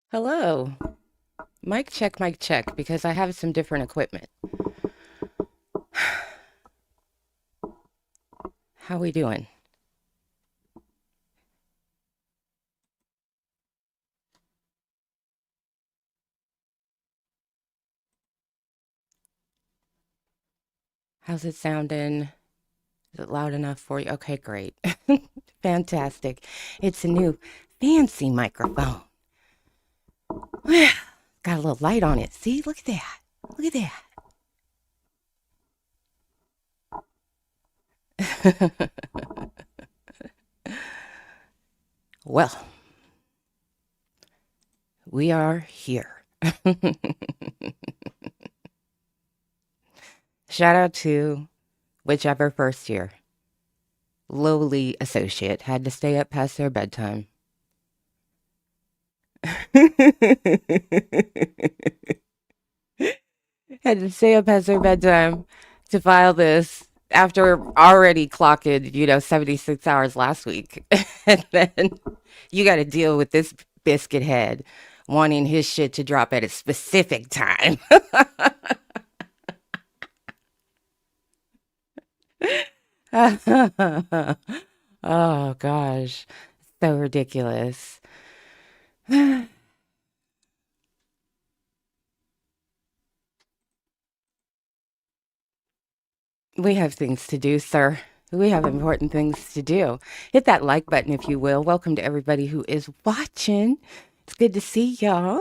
Hello. Mic check, because I have some different equipment. How we doing? How's it sounding? Is it loud enough for you? Okay, great. Fantastic. It's a new fancy microphone. Got a little light on it. See? Look at that. Look at that. Well, we are here. Shout out to whichever first year lowly associate had to stay up past their bedtime. Had to stay up past their bedtime to file this after already clocking, 76 hours last week. And then you got to deal with this biscuit head wanting his shit to drop at a specific time. Oh, gosh. So ridiculous. We have things to do, sir. We have important things to do. Hit that like button if you will. Welcome to everybody who is watching. It's good to see y'all.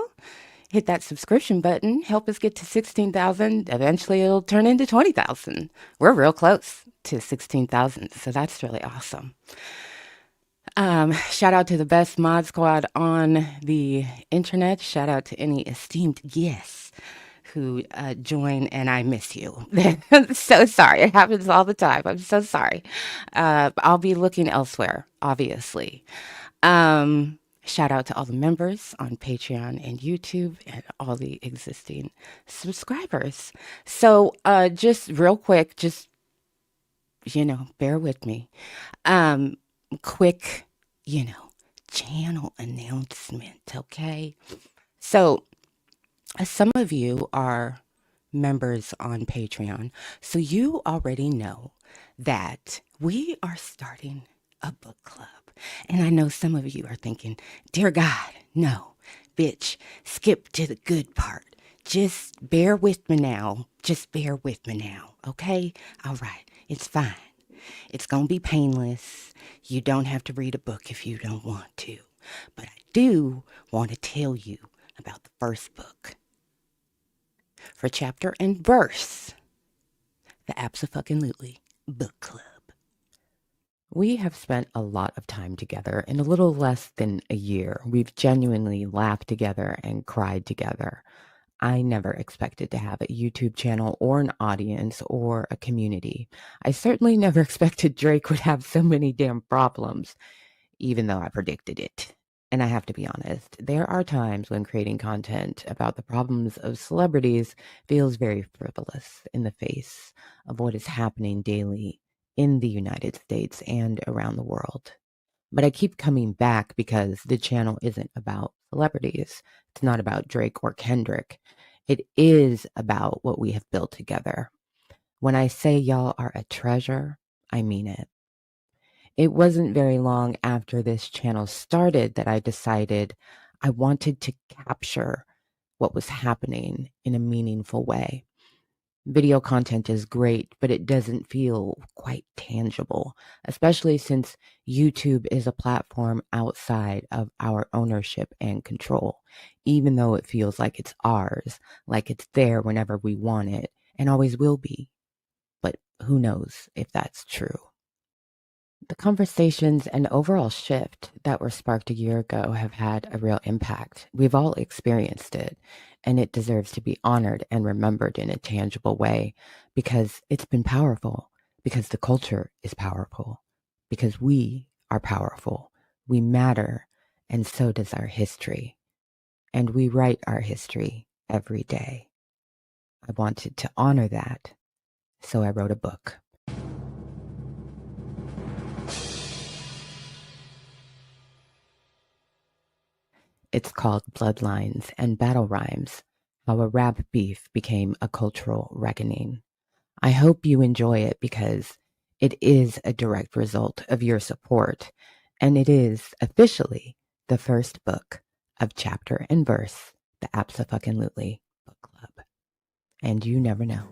Hit that subscription button. Help us get to 16,000. Eventually it'll turn into 20,000. We're real close to 16,000, so that's really awesome. Shout out to the best mod squad on the internet. Shout out to any esteemed guests who join, and I miss you. I'm so sorry. It happens all the time. I'm so sorry. I'll be looking elsewhere, obviously. Shout out to all the members on Patreon and YouTube and all the existing subscribers. So, just real quick, just, bear with me. Um, quick, you know, channel announcement, okay? So, some of you are members on Patreon, so you already know that we are starting a book club. And I know some of you are thinking, dear God, no, bitch, skip to the good part. Just bear with me now. Just bear with me now, okay? All right, it's fine. It's going to be painless. You don't have to read a book if you don't want to. But I do want to tell you about the first book. For chapter and verse, the Abso-fucking-lutely Book Club. We have spent a lot of time together in a little less than a year. We've genuinely laughed together and cried together. I never expected to have a YouTube channel or an audience or a community. I certainly never expected Drake would have so many damn problems, even though I predicted it. And I have to be honest, there are times when creating content about the problems of celebrities feels very frivolous in the face of what is happening daily in the United States and around the world. But I keep coming back because the channel isn't about celebrities. It's not about Drake or Kendrick. It is about what we have built together. When I say y'all are a treasure, I mean it. It wasn't very long after this channel started that I decided I wanted to capture what was happening in a meaningful way. Video content is great, but it doesn't feel quite tangible, especially since YouTube is a platform outside of our ownership and control, even though it feels like it's ours, like it's there whenever we want it and always will be. But who knows if that's true? The conversations and overall shift that were sparked a year ago have had a real impact. We've all experienced it, and it deserves to be honored and remembered in a tangible way because it's been powerful, because the culture is powerful, because we are powerful. We matter, and so does our history. And we write our history every day. I wanted to honor that, so I wrote a book. It's called Bloodlines and Battle Rhymes: How a Rap Beef Became a Cultural Reckoning. I hope you enjoy it because it is a direct result of your support, and it is officially the first book of Chapter and Verse, the Abso-fucking-lutely Book Club. And you never know,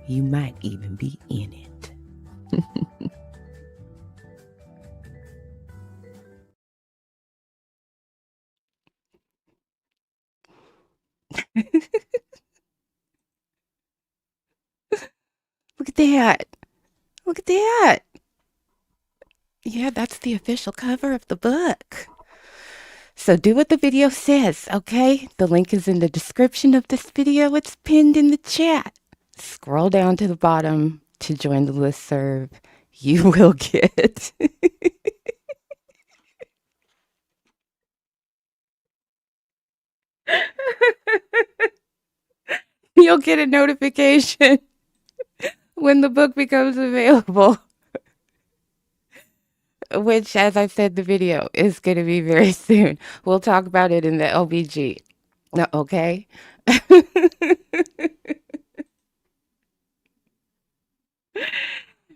you might even be in it. Look at that. Look at that. Yeah, that's the official cover of the book. So do what the video says, okay? The link is in the description of this video. It's pinned in the chat. Scroll down to the bottom to join the listserv. You will get you'll get a notification when the book becomes available. Which, as I said, the video is going to be very soon. We'll talk about it in the LBG. Okay?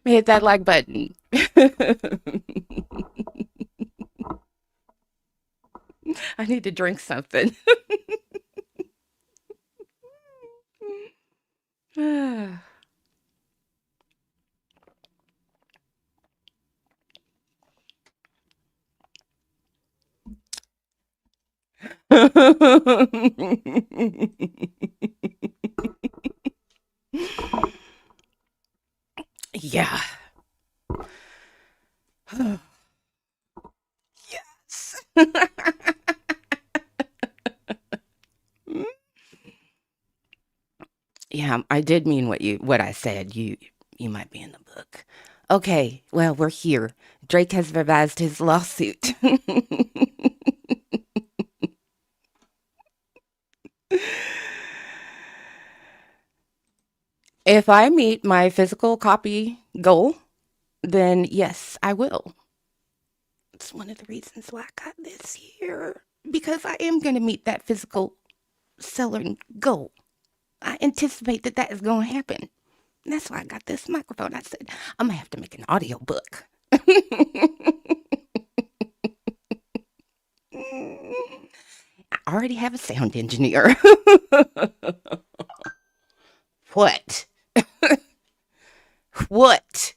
Hit that like button. I need to drink something. Yeah. Yes. Yeah, I did mean what I said. You might be in the book. Okay, well, we're here. Drake has revised his lawsuit. If I meet my physical copy goal, then yes, I will. It's one of the reasons why I got this here. Because I am going to meet that physical selling goal. I anticipate that is going to happen. And that's why I got this microphone. I said, I'm going to have to make an audio book. I already have a sound engineer. What? What?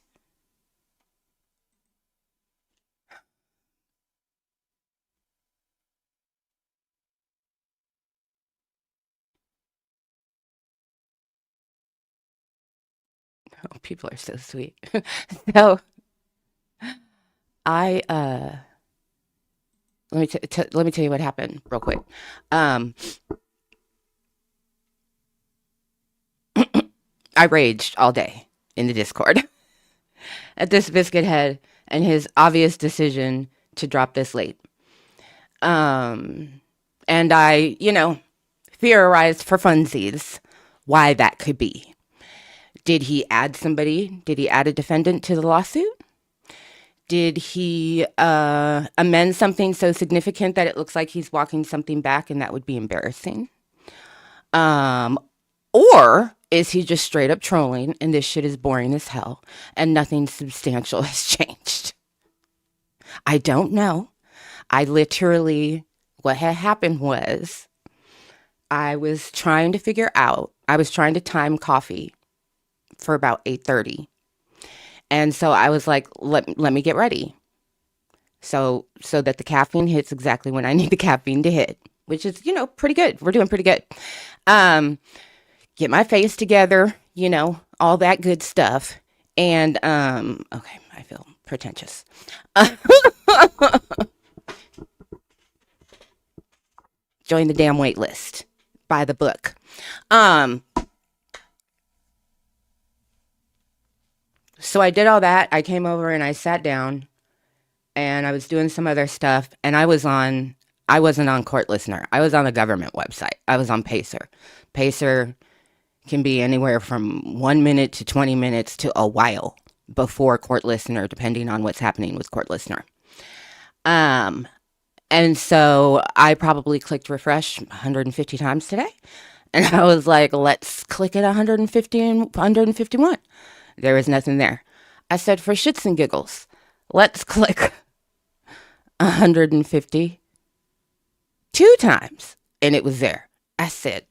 Oh, people are so sweet. So I let me tell you what happened real quick. I raged all day in the Discord at this biscuit head and his obvious decision to drop this late. And I, theorized for funsies why that could be. Did he add somebody? Did he add a defendant to the lawsuit? Did he amend something so significant that it looks like he's walking something back and that would be embarrassing? Or is he just straight up trolling and this shit is boring as hell and nothing substantial has changed? I don't know. What had happened was I was trying to time coffee for about 8:30. And so I was like, let me get ready. So that the caffeine hits exactly when I need the caffeine to hit, which is, pretty good. We're doing pretty good. Get my face together, all that good stuff. And, okay, I feel pretentious. Join the damn wait list. Buy the book. So I did all that. I came over and I sat down and I was doing some other stuff and I wasn't on Court Listener. I was on the government website. I was on Pacer. Pacer can be anywhere from 1 minute to 20 minutes to a while before Court Listener, depending on what's happening with Court Listener. And And so I probably clicked refresh 150 times today. And I was like, let's click it 150 and 151. There was nothing there. I said, for shits and giggles, let's click 152 times. And it was there. I said,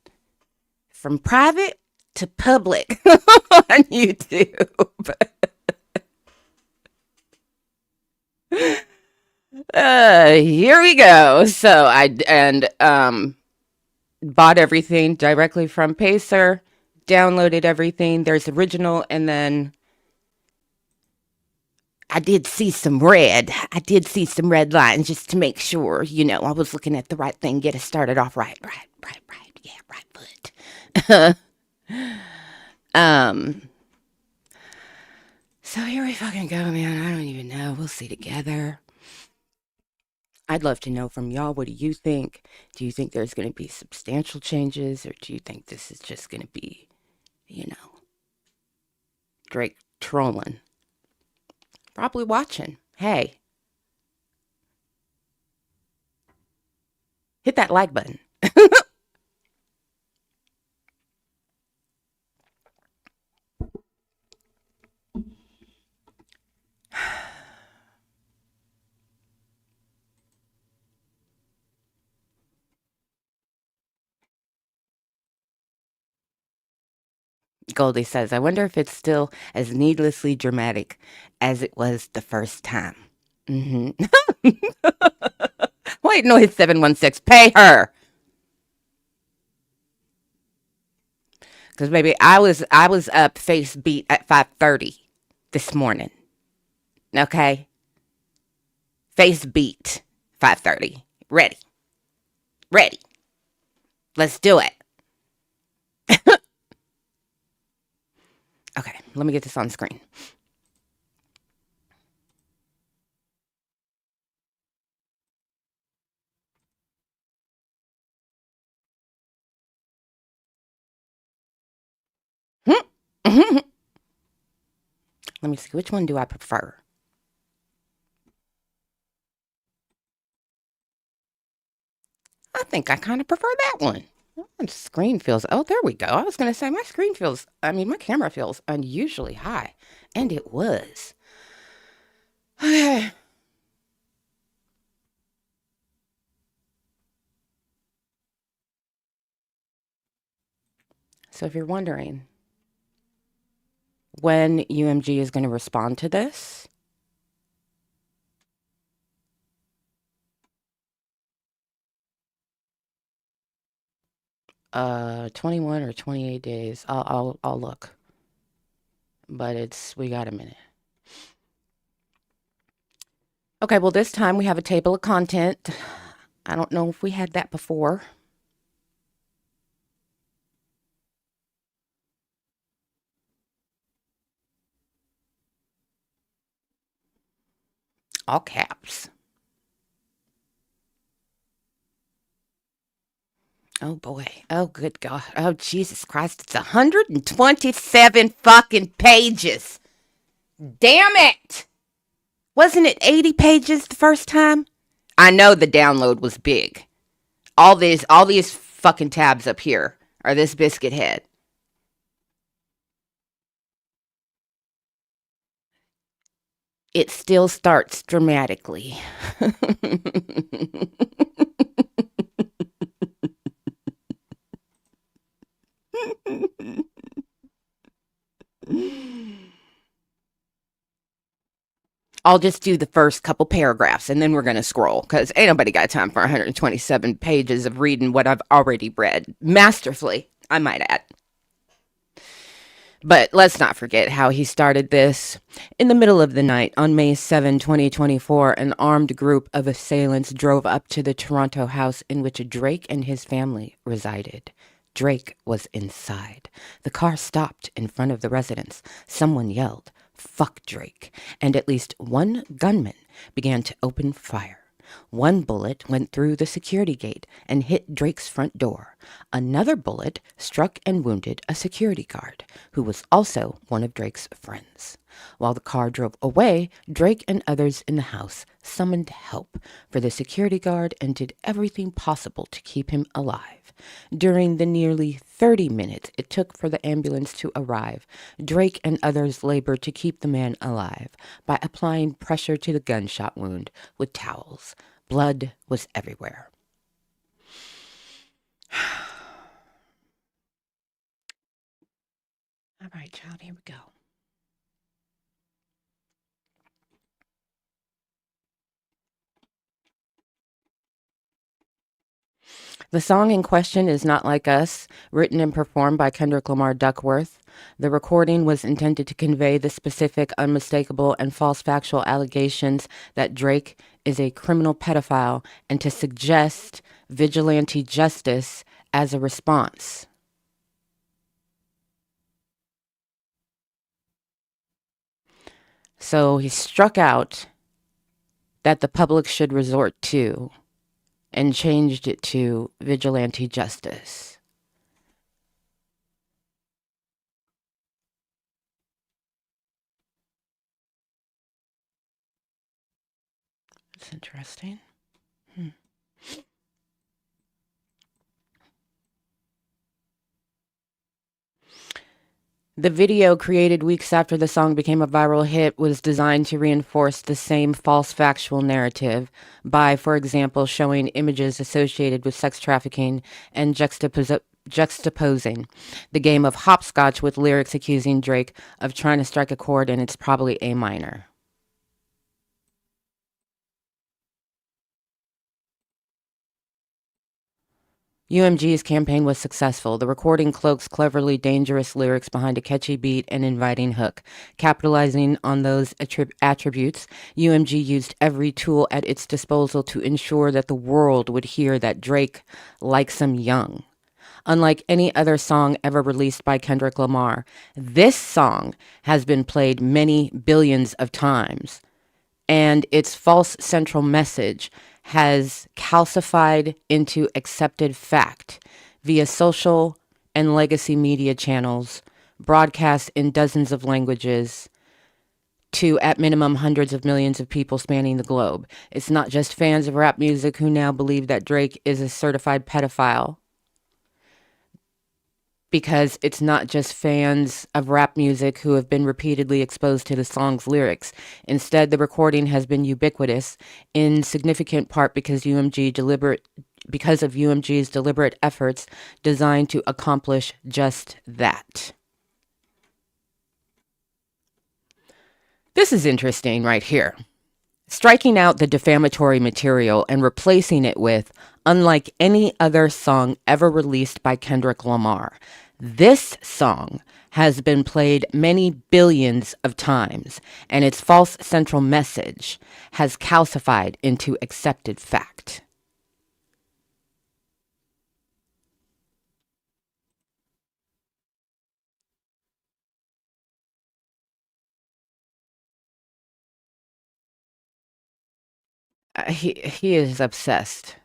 from private to public on YouTube. Here we go. So bought everything directly from Pacer, downloaded everything. There's original, and then I did see some red. I did see some red lines just to make sure, I was looking at the right thing, get it started off right. Yeah, right foot. So here we fucking go, man. I don't even know. We'll see together. I'd love to know from y'all, what do you think? Do you think there's going to be substantial changes, or do you think this is just going to be, Drake trolling? Probably watching. Hey, hit that like button. Goldie says, I wonder if it's still as needlessly dramatic as it was the first time. Wait, no, it's 716. Pay her. Because baby, I was up face beat at 5:30 this morning. Okay? Face beat 5:30. Ready. Let's do it. Okay, let me get this on screen. Let me see, which one do I prefer? I think I kind of prefer that one. My screen feels, oh, there we go. I was going to say my camera feels unusually high. And it was. Okay. So if you're wondering when UMG is going to respond to this, uh, 21 or 28 days. I'll look. But we got a minute. Okay, well, this time we have a table of content. I don't know if we had that before. All caps. Oh boy. Oh good God. Oh Jesus Christ. It's 127 fucking pages. Damn it. Wasn't it 80 pages the first time? I know the download was big. All these fucking tabs up here are this biscuit head. It still starts dramatically. I'll just do the first couple paragraphs and then we're going to scroll because ain't nobody got time for 127 pages of reading what I've already read. Masterfully, I might add. But let's not forget how he started this. In the middle of the night, on May 7, 2024, an armed group of assailants drove up to the Toronto house in which Drake and his family resided. Drake was inside. The car stopped in front of the residence. Someone yelled, "Fuck Drake," and at least one gunman began to open fire. One bullet went through the security gate and hit Drake's front door. Another bullet struck and wounded a security guard, who was also one of Drake's friends. While the car drove away, Drake and others in the house summoned help for the security guard and did everything possible to keep him alive. During the nearly 30 minutes it took for the ambulance to arrive, Drake and others labored to keep the man alive by applying pressure to the gunshot wound with towels. Blood was everywhere. All right, child, here we go. The song in question is Not Like Us, written and performed by Kendrick Lamar Duckworth. The recording was intended to convey the specific, unmistakable, and false factual allegations that Drake is a criminal pedophile and to suggest vigilante justice as a response. So he struck out that the public should resort to and changed it to vigilante justice. That's interesting. The video, created weeks after the song became a viral hit, was designed to reinforce the same false factual narrative by, for example, showing images associated with sex trafficking and juxtaposing the game of hopscotch with lyrics accusing Drake of trying to strike a chord, and it's probably A minor. UMG's campaign was successful. The recording cloaks cleverly dangerous lyrics behind a catchy beat and inviting hook. Capitalizing on those attributes, UMG used every tool at its disposal to ensure that the world would hear that Drake likes him young. Unlike any other song ever released by Kendrick Lamar, this song has been played many billions of times, and its false central message has calcified into accepted fact via social and legacy media channels, broadcast in dozens of languages, to, at minimum, hundreds of millions of people spanning the globe. It's not just fans of rap music who now believe that Drake is a certified pedophile, because it's not just fans of rap music who have been repeatedly exposed to the song's lyrics. Instead, the recording has been ubiquitous, in significant part because of UMG's deliberate efforts designed to accomplish just that. This is interesting right here. Striking out the defamatory material and replacing it with, unlike any other song ever released by Kendrick Lamar, this song has been played many billions of times, and its false central message has calcified into accepted fact. He is obsessed.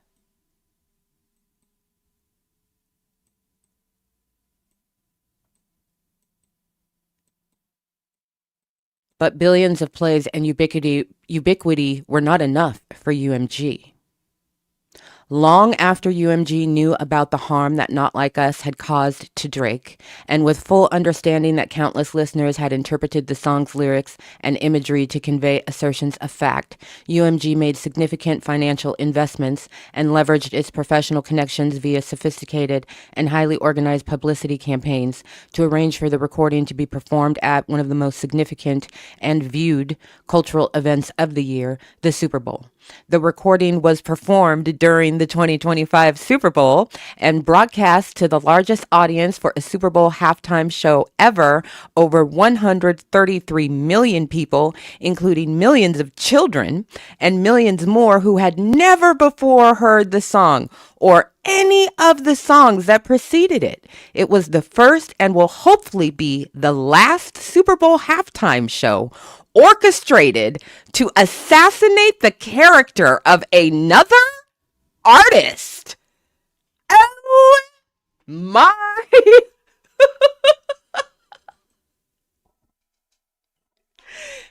But billions of plays and ubiquity were not enough for UMG. Long after UMG knew about the harm that Not Like Us had caused to Drake, and with full understanding that countless listeners had interpreted the song's lyrics and imagery to convey assertions of fact, UMG made significant financial investments and leveraged its professional connections via sophisticated and highly organized publicity campaigns to arrange for the recording to be performed at one of the most significant and viewed cultural events of the year, the Super Bowl. The recording was performed during the 2025 Super Bowl and broadcast to the largest audience for a Super Bowl halftime show ever, over 133 million people, including millions of children and millions more who had never before heard the song or any of the songs that preceded it. It was the first and will hopefully be the last Super Bowl halftime show orchestrated to assassinate the character of another artist. Oh my.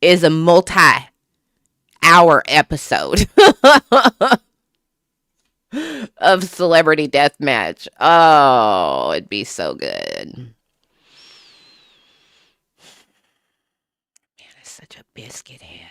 is a multi-hour episode of Celebrity Deathmatch. Oh, it'd be so good. Man, it's such a biscuit head.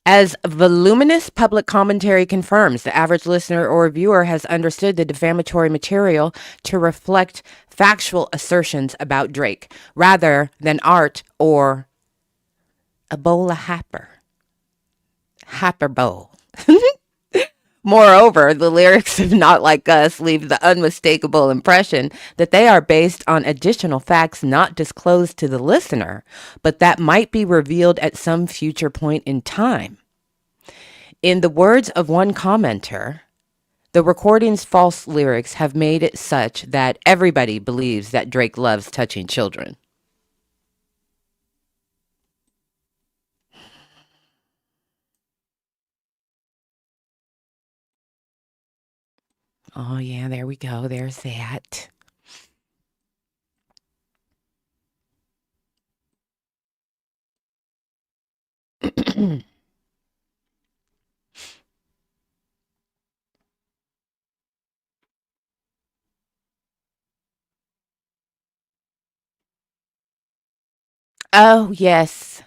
As voluminous public commentary confirms, the average listener or viewer has understood the defamatory material to reflect factual assertions about Drake rather than art or Ebola hyperbole. Moreover, the lyrics of Not Like Us leave the unmistakable impression that they are based on additional facts not disclosed to the listener, but that might be revealed at some future point in time. In the words of one commenter, the recording's false lyrics have made it such that everybody believes that Drake loves touching children. Oh, yeah, there we go. There's that. Oh, yes.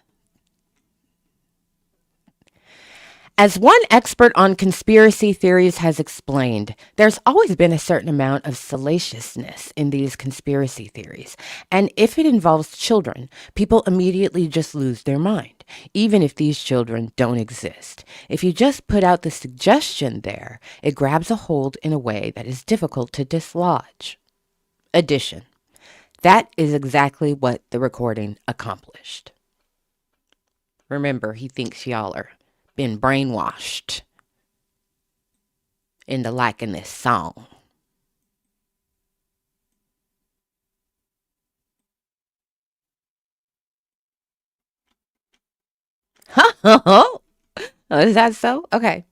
As one expert on conspiracy theories has explained, there's always been a certain amount of salaciousness in these conspiracy theories. And if it involves children, people immediately just lose their mind, even if these children don't exist. If you just put out the suggestion there, it grabs a hold in a way that is difficult to dislodge. Addition. That is exactly what the recording accomplished. Remember, he thinks y'all are been brainwashed into liking this song. Oh, is that so? Okay.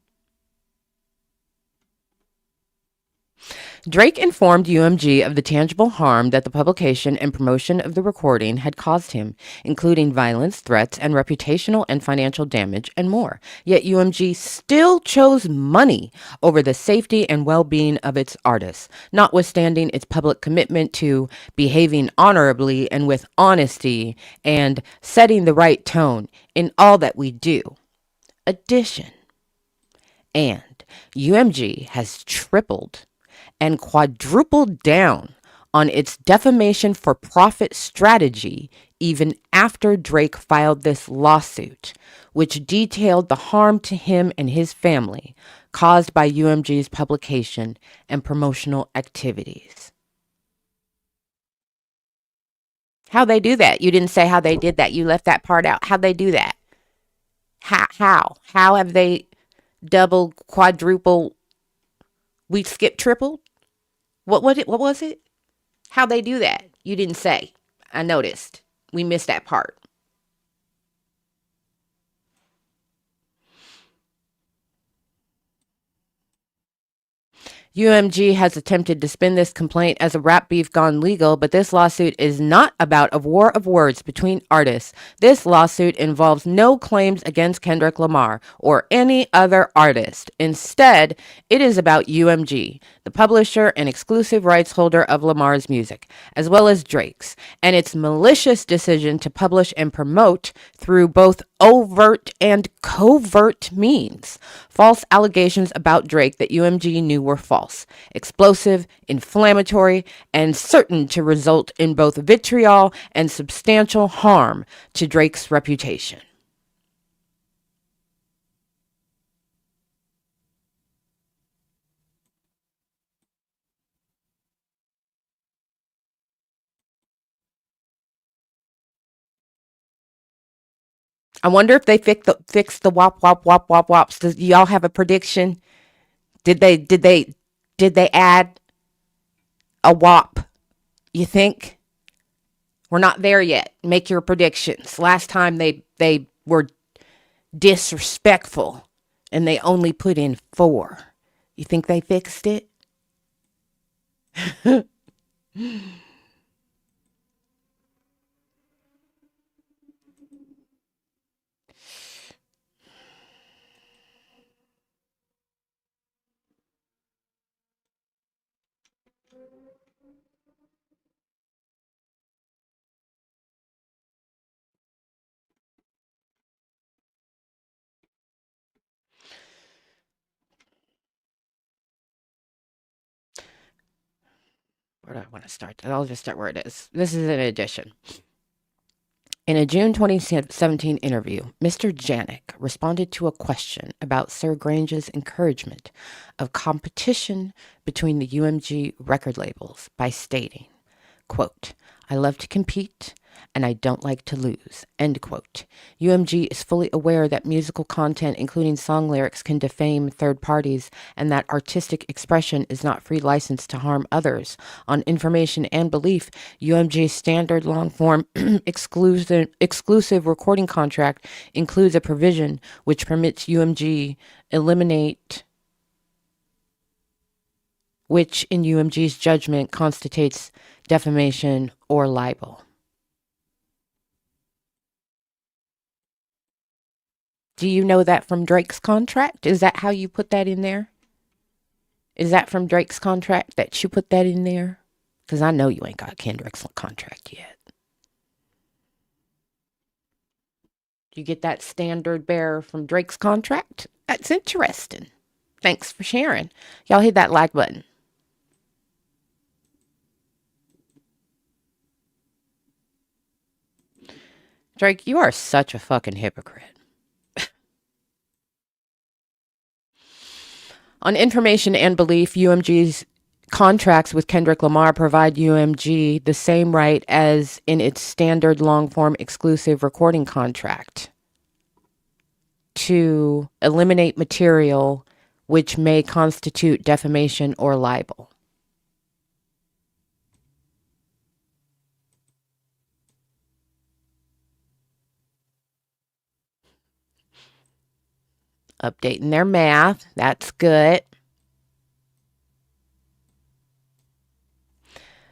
Drake informed UMG of the tangible harm that the publication and promotion of the recording had caused him, including violence, threats, and reputational and financial damage, and more. Yet UMG still chose money over the safety and well-being of its artists, notwithstanding its public commitment to behaving honorably and with honesty and setting the right tone in all that we do. Addition. And UMG has tripled and quadrupled down on its defamation for profit strategy even after Drake filed this lawsuit, which detailed the harm to him and his family caused by UMG's publication and promotional activities. How they do that? You didn't say how they did that. You left that part out. How'd they do that? How have they double, quadruple, we skipped triple? What was it? What was it? How they do that? You didn't say. I noticed. We missed that part. UMG has attempted to spin this complaint as a rap beef gone legal, but this lawsuit is not about a war of words between artists. This lawsuit involves no claims against Kendrick Lamar or any other artist. Instead, it is about UMG, the publisher and exclusive rights holder of Lamar's music, as well as Drake's, and its malicious decision to publish and promote through both overt and covert means false allegations about Drake that UMG knew were false, explosive, inflammatory, and certain to result in both vitriol and substantial harm to Drake's reputation. I wonder if they fix the wop wop wop wop wops. Does y'all have a prediction? Did they add a wop? You think? We're not there yet. Make your predictions. Last time they were disrespectful and they only put in 4. You think they fixed it? Where do I want to start? I'll just start where it is. This is an addition. In a June 2017 interview, Mr. Janik responded to a question about Sir Grange's encouragement of competition between the UMG record labels by stating, quote, "I love to compete and I don't like to lose," end quote. UMG is fully aware that musical content, including song lyrics, can defame third parties and that artistic expression is not free license to harm others. On information and belief, UMG's standard long-form exclusive recording contract includes a provision which permits UMG eliminate which in UMG's judgment constitutes defamation or libel. Do you know that from Drake's contract? Is that how you put that in there? Is that from Drake's contract that you put that in there? Because I know you ain't got Kendrick's contract yet. You get that standard bearer from Drake's contract? That's interesting. Thanks for sharing. Y'all hit that like button. Drake, you are such a fucking hypocrite. On information and belief, UMG's contracts with Kendrick Lamar provide UMG the same right as in its standard long-form exclusive recording contract to eliminate material which may constitute defamation or libel. Updating their math. That's good.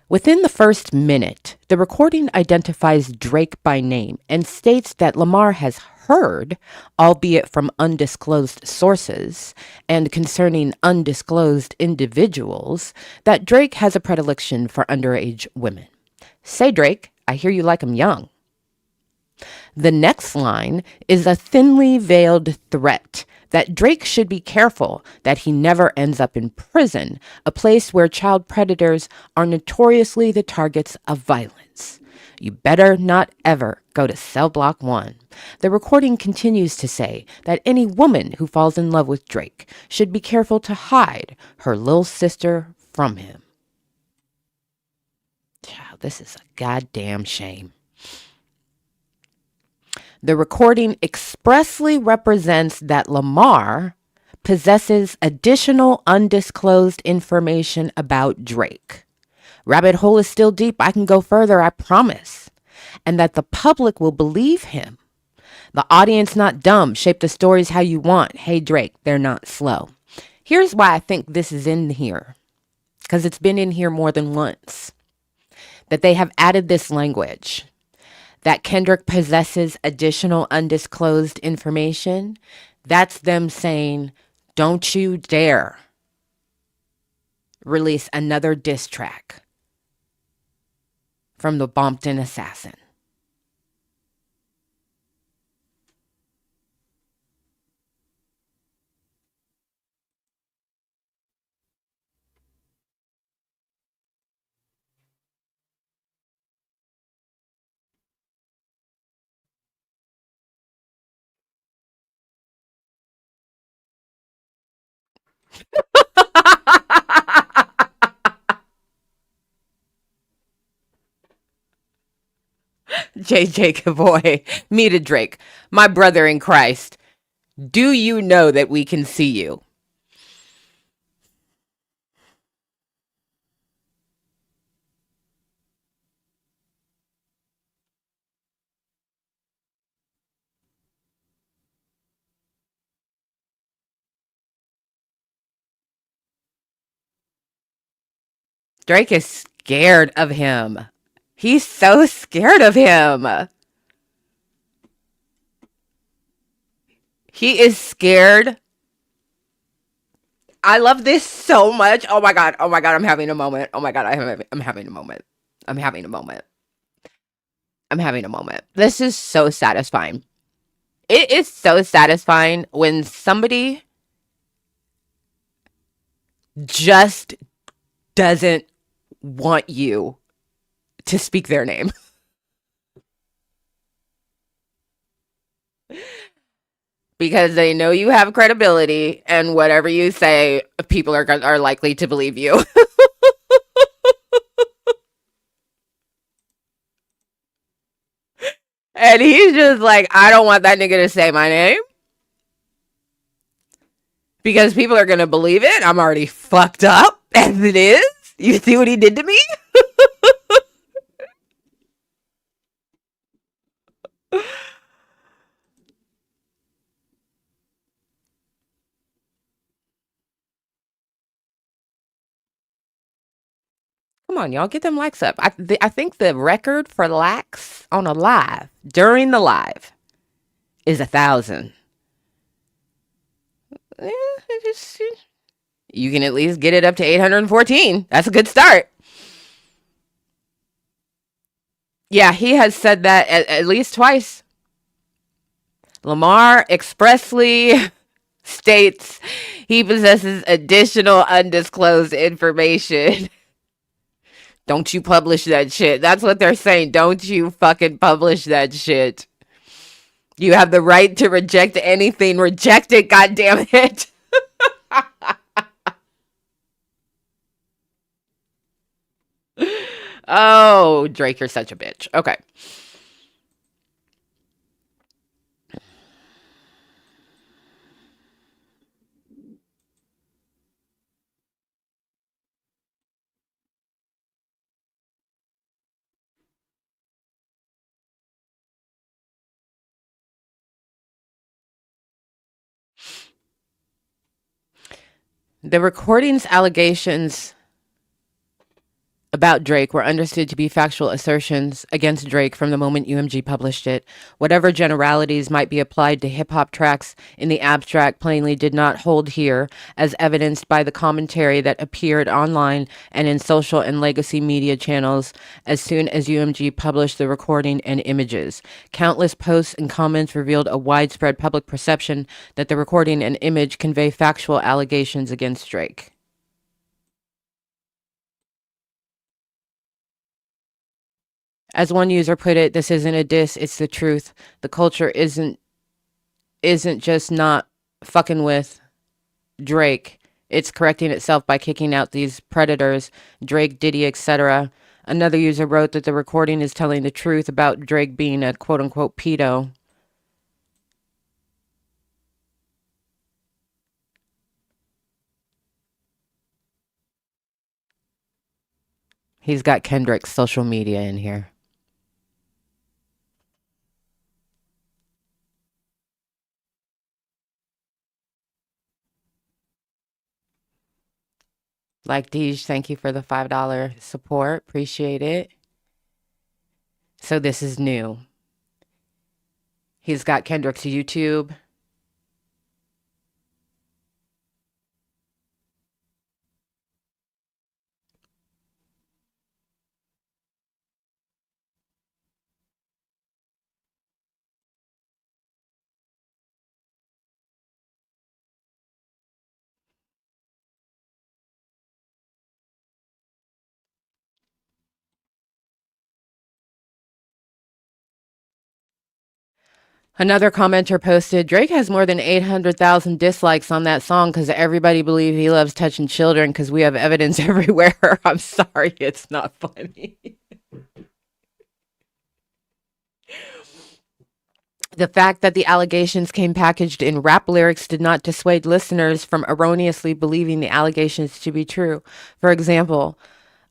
Within the first minute, the recording identifies Drake by name and states that Lamar has heard, albeit from undisclosed sources and concerning undisclosed individuals, that Drake has a predilection for underage women. Say, Drake, I hear you like 'em young. The next line is a thinly veiled threat that Drake should be careful that he never ends up in prison, a place where child predators are notoriously the targets of violence. You better not ever go to cell block 1. The recording continues to say that any woman who falls in love with Drake should be careful to hide her little sister from him. Child, this is a goddamn shame. The recording expressly represents that Lamar possesses additional undisclosed information about Drake. Rabbit hole is still deep. I can go further, I promise. And that the public will believe him. The audience not dumb. Shape the stories how you want. Hey, Drake, they're not slow. Here's why I think this is in here. Because it's been in here more than once. That they have added this language. That Kendrick possesses additional undisclosed information, that's them saying, don't you dare release another diss track from the Bompton Assassin. JJ Cavoy, me to Drake, my brother in Christ. Do you know that we can see you? Drake is scared of him. He's so scared of him. He is scared. I love this so much. Oh my god. Oh my god. I'm having a moment. Oh my god. I'm having a moment. I'm having a moment. I'm having a moment. This is so satisfying. It is so satisfying when somebody just doesn't want you to speak their name. Because they know you have credibility, and whatever you say, people are likely to believe you. And he's just like, I don't want that nigga to say my name because people are gonna believe it. I'm already fucked up as it is. You see what he did to me? Come on, y'all, get them likes up. I think the record for likes on a live during the live is 1,000. You can at least get it up to 814. That's a good start. Yeah, he has said that at least twice. Lamar expressly states he possesses additional undisclosed information. Don't you publish that shit. That's what they're saying. Don't you fucking publish that shit. You have the right to reject anything. Reject it, goddammit it. Oh, Drake, you're such a bitch. Okay. The recording's allegations about Drake were understood to be factual assertions against Drake from the moment UMG published it. Whatever generalities might be applied to hip-hop tracks in the abstract plainly did not hold here, as evidenced by the commentary that appeared online and in social and legacy media channels as soon as UMG published the recording and images. Countless posts and comments revealed a widespread public perception that the recording and image convey factual allegations against Drake. As one user put it, this isn't a diss, it's the truth. The culture isn't just not fucking with Drake. It's correcting itself by kicking out these predators, Drake, Diddy, etc. Another user wrote that the recording is telling the truth about Drake being a quote-unquote pedo. He's got Kendrick's social media in here. Like Deej, thank you for the $5 support. Appreciate it. So this is new. He's got Kendrick's YouTube. Another commenter posted, Drake has more than 800,000 dislikes on that song because everybody believes he loves touching children because we have evidence everywhere. I'm sorry, it's not funny. The fact that the allegations came packaged in rap lyrics did not dissuade listeners from erroneously believing the allegations to be true. For example,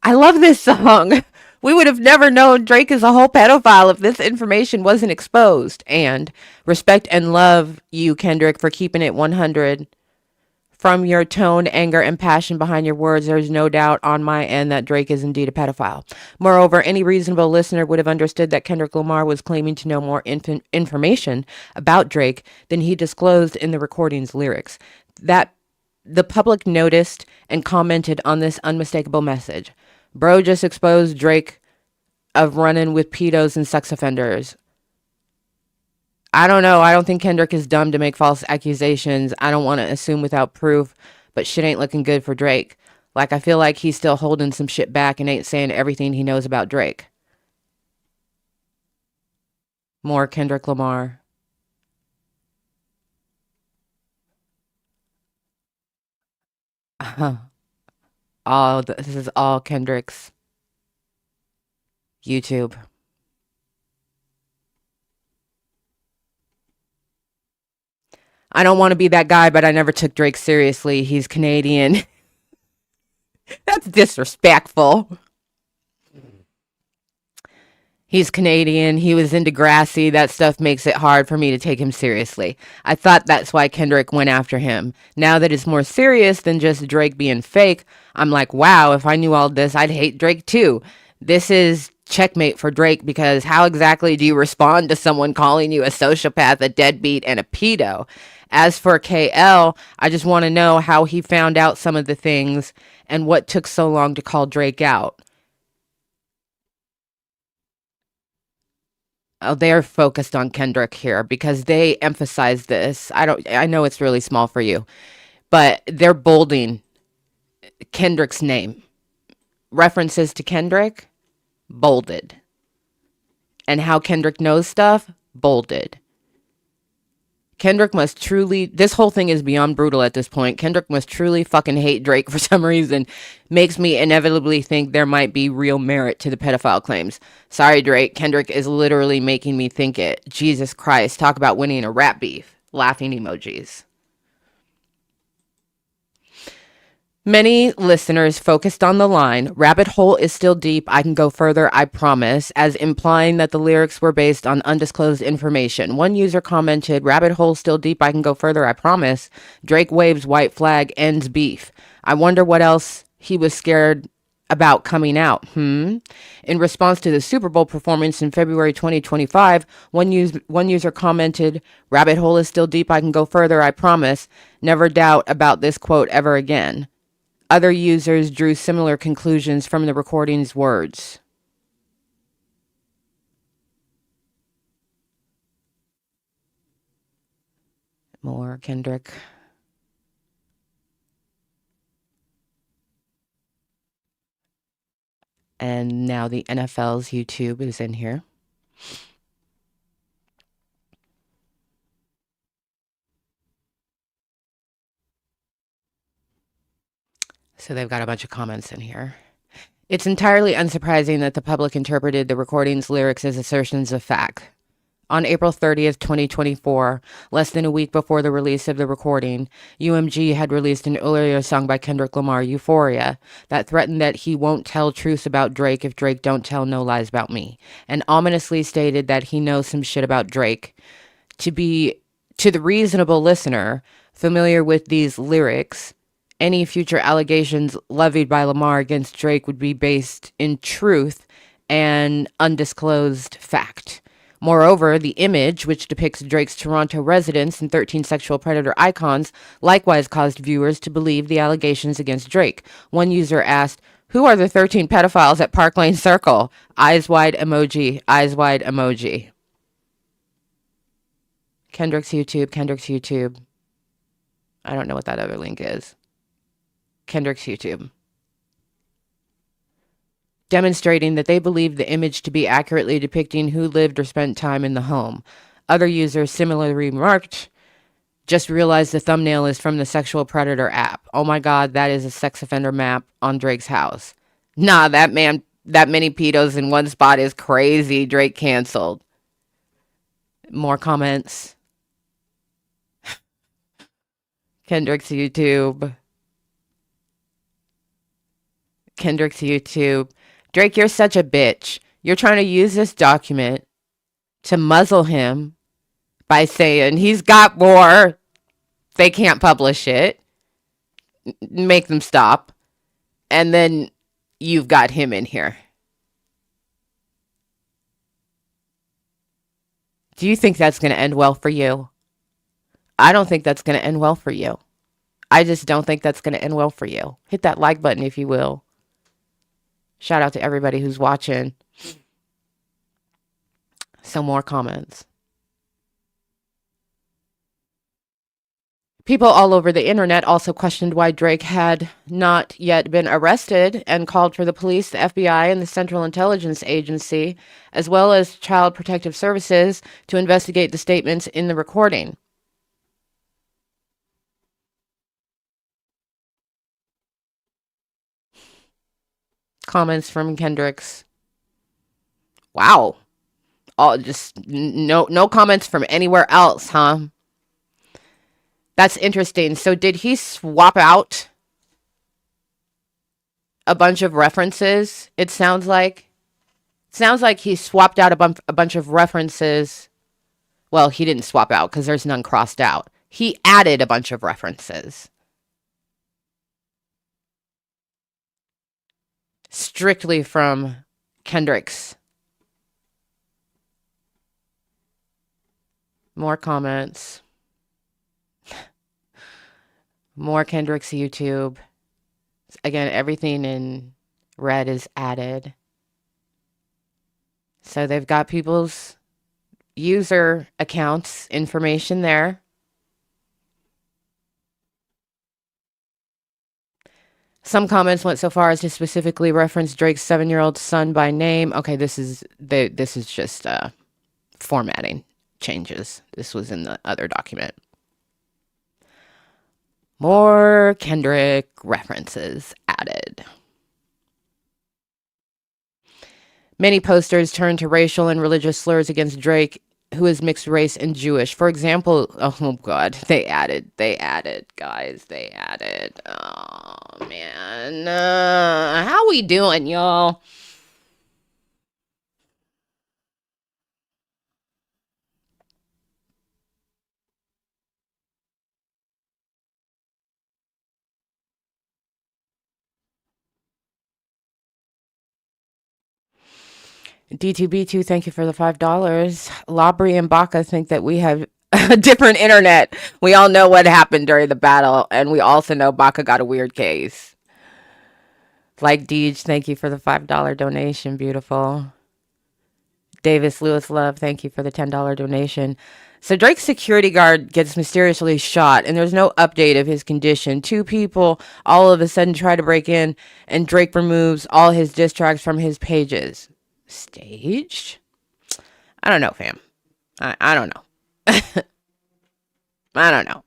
I love this song. We would have never known Drake is a whole pedophile if this information wasn't exposed. And respect and love you, Kendrick, for keeping it 100 From your tone, anger, and passion behind your words, there's no doubt on my end that Drake is indeed a pedophile. Moreover, any reasonable listener would have understood that Kendrick Lamar was claiming to know more information about Drake than he disclosed in the recording's lyrics. That the public noticed and commented on this unmistakable message. Bro just exposed Drake of running with pedos and sex offenders. I don't know. I don't think Kendrick is dumb to make false accusations. I don't want to assume without proof, but shit ain't looking good for Drake. Like, I feel like he's still holding some shit back and ain't saying everything he knows about Drake. More Kendrick Lamar. This is all Kendrick's YouTube. I don't want to be that guy, but I never took Drake seriously. He's Canadian. That's disrespectful. He's Canadian. He was in Degrassi. That stuff makes it hard for me to take him seriously. I thought that's why Kendrick went after him. Now that it's more serious than just Drake being fake, I'm like, wow, if I knew all this, I'd hate Drake too. This is checkmate for Drake, because how exactly do you respond to someone calling you a sociopath, a deadbeat, and a pedo? As for KL, I just want to know how he found out some of the things and what took so long to call Drake out. Oh, they're focused on Kendrick here because they emphasize this. I know it's really small for you, but they're bolding Kendrick's name. References to Kendrick, bolded. And how Kendrick knows stuff, bolded. Kendrick must truly, this whole thing is beyond brutal at this point. Kendrick must truly fucking hate Drake for some reason. Makes me inevitably think there might be real merit to the pedophile claims. Sorry, Drake. Kendrick is literally making me think it. Jesus Christ. Talk about winning a rap beef. Laughing emojis. Many listeners focused on the line, "Rabbit hole is still deep, I can go further, I promise," as implying that the lyrics were based on undisclosed information. One user commented, "Rabbit hole still deep, I can go further, I promise. Drake waves white flag, ends beef. I wonder what else he was scared about coming out. In response to the Super Bowl performance in February 2025, one user commented, "Rabbit hole is still deep, I can go further, I promise. Never doubt about this quote ever again." Other users drew similar conclusions from the recording's words. More Kendrick. And now the NFL's YouTube is in here. So they've got a bunch of comments in here. It's entirely unsurprising that the public interpreted the recording's lyrics as assertions of fact. On April 30th, 2024, less than a week before the release of the recording, UMG had released an earlier song by Kendrick Lamar, Euphoria, that threatened that he won't tell truths about Drake if Drake don't tell no lies about me, and ominously stated that he knows some shit about Drake. To the reasonable listener familiar with these lyrics, any future allegations levied by Lamar against Drake would be based in truth and undisclosed fact. Moreover, the image, which depicts Drake's Toronto residence and 13 sexual predator icons, likewise caused viewers to believe the allegations against Drake. One user asked, "Who are the 13 pedophiles at Park Lane Circle?" Eyes wide emoji, eyes wide emoji. Kendrick's YouTube. I don't know what that other link is. Kendrick's YouTube. Demonstrating that they believed the image to be accurately depicting who lived or spent time in the home. Other users similarly remarked, "Just realized the thumbnail is from the Sexual Predator app. Oh my god, that is a sex offender map on Drake's house. Nah, that many pedos in one spot is crazy. Drake canceled." More comments. Kendrick's YouTube. Drake, you're such a bitch. You're trying to use this document to muzzle him by saying he's got more. They can't publish it. make them stop, and then you've got him in here. Do you think that's going to end well for you? I don't think that's going to end well for you. I just don't think that's going to end well for you. Hit that like button if you will. Shout out to everybody who's watching. Some more comments. People all over the internet also questioned why Drake had not yet been arrested and called for the police, the FBI, and the Central Intelligence Agency, as well as Child Protective Services, to investigate the statements in the recording. Comments from Kendricks. Wow. All just no comments from anywhere else, huh? That's interesting. So did he swap out a bunch of references? It sounds like he swapped out a bunch of references. Well, he didn't swap out because there's none crossed out. He added a bunch of references. Strictly from Kendricks. More comments. More Kendricks YouTube. Again, everything in red is added. So they've got people's user accounts information there. Some comments went so far as to specifically reference Drake's 7-year-old son by name. Okay, this is just formatting changes. This was in the other document. More Kendrick references added. Many posters turned to racial and religious slurs against Drake, who is mixed race and Jewish. For example, oh God, they added, guys, they added. Oh man, how we doing, y'all? D2B2, thank you for the $5. Labri and Baca think that we have a different internet. We all know what happened during the battle, and we also know Baca got a weird case. Like Deej, thank you for the $5 donation. Beautiful. Davis Lewis Love, thank you for the $10 donation. So Drake's security guard gets mysteriously shot, and there's no update of his condition. 2 people all of a sudden try to break in, and Drake removes all his diss tracks from his pages. Staged? I don't know, fam. I don't know. I don't know.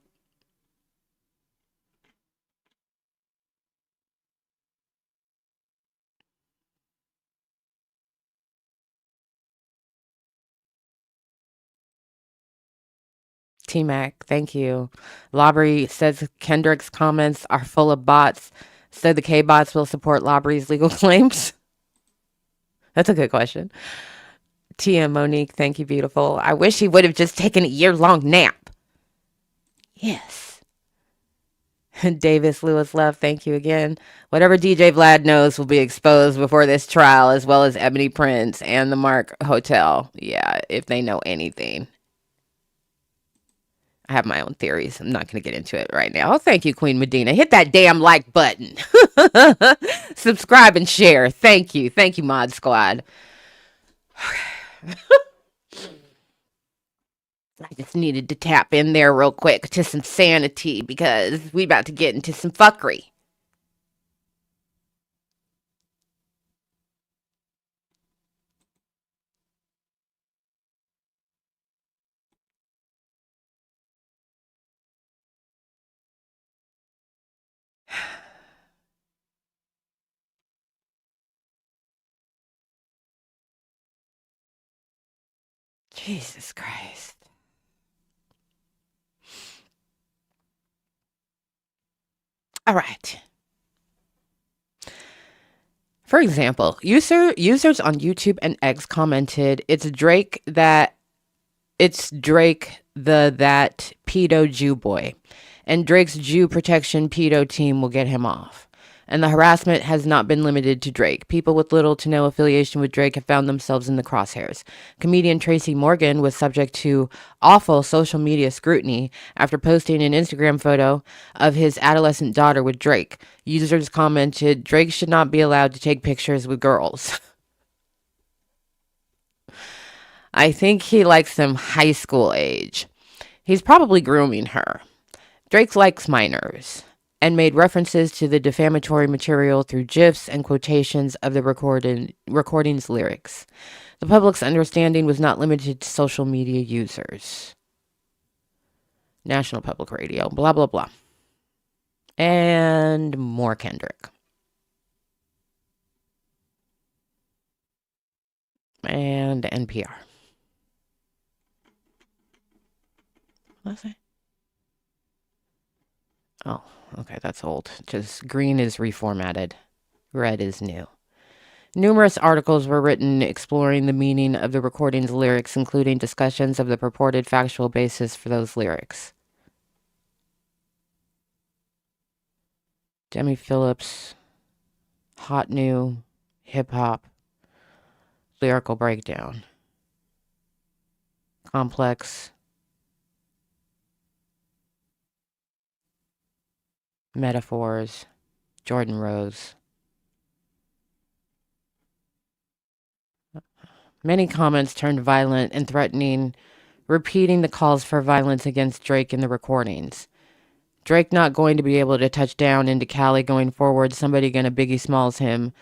T-Mac, thank you. Labri says Kendrick's comments are full of bots, so the K-bots will support Labri's legal claims. That's a good question. TM Monique, thank you, beautiful. I wish he would have just taken a year-long nap. Yes. Davis Lewis Love, thank you again. Whatever DJ Vlad knows will be exposed before this trial, as well as Ebony Prince and the Mark Hotel. Yeah, if they know anything. I have my own theories. I'm not going to get into it right now. Oh, thank you, Queen Medina. Hit that damn like button. Subscribe and share. Thank you. Thank you, Mod Squad. I just needed to tap in there real quick to some sanity because we about to get into some fuckery. Jesus Christ. All right. For example, users on YouTube and X commented, it's Drake that pedo Jew boy, and Drake's Jew protection pedo team will get him off. And the harassment has not been limited to Drake. People with little to no affiliation with Drake have found themselves in the crosshairs. Comedian Tracy Morgan was subject to awful social media scrutiny after posting an Instagram photo of his adolescent daughter with Drake. Users commented, Drake should not be allowed to take pictures with girls. I think he likes them high school age. He's probably grooming her. Drake likes minors and made references to the defamatory material through GIFs and quotations of the recording's lyrics. The public's understanding was not limited to social media users. National Public Radio, blah, blah, blah. And more Kendrick. And NPR. What did I say? Oh, okay, that's old. Just green is reformatted. Red is new. Numerous articles were written exploring the meaning of the recording's lyrics, including discussions of the purported factual basis for those lyrics. Demi Phillips, hot new hip-hop lyrical breakdown. Complex metaphors. Jordan Rose. Many comments turned violent and threatening, repeating the calls for violence against Drake in the recordings. Drake not going to be able to touch down into Cali going forward. Somebody gonna Biggie Smalls him.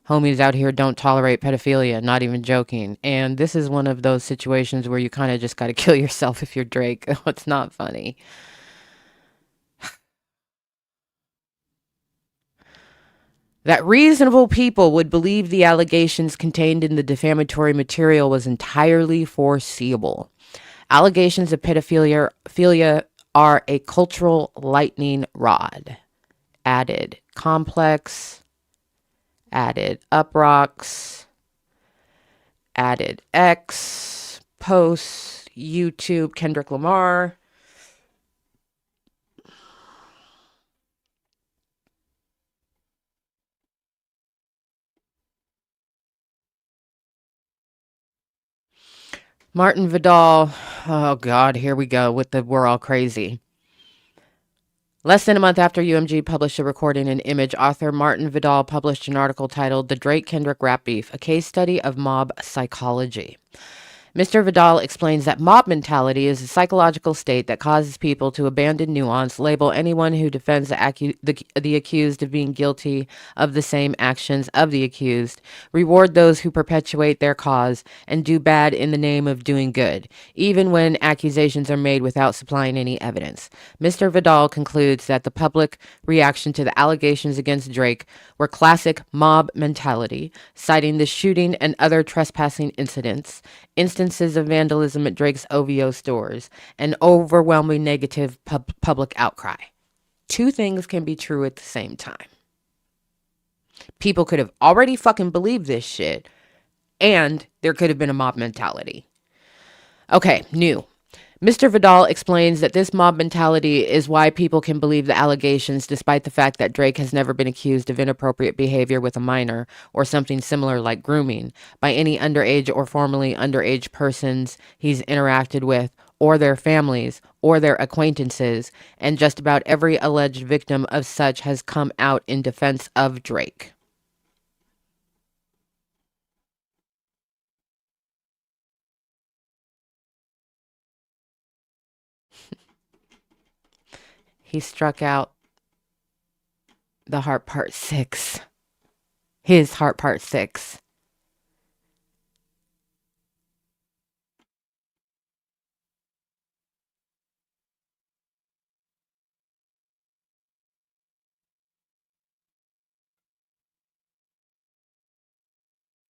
Homies out here don't tolerate pedophilia, not even joking. And this is one of those situations where you kind of just got to kill yourself if you're Drake. It's not funny. That reasonable people would believe the allegations contained in the defamatory material was entirely foreseeable. Allegations of pedophilia are a cultural lightning rod. Added Complex, added Uproxx, added X, Posts, YouTube, Kendrick Lamar. Martin Vidal, oh God, here we go with the we're all crazy. Less than a month after UMG published a recording in Image, author Martin Vidal published an article titled The Drake-Kendrick Rap Beef, a case study of mob psychology. Mr. Vidal explains that mob mentality is a psychological state that causes people to abandon nuance, label anyone who defends the accused of being guilty of the same actions of the accused, reward those who perpetuate their cause, and do bad in the name of doing good, even when accusations are made without supplying any evidence. Mr. Vidal concludes that the public reaction to the allegations against Drake were classic mob mentality, citing the shooting and other trespassing incidents, instances of vandalism at Drake's OVO stores, and overwhelming negative public outcry. Two things can be true at the same time. People could have already fucking believed this shit, and there could have been a mob mentality. Okay, new. Mr. Vidal explains that this mob mentality is why people can believe the allegations despite the fact that Drake has never been accused of inappropriate behavior with a minor or something similar like grooming by any underage or formerly underage persons he's interacted with or their families or their acquaintances, and just about every alleged victim of such has come out in defense of Drake. He struck out the Heart Part 6. His Heart Part 6.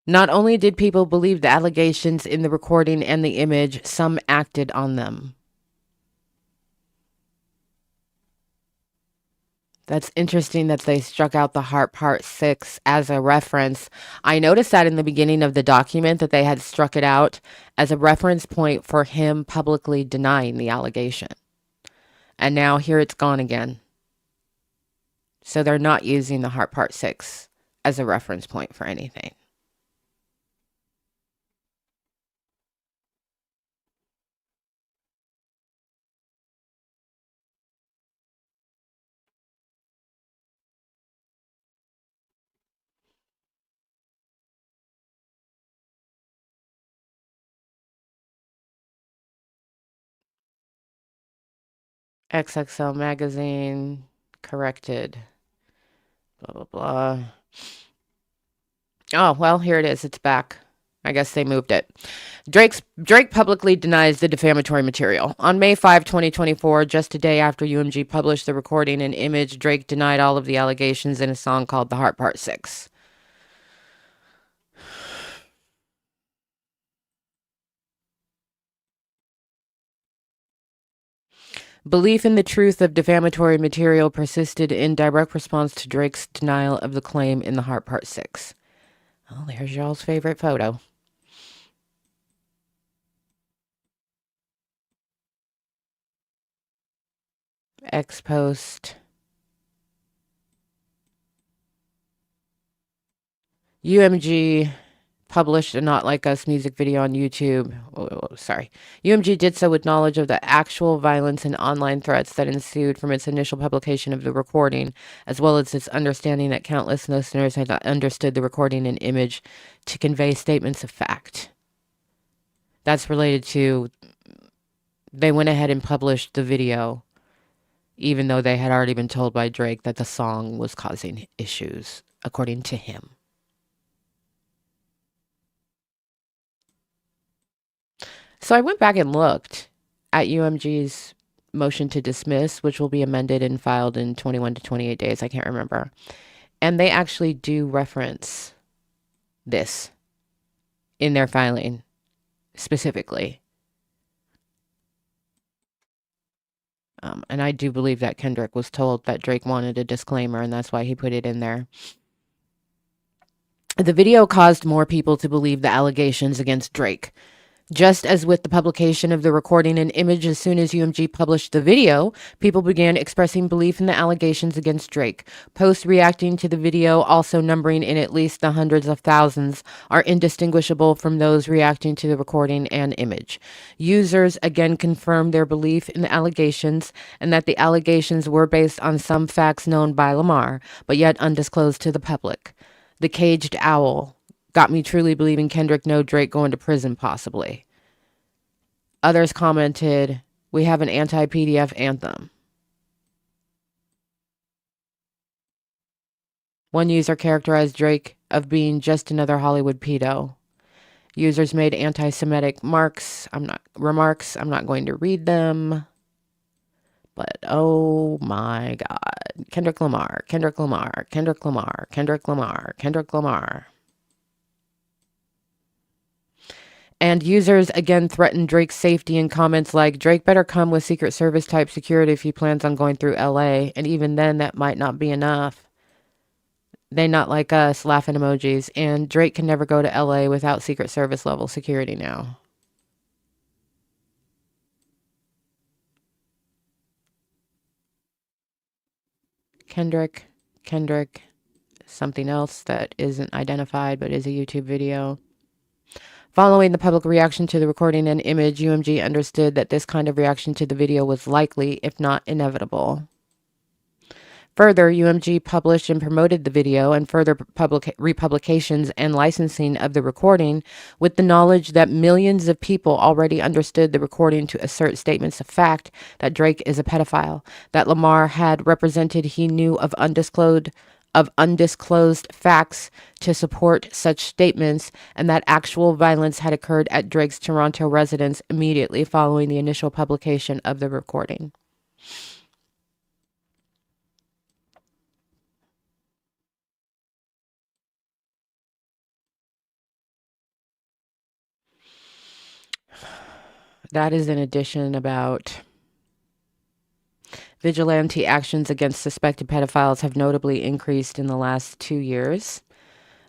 Not only did people believe the allegations in the recording and the image, some acted on them. That's interesting that they struck out the heart part 6 as a reference. I noticed that in the beginning of the document that they had struck it out as a reference point for him publicly denying the allegation. And now here it's gone again. So they're not using the heart part 6 as a reference point for anything. XXL magazine corrected. Blah, blah, blah. Oh, well, here it is. It's back. I guess they moved it. Drake publicly denies the defamatory material. On May 5, 2024, just a day after UMG published the recording and image, Drake denied all of the allegations in a song called The Heart Part 6. Belief in the truth of defamatory material persisted in direct response to Drake's denial of the claim in The Heart Part 6. Oh, there's y'all's favorite photo. X post. UMG published a Not Like Us music video on YouTube. UMG did so with knowledge of the actual violence and online threats that ensued from its initial publication of the recording, as well as its understanding that countless listeners had not understood the recording and image to convey statements of fact. That's related to, they went ahead and published the video, even though they had already been told by Drake that the song was causing issues, according to him. So I went back and looked at UMG's motion to dismiss, which will be amended and filed in 21 to 28 days. I can't remember. And they actually do reference this in their filing specifically. And I do believe that Kendrick was told that Drake wanted a disclaimer, and that's why he put it in there. The video caused more people to believe the allegations against Drake. Just as with the publication of the recording and image, as soon as UMG published the video, people began expressing belief in the allegations against Drake. Posts reacting to the video, also numbering in at least the hundreds of thousands, are indistinguishable from those reacting to the recording and image. Users again confirmed their belief in the allegations and that the allegations were based on some facts known by Lamar, but yet undisclosed to the public. The Caged Owl got me truly believing Kendrick know Drake going to prison, possibly. Others commented, we have an anti-PDF anthem. One user characterized Drake of being just another Hollywood pedo. Users made anti-Semitic remarks. I'm not going to read them. But oh my God. Kendrick Lamar, Kendrick Lamar, Kendrick Lamar, Kendrick Lamar, Kendrick Lamar. And users again threatened Drake's safety in comments like, Drake better come with Secret Service type security if he plans on going through LA. And even then, that might not be enough. They not like us, laughing emojis. And Drake can never go to LA without Secret Service level security now. Kendrick, something else that isn't identified but is a YouTube video. Following the public reaction to the recording and image, UMG understood that this kind of reaction to the video was likely, if not inevitable. Further, UMG published and promoted the video and further republications and licensing of the recording with the knowledge that millions of people already understood the recording to assert statements of fact that Drake is a pedophile, that Lamar had represented he knew of undisclosed facts to support such statements, and that actual violence had occurred at Drake's Toronto residence immediately following the initial publication of the recording. That is an addition about Vigilante actions against suspected pedophiles have notably increased in the last 2 years.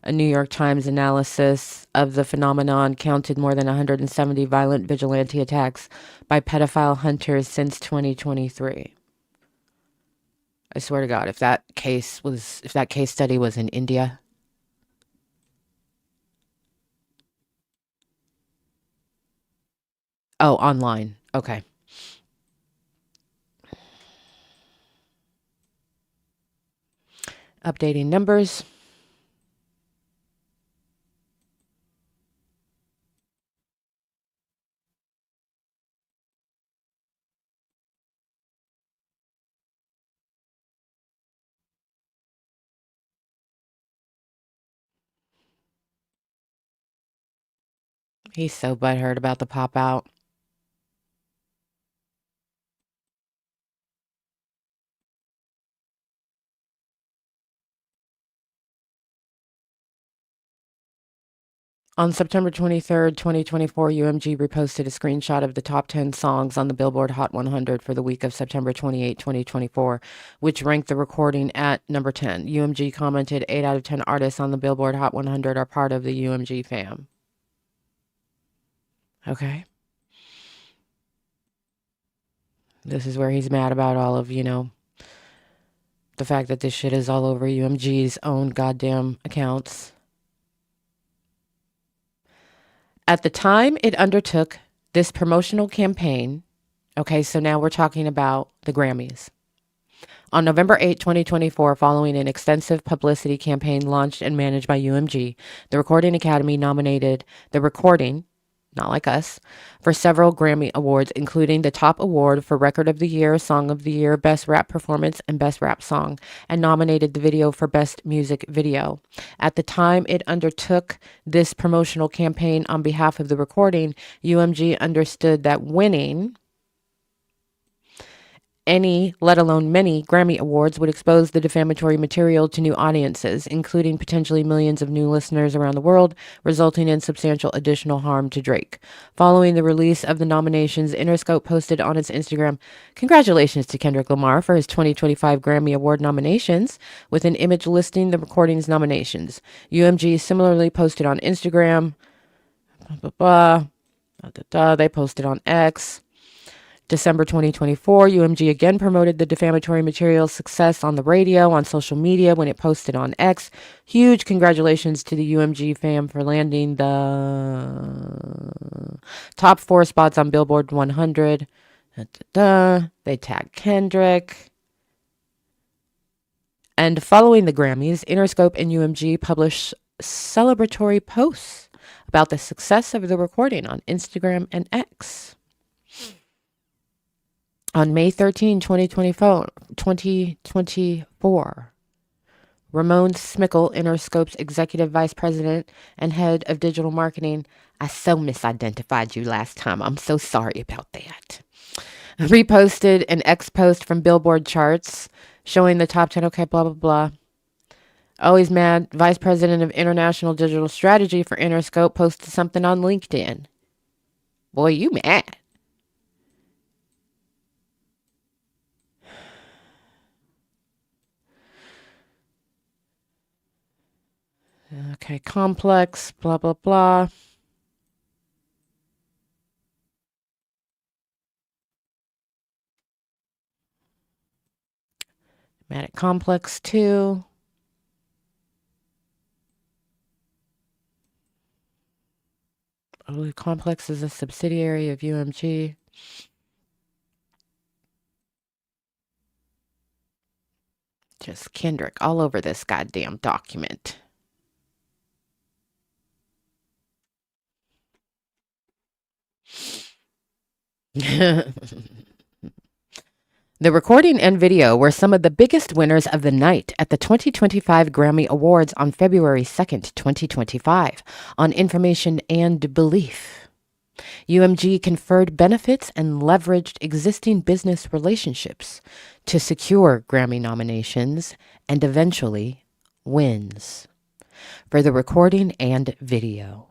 A New York Times analysis of the phenomenon counted more than 170 violent vigilante attacks by pedophile hunters since 2023. I swear to God, if that case study was in India. Oh, online. Okay. Updating numbers. He's so butthurt about the pop out. On September 23rd, 2024, UMG reposted a screenshot of the top 10 songs on the Billboard Hot 100 for the week of September 28, 2024, which ranked the recording at number 10. UMG commented 8 out of 10 artists on the Billboard Hot 100 are part of the UMG fam. Okay. This is where he's mad about all of, the fact that this shit is all over UMG's own goddamn accounts. At the time it undertook this promotional campaign, okay, so now we're talking about the Grammys. On November 8, 2024, following an extensive publicity campaign launched and managed by UMG, the Recording Academy nominated the recording, not like us, for several Grammy Awards, including the top award for Record of the Year, Song of the Year, Best Rap Performance, and Best Rap Song, and nominated the video for Best Music Video. At the time it undertook this promotional campaign on behalf of the recording, UMG understood that winning any, let alone many, Grammy Awards would expose the defamatory material to new audiences, including potentially millions of new listeners around the world, resulting in substantial additional harm to Drake. Following the release of the nominations, Interscope posted on its Instagram, "Congratulations to Kendrick Lamar for his 2025 Grammy Award nominations," with an image listing the recording's nominations. UMG similarly posted on Instagram. They posted on X. December 2024, UMG again promoted the defamatory material's success on the radio, on social media when it posted on X. Huge congratulations to the UMG fam for landing the top 4 spots on Billboard 100. They tagged Kendrick. And following the Grammys, Interscope and UMG published celebratory posts about the success of the recording on Instagram and X. On May 13, 2024, Ramon Smickle, Interscope's executive vice president and head of digital marketing, I so misidentified you last time. I'm so sorry about that. Reposted an X post from Billboard charts showing the top 10. Okay, blah, blah, blah. Always mad. Vice president of international digital strategy for Interscope posted something on LinkedIn. Boy, you mad. Okay, Complex, blah, blah, blah. Mad at Complex too. I believe Complex is a subsidiary of UMG. Just Kendrick all over this goddamn document. The recording and video were some of the biggest winners of the night at the 2025 Grammy Awards on February 2nd, 2025, on Information and Belief. UMG conferred benefits and leveraged existing business relationships to secure Grammy nominations and eventually wins for the recording and video.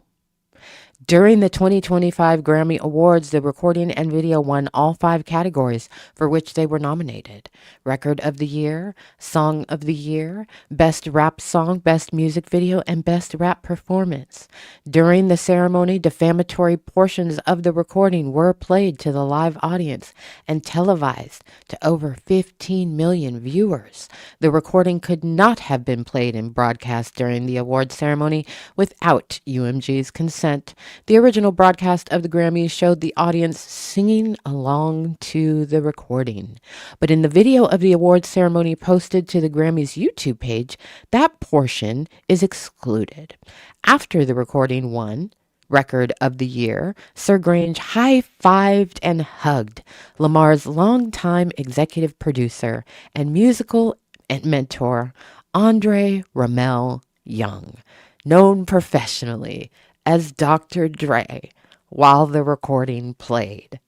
During the 2025 Grammy Awards, the recording and video won all 5 categories for which they were nominated: Record of the Year, Song of the Year, Best Rap Song, Best Music Video, and Best Rap Performance. During the ceremony, defamatory portions of the recording were played to the live audience and televised to over 15 million viewers. The recording could not have been played and broadcast during the award ceremony without UMG's consent. The original broadcast of the Grammys showed the audience singing along to the recording. But in the video of the awards ceremony posted to the Grammys YouTube page, that portion is excluded. After the recording won Record of the Year, Sir Grange high-fived and hugged Lamar's longtime executive producer and musical mentor, Andre Ramel Young, known professionally as Dr. Dre, while the recording played.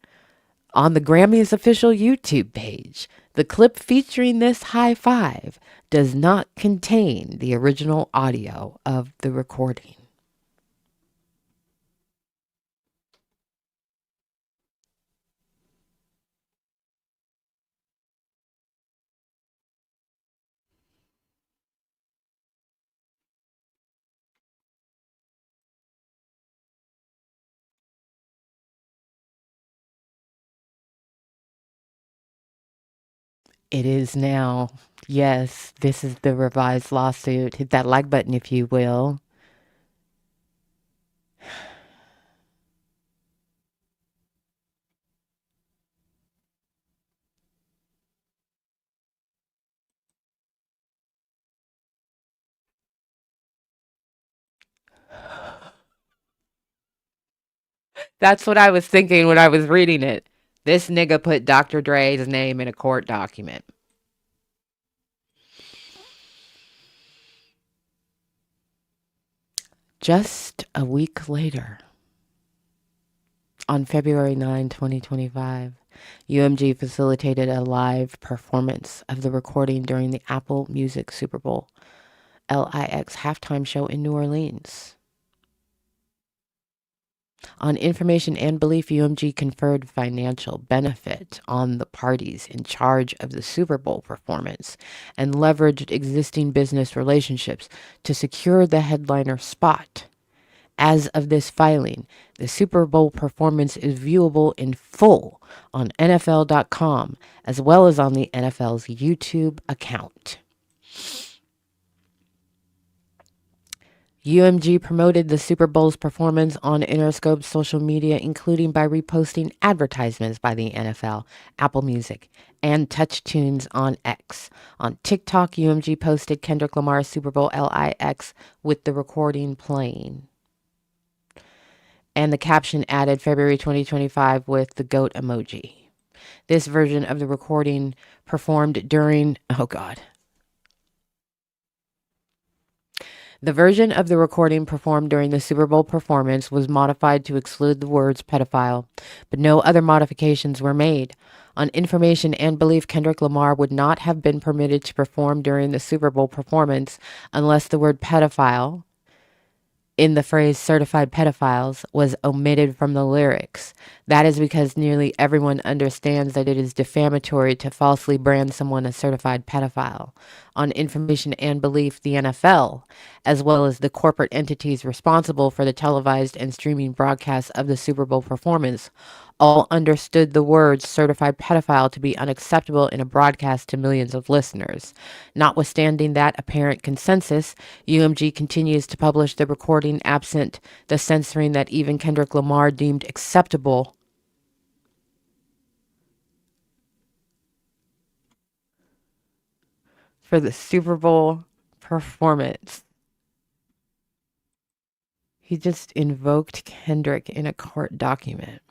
On the Grammys official YouTube page, the clip featuring this high five does not contain the original audio of the recording. It is now. Yes, this is the revised lawsuit. Hit that like button if you will. That's what I was thinking when I was reading it. This nigga put Dr. Dre's name in a court document. Just a week later, on February 9, 2025, UMG facilitated a live performance of the recording during the Apple Music Super Bowl LIX halftime show in New Orleans. On information and belief, UMG conferred financial benefit on the parties in charge of the Super Bowl performance and leveraged existing business relationships to secure the headliner spot. As of this filing, the Super Bowl performance is viewable in full on NFL.com as well as on the NFL's YouTube account. UMG promoted the Super Bowl's performance on Interscope's social media, including by reposting advertisements by the NFL, Apple Music, and TouchTunes on X. On TikTok, UMG posted Kendrick Lamar's Super Bowl LIX with the recording playing. And the caption added February 2025 with the goat emoji. This version of the recording performed during, The version of the recording performed during the Super Bowl performance was modified to exclude the words pedophile, but no other modifications were made. On information and belief, Kendrick Lamar would not have been permitted to perform during the Super Bowl performance unless the word pedophile in the phrase certified pedophiles was omitted from the lyrics. That is because nearly everyone understands that it is defamatory to falsely brand someone a certified pedophile. On information and belief, the NFL, as well as the corporate entities responsible for the televised and streaming broadcasts of the Super Bowl performance, all understood the words certified pedophile to be unacceptable in a broadcast to millions of listeners. Notwithstanding that apparent consensus, UMG continues to publish the recording absent the censoring that even Kendrick Lamar deemed acceptable for the Super Bowl performance. He just invoked Kendrick in a court document.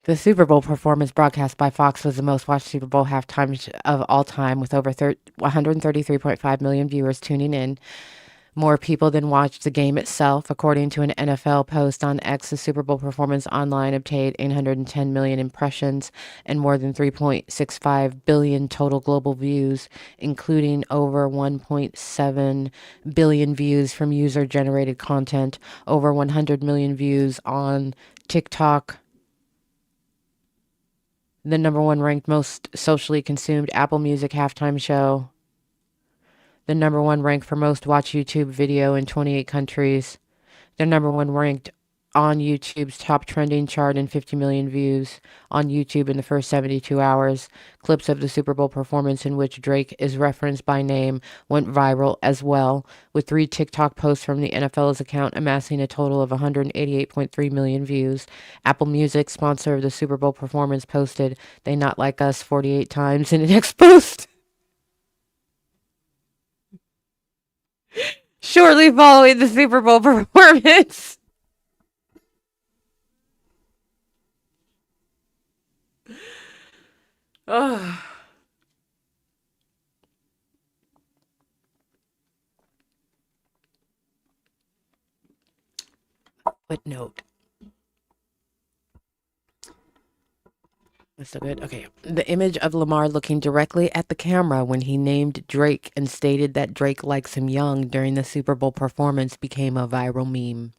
The Super Bowl performance broadcast by Fox was the most watched Super Bowl halftime of all time, with over 133.5 million viewers tuning in. More people than watched the game itself. According to an NFL post on X, the Super Bowl performance online obtained 810 million impressions and more than 3.65 billion total global views, including over 1.7 billion views from user-generated content, over 100 million views on TikTok, the number one ranked most socially consumed Apple Music halftime show, the number one ranked for most watched YouTube video in 28 countries, the number one ranked on YouTube's top trending chart and 50 million views on YouTube in the first 72 hours. Clips of the Super Bowl performance in which Drake is referenced by name went viral as well, with 3 TikTok posts from the NFL's account amassing a total of 188.3 million views. Apple Music, sponsor of the Super Bowl performance, posted, "They not like us," 48 times in an X post. Shortly following the Super Bowl performance. Oh. Footnote. That's so good. Okay. The image of Lamar looking directly at the camera when he named Drake and stated that Drake likes him young during the Super Bowl performance became a viral meme.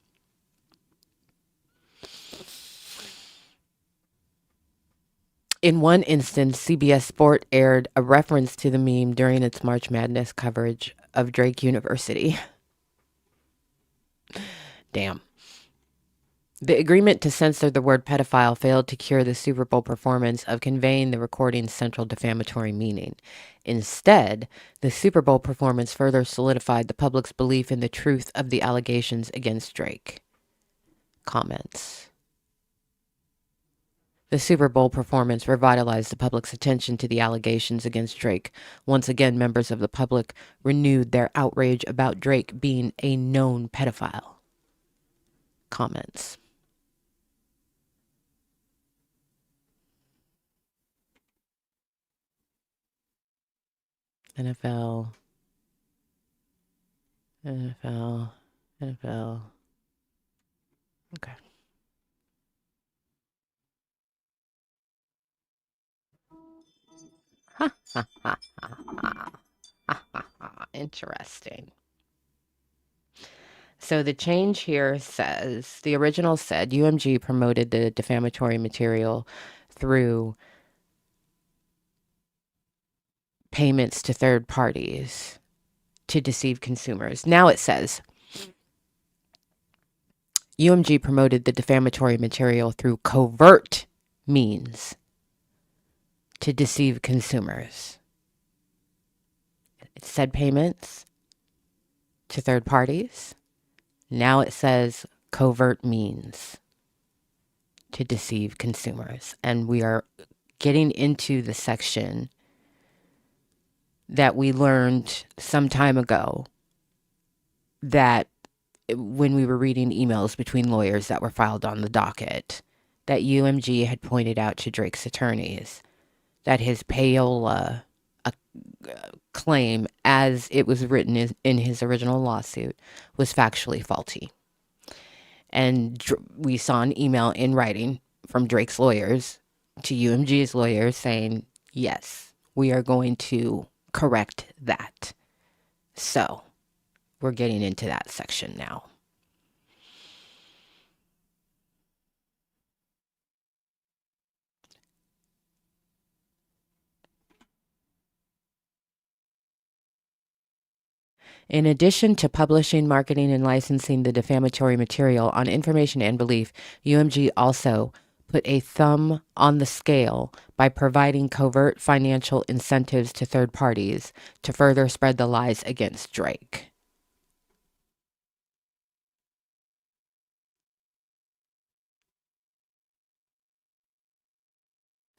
In one instance, CBS Sport aired a reference to the meme during its March Madness coverage of Drake University. Damn. The agreement to censor the word pedophile failed to cure the Super Bowl performance of conveying the recording's central defamatory meaning. Instead, the Super Bowl performance further solidified the public's belief in the truth of the allegations against Drake. Comments. The Super Bowl performance revitalized the public's attention to the allegations against Drake. Once again, members of the public renewed their outrage about Drake being a known pedophile. Comments. NFL. Okay. Interesting. So the change here says, the original said UMG promoted the defamatory material through payments to third parties to deceive consumers. Now it says UMG promoted the defamatory material through covert means to deceive consumers. It said payments to third parties. Now it says covert means to deceive consumers. And we are getting into the section that we learned some time ago that when we were reading emails between lawyers that were filed on the docket, that UMG had pointed out to Drake's attorneys that his payola claim, as it was written in his original lawsuit, was factually faulty. And we saw an email in writing from Drake's lawyers to UMG's lawyers saying, yes, we are going to correct that. So we're getting into that section now. In addition to publishing, marketing, and licensing the defamatory material on Information and Belief, UMG also put a thumb on the scale by providing covert financial incentives to third parties to further spread the lies against Drake.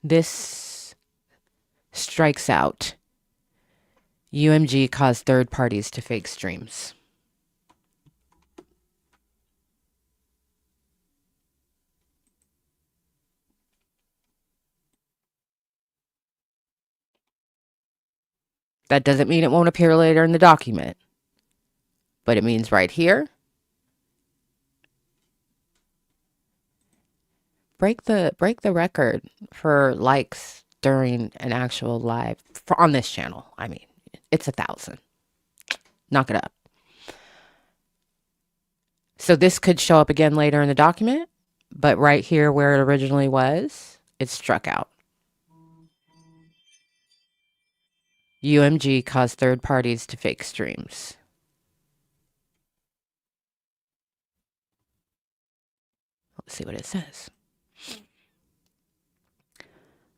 This strikes out. UMG caused third parties to fake streams. That doesn't mean it won't appear later in the document. but it means right here. Break the record for likes during an actual live on this channel. I mean, it's 1,000. Knock it up. So this could show up again later in the document, but right here where it originally was, it's struck out. UMG caused third parties to fake streams. Let's see what it says.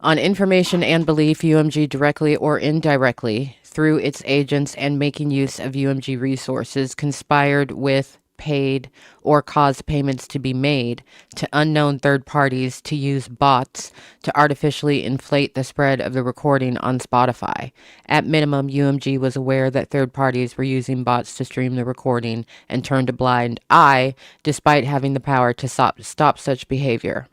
On information and belief, UMG directly or indirectly, through its agents and making use of UMG resources, conspired with, paid, or caused payments to be made to unknown third parties to use bots to artificially inflate the spread of the recording on Spotify. At minimum, UMG was aware that third parties were using bots to stream the recording and turned a blind eye despite having the power to stop such behavior.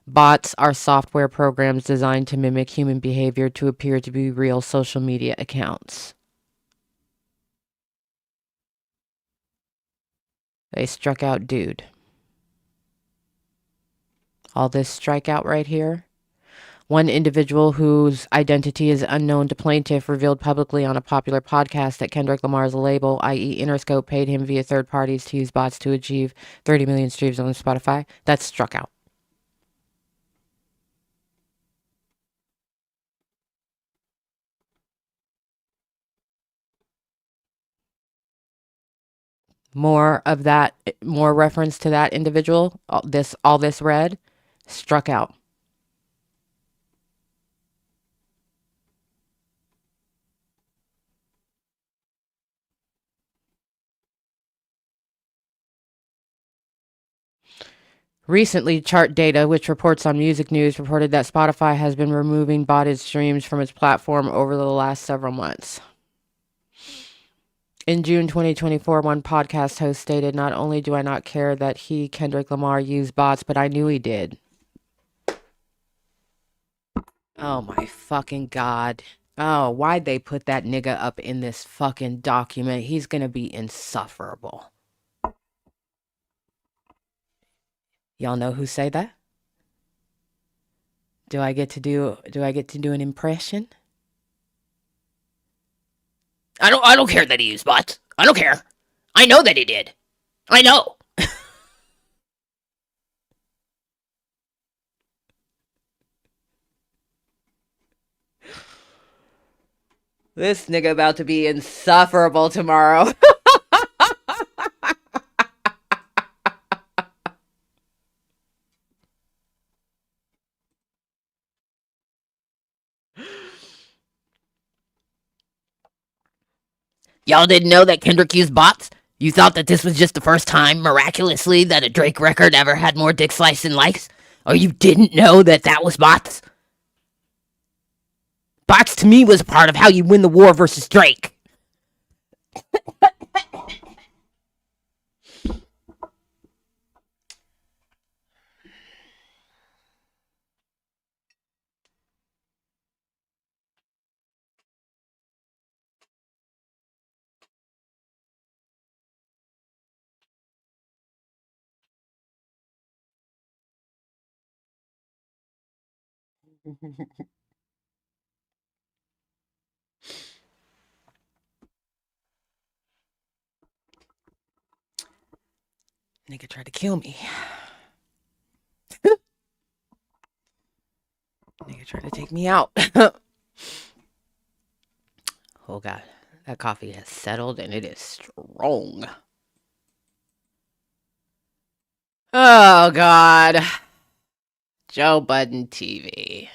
Bots are software programs designed to mimic human behavior to appear to be real social media accounts. They struck out dude. All this strikeout right here. One individual whose identity is unknown to plaintiff revealed publicly on a popular podcast that Kendrick Lamar's label, i.e. Interscope, paid him via third parties to use bots to achieve 30 million streams on Spotify. That's struck out. More of that, more reference to that individual, all this red, struck out. Recently, Chart Data, which reports on music news, reported that Spotify has been removing botted streams from its platform over the last several months. In June 2024, one podcast host stated, "Not only do I not care that he, Kendrick Lamar, used bots, but I knew he did." Oh my fucking God. Oh, why'd they put that nigga up in this fucking document? He's gonna be insufferable. Y'all know who say that? Do I get to do an impression? I don't care that he used bots. I don't care. I know that he did. I know. This nigga about to be insufferable tomorrow. Y'all didn't know that Kendrick used bots? You thought that this was just the first time, miraculously, that a Drake record ever had more dick slice than likes? Or you didn't know that that was bots? Bots to me was a part of how you win the war versus Drake. Nigga tried to kill me. Nigga tried to take me out. Oh God, that coffee has settled and it is strong. Oh God. Joe Budden TV.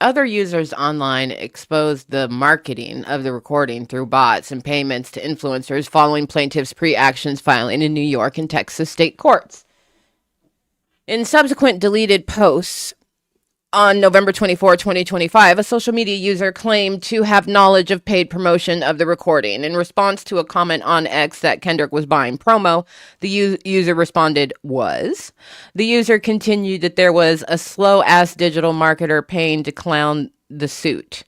Other users online exposed the marketing of the recording through bots and payments to influencers following plaintiffs' pre-actions filing in New York and Texas state courts. In subsequent deleted posts, on November 24, 2025, a social media user claimed to have knowledge of paid promotion of the recording. In response to a comment on X that Kendrick was buying promo, the user responded, "Was." The user continued that there was a slow-ass digital marketer paying to clown the suit.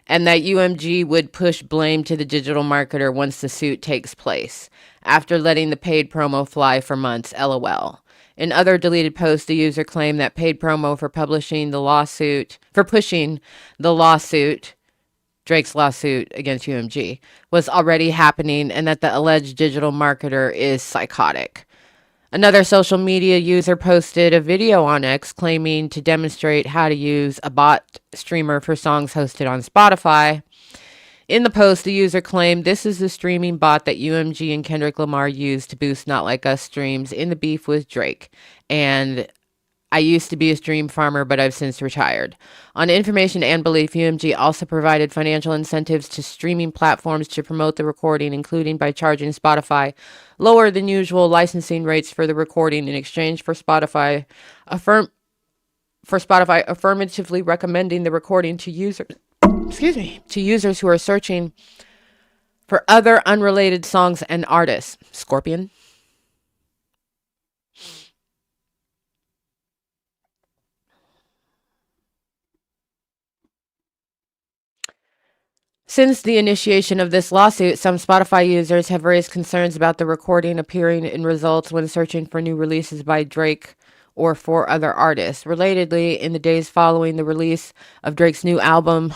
and that UMG would push blame to the digital marketer once the suit takes place, after letting the paid promo fly for months, LOL. In other deleted posts, the user claimed that paid promo for pushing the lawsuit, Drake's lawsuit against UMG, was already happening and that the alleged digital marketer is psychotic. Another social media user posted a video on X claiming to demonstrate how to use a bot streamer for songs hosted on Spotify. In the post, the user claimed this is the streaming bot that UMG and Kendrick Lamar used to boost Not Like Us streams in the beef with Drake. And I used to be a stream farmer, but I've since retired. On information and belief, UMG also provided financial incentives to streaming platforms to promote the recording, including by charging Spotify lower than usual licensing rates for the recording in exchange for Spotify affirmatively recommending the recording to users. To users who are searching for other unrelated songs and artists. Scorpion. Since the initiation of this lawsuit, some Spotify users have raised concerns about the recording appearing in results when searching for new releases by Drake or for other artists. Relatedly, in the days following the release of Drake's new album,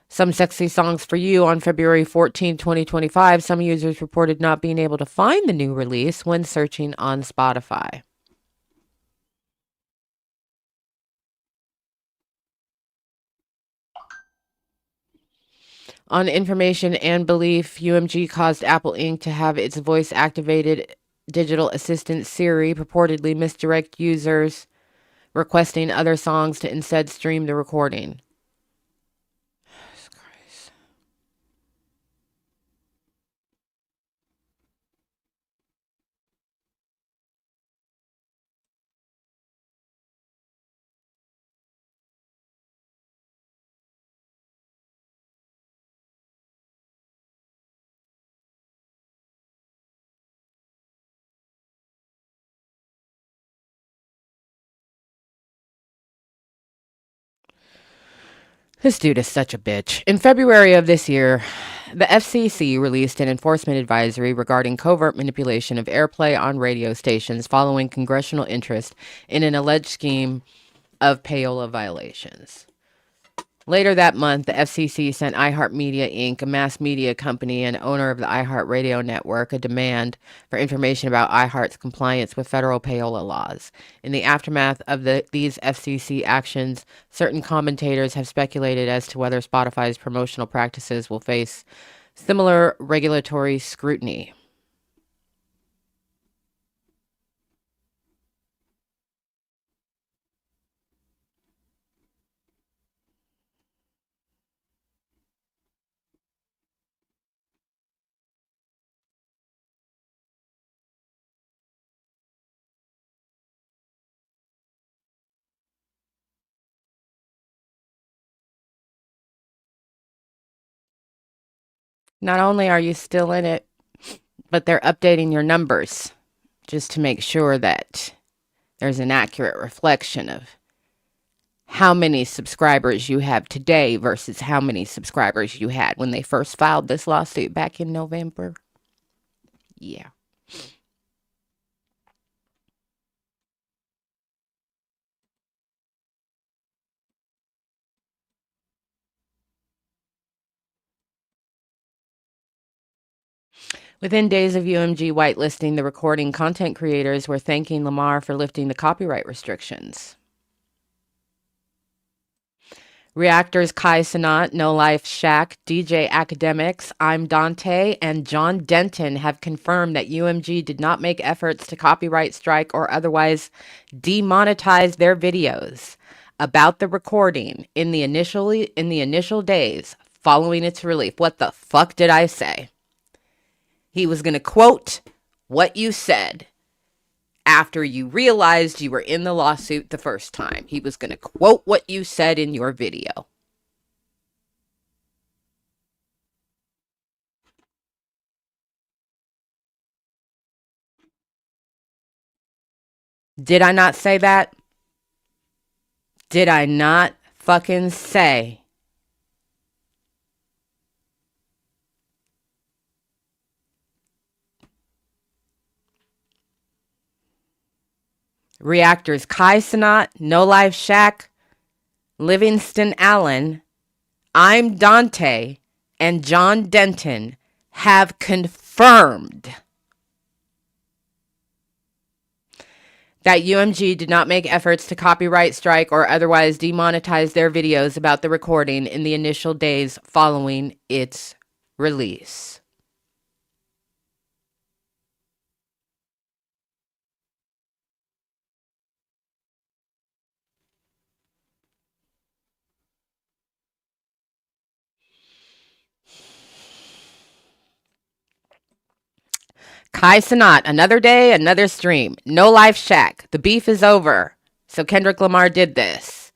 Some Sexy Songs for You, on February 14, 2025, some users reported not being able to find the new release when searching on Spotify. On information and belief, UMG caused Apple Inc. to have its voice-activated digital assistant Siri purportedly misdirect users requesting other songs to instead stream the recording. Jesus Christ. This dude is such a bitch. In February of this year, the FCC released an enforcement advisory regarding covert manipulation of airplay on radio stations following congressional interest in an alleged scheme of payola violations. Later that month, the FCC sent iHeartMedia Inc., a mass media company and owner of the iHeartRadio network, a demand for information about iHeart's compliance with federal payola laws. In the aftermath of these FCC actions, certain commentators have speculated as to whether Spotify's promotional practices will face similar regulatory scrutiny. Not only are you still in it, but they're updating your numbers just to make sure that there's an accurate reflection of how many subscribers you have today versus how many subscribers you had when they first filed this lawsuit back in November. Yeah. Within days of UMG whitelisting the recording, content creators were thanking Lamar for lifting the copyright restrictions. Reactors Kai Cenat, No Life Shaq, DJ Academics, I'm Dante, and John Denton have confirmed that UMG did not make efforts to copyright strike or otherwise demonetize their videos about the recording in the initial days following its release. What the fuck did I say? He was going to quote what you said after you realized you were in the lawsuit the first time. He was going to quote what you said in your video. Did I not say that? Did I not fucking say. Reactors Kai Cenat, No Life Shaq, Livingston Allen, I'm Dante, and John Denton have confirmed that UMG did not make efforts to copyright strike or otherwise demonetize their videos about the recording in the initial days following its release. Kai Cenat, another day, another stream. No Life Shack. The beef is over. So Kendrick Lamar did this.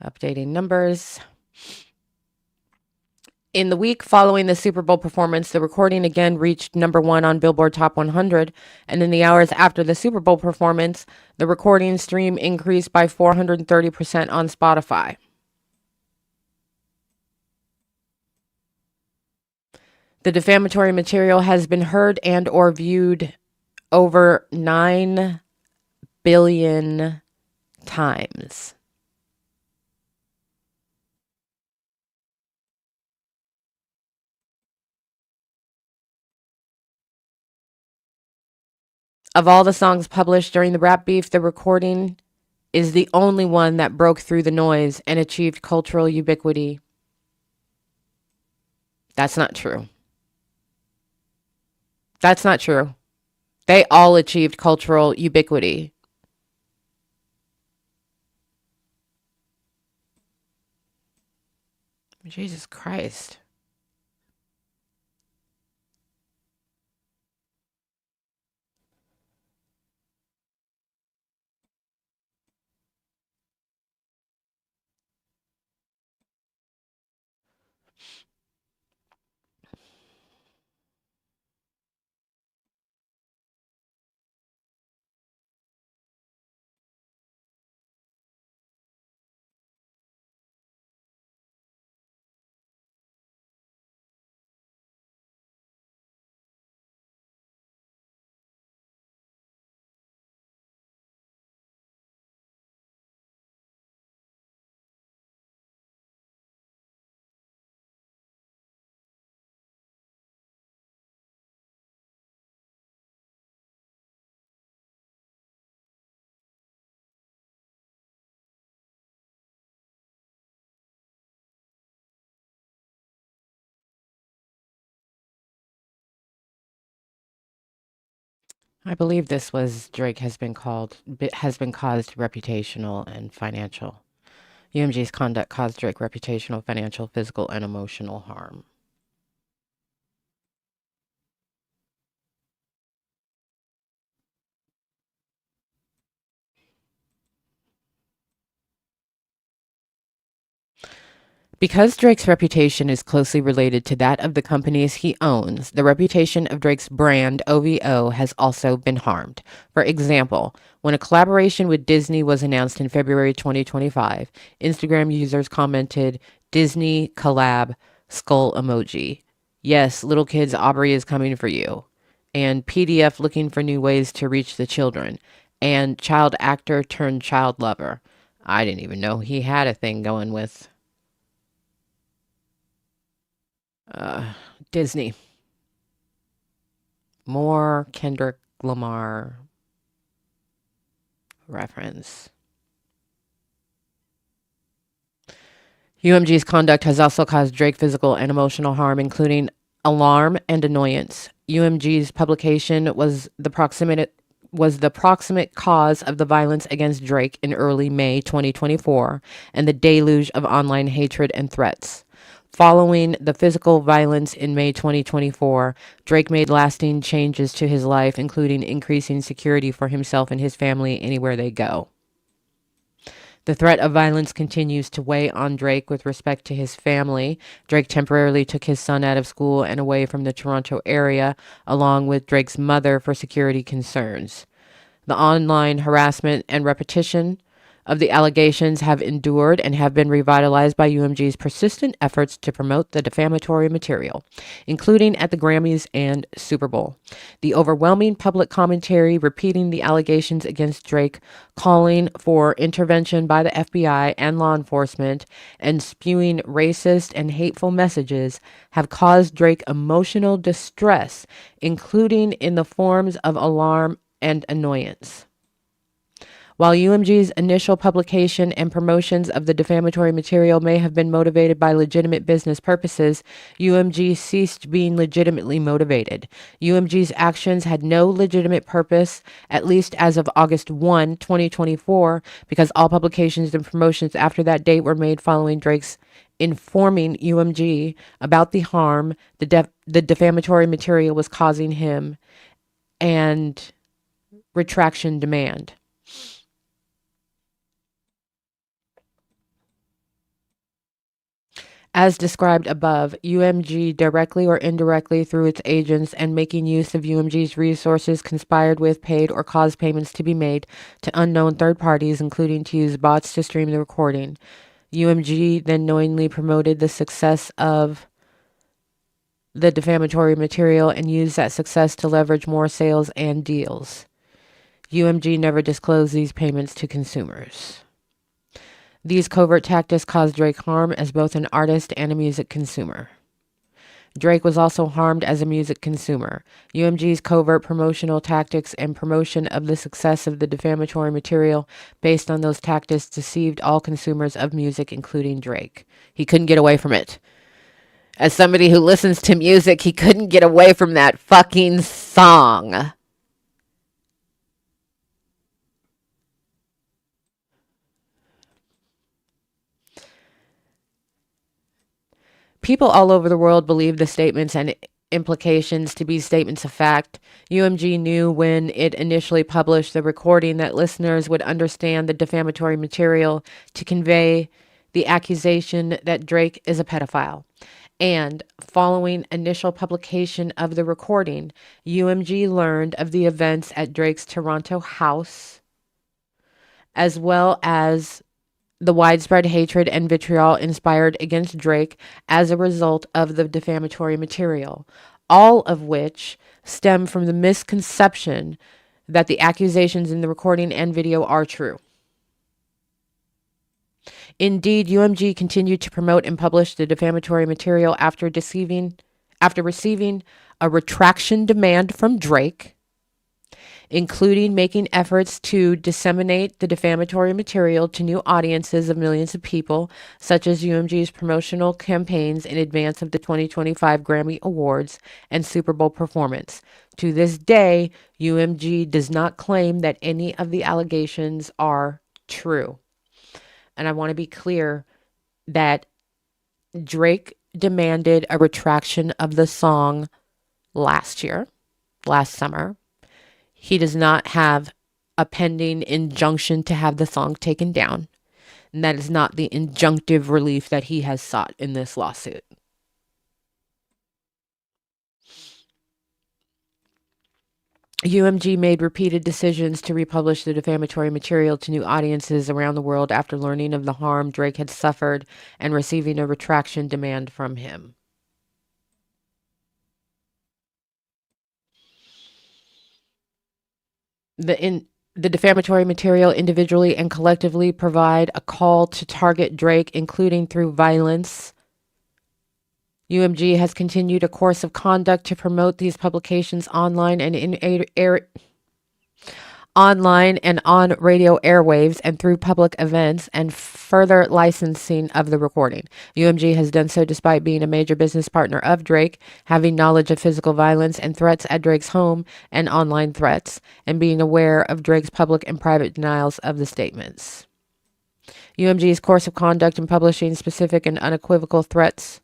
Updating numbers. In the week following the Super Bowl performance, the recording again reached #1 on Billboard Top 100, and in the hours after the Super Bowl performance, the recording stream increased by 430% on Spotify. The defamatory material has been heard and or viewed over 9 billion times. Of all the songs published during the rap beef, the recording is the only one that broke through the noise and achieved cultural ubiquity. That's not true. That's not true. They all achieved cultural ubiquity. Jesus Christ. I believe this was Drake has been caused reputational and financial. UMG's conduct caused Drake reputational, financial, physical, and emotional harm. Because Drake's reputation is closely related to that of the companies he owns, the reputation of Drake's brand, OVO, has also been harmed. For example, when a collaboration with Disney was announced in February 2025, Instagram users commented, "Disney collab, skull emoji. Yes, little kids, Aubrey is coming for you." And PDF looking for new ways to reach the children. And child actor turned child lover. I didn't even know he had a thing going with Disney. More Kendrick Lamar reference. UMG's conduct has also caused Drake physical and emotional harm, including alarm and annoyance. UMG's publication was the proximate cause of the violence against Drake in early May 2024 and the deluge of online hatred and threats. Following the physical violence in May 2024, Drake made lasting changes to his life, including increasing security for himself and his family anywhere they go. The threat of violence continues to weigh on Drake with respect to his family. Drake temporarily took his son out of school and away from the Toronto area, along with Drake's mother, for security concerns. The online harassment and repetition of the allegations have endured and have been revitalized by UMG's persistent efforts to promote the defamatory material, including at the Grammys and Super Bowl. The overwhelming public commentary repeating the allegations against Drake, calling for intervention by the FBI and law enforcement, and spewing racist and hateful messages have caused Drake emotional distress, including in the forms of alarm and annoyance. While UMG's initial publication and promotions of the defamatory material may have been motivated by legitimate business purposes, UMG ceased being legitimately motivated. UMG's actions had no legitimate purpose, at least as of August 1, 2024, because all publications and promotions after that date were made following Drake's informing UMG about the harm the defamatory material was causing him and retraction demand. As described above, UMG, directly or indirectly through its agents and making use of UMG's resources, conspired with, paid, or caused payments to be made to unknown third parties, including to use bots to stream the recording. UMG then knowingly promoted the success of the defamatory material and used that success to leverage more sales and deals. UMG never disclosed these payments to consumers. These covert tactics caused Drake harm as both an artist and a music consumer. Drake was also harmed as a music consumer. UMG's covert promotional tactics and promotion of the success of the defamatory material based on those tactics deceived all consumers of music, including Drake. He couldn't get away from it. As somebody who listens to music, he couldn't get away from that fucking song. People all over the world believe the statements and implications to be statements of fact. UMG knew when it initially published the recording that listeners would understand the defamatory material to convey the accusation that Drake is a pedophile. And following initial publication of the recording, UMG learned of the events at Drake's Toronto house, as well as the widespread hatred and vitriol inspired against Drake as a result of the defamatory material, all of which stem from the misconception that the accusations in the recording and video are true. Indeed, UMG continued to promote and publish the defamatory material after receiving a retraction demand from Drake, including making efforts to disseminate the defamatory material to new audiences of millions of people, such as UMG's promotional campaigns in advance of the 2025 Grammy Awards and Super Bowl performance. To this day, UMG does not claim that any of the allegations are true. And I want to be clear that Drake demanded a retraction of the song last summer. He does not have a pending injunction to have the song taken down. And that is not the injunctive relief that he has sought in this lawsuit. UMG made repeated decisions to republish the defamatory material to new audiences around the world after learning of the harm Drake had suffered and receiving a retraction demand from him. The defamatory material individually and collectively provide a call to target Drake, including through violence. UMG has continued a course of conduct to promote these publications online and on radio airwaves and through public events and further licensing of the recording. UMG has done so despite being a major business partner of Drake, having knowledge of physical violence and threats at Drake's home and online threats, and being aware of Drake's public and private denials of the statements. UMG's course of conduct in publishing specific and unequivocal threats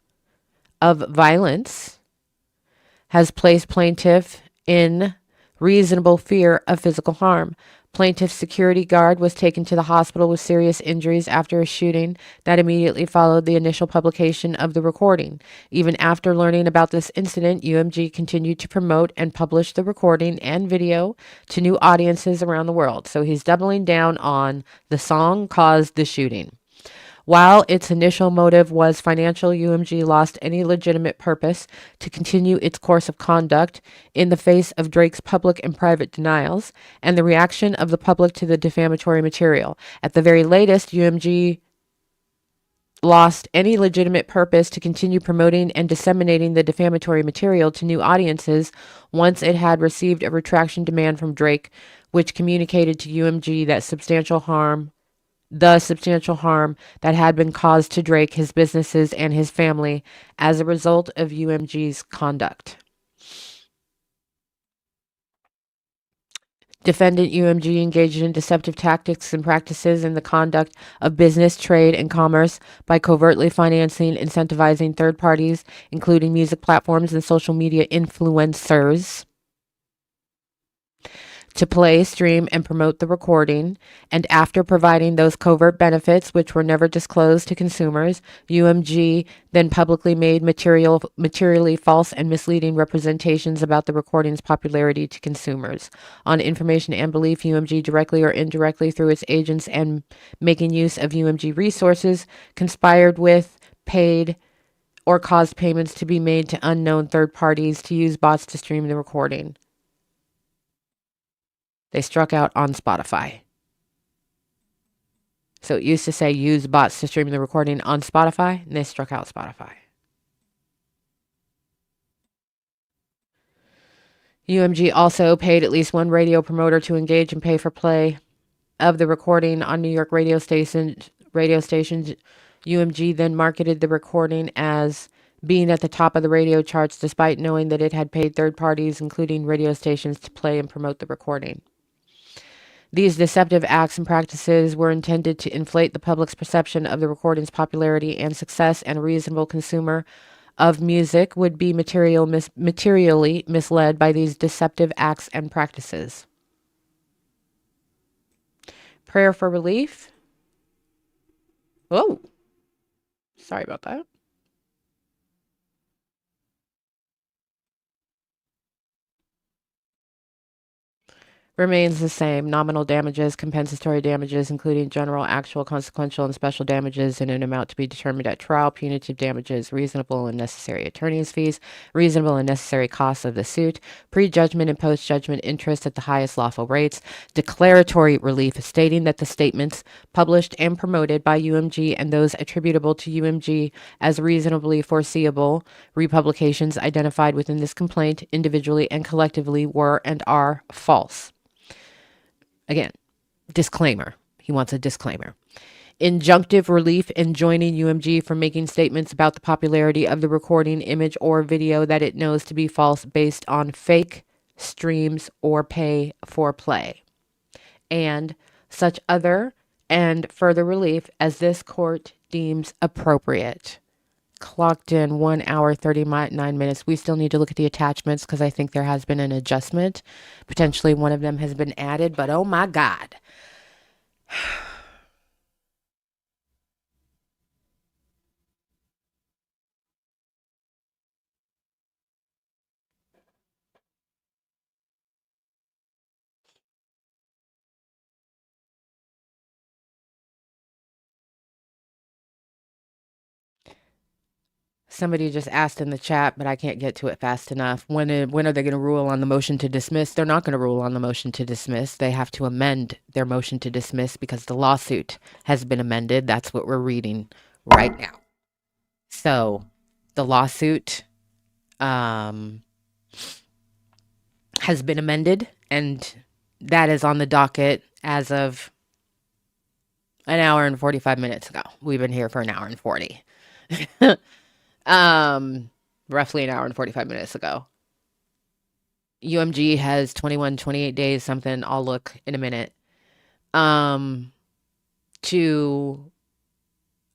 of violence has placed plaintiff in reasonable fear of physical harm. Plaintiff's security guard was taken to the hospital with serious injuries after a shooting that immediately followed the initial publication of the recording. Even after learning about this incident, UMG continued to promote and publish the recording and video to new audiences around the world. So he's doubling down on the song caused the shooting. While its initial motive was financial, UMG lost any legitimate purpose to continue its course of conduct in the face of Drake's public and private denials and the reaction of the public to the defamatory material. At the very latest, UMG lost any legitimate purpose to continue promoting and disseminating the defamatory material to new audiences once it had received a retraction demand from Drake, which communicated to UMG that substantial harm that had been caused to Drake, his businesses, and his family as a result of UMG's conduct. Defendant UMG engaged in deceptive tactics and practices in the conduct of business, trade, and commerce by covertly financing, incentivizing third parties, including music platforms and social media influencers, to play, stream, and promote the recording, and after providing those covert benefits, which were never disclosed to consumers, UMG then publicly made materially false and misleading representations about the recording's popularity to consumers. On information and belief, UMG directly or indirectly through its agents and making use of UMG resources, conspired with, paid, or caused payments to be made to unknown third parties to use bots to stream the recording. They struck out on Spotify. So it used to say use bots to stream the recording on Spotify, and they struck out Spotify. UMG also paid at least one radio promoter to engage and pay for play of the recording on New York radio stations. UMG then marketed the recording as being at the top of the radio charts, despite knowing that it had paid third parties, including radio stations, to play and promote the recording. These deceptive acts and practices were intended to inflate the public's perception of the recording's popularity and success, and a reasonable consumer of music would be materially misled by these deceptive acts and practices. Prayer for relief. Oh, sorry about that. Remains the same. Nominal damages, compensatory damages, including general, actual, consequential, and special damages in an amount to be determined at trial, punitive damages, reasonable and necessary attorney's fees, reasonable and necessary costs of the suit, pre-judgment and post-judgment interest at the highest lawful rates, declaratory relief stating that the statements published and promoted by UMG and those attributable to UMG as reasonably foreseeable republications identified within this complaint individually and collectively were and are false. Again, disclaimer. He wants a disclaimer. Injunctive relief enjoining UMG from making statements about the popularity of the recording, image, or video that it knows to be false based on fake streams or pay for play. And such other and further relief as this court deems appropriate. Clocked in 1 hour, 39 minutes. We still need to look at the attachments because I think there has been an adjustment. Potentially one of them has been added, but oh my God. Somebody just asked in the chat, but I can't get to it fast enough. When are they going to rule on the motion to dismiss? They're not going to rule on the motion to dismiss. They have to amend their motion to dismiss because the lawsuit has been amended. That's what we're reading right now. So the lawsuit has been amended, and that is on the docket as of an hour and 45 minutes ago. We've been here for an hour and 40. Roughly an hour and 45 minutes ago. UMG has 21, 28 days, something. I'll look in a minute. To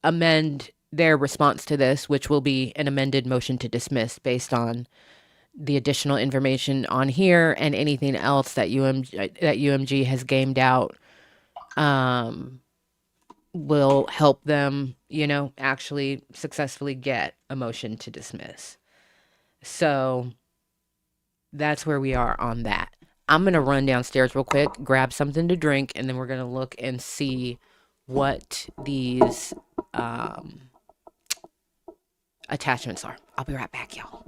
amend their response to this, which will be an amended motion to dismiss based on the additional information on here and anything else that UMG has gamed out will help them, actually successfully get a motion to dismiss. So that's where we are on that. I'm going to run downstairs real quick, grab something to drink, and then we're going to look and see what these attachments are. I'll be right back, y'all.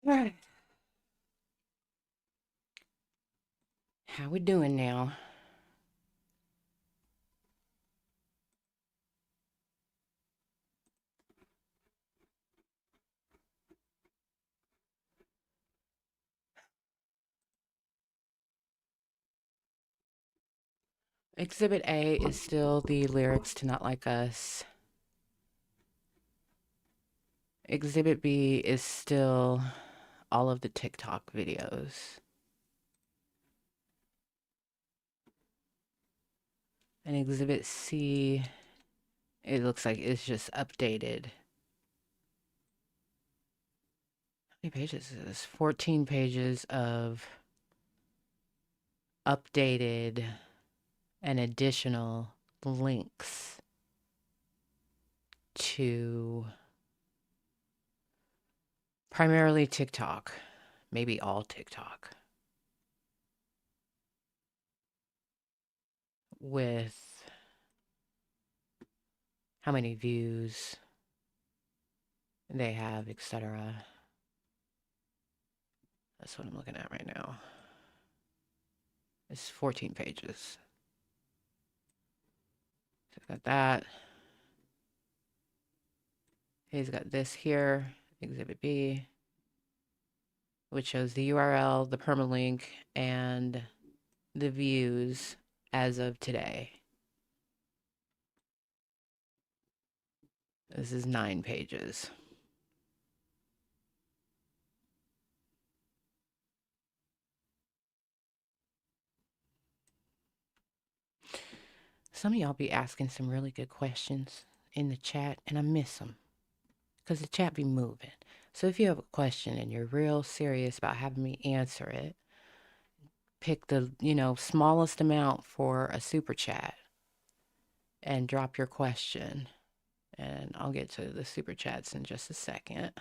Right. How we doing now? Exhibit A is still the lyrics to Not Like Us. Exhibit B is still all of the TikTok videos. And Exhibit C, it looks like it's just updated. How many pages is this? 14 pages of updated and additional links to primarily TikTok, maybe all TikTok, with how many views they have, etc. That's what I'm looking at right now. It's 14 pages. So got that. He's got this here, Exhibit B, which shows the URL, the permalink, and the views as of today. This is 9 pages. Some of y'all be asking some really good questions in the chat, and I miss them because the chat be moving. So if you have a question and you're real serious about having me answer it, pick the, smallest amount for a super chat and drop your question. And I'll get to the super chats in just a second.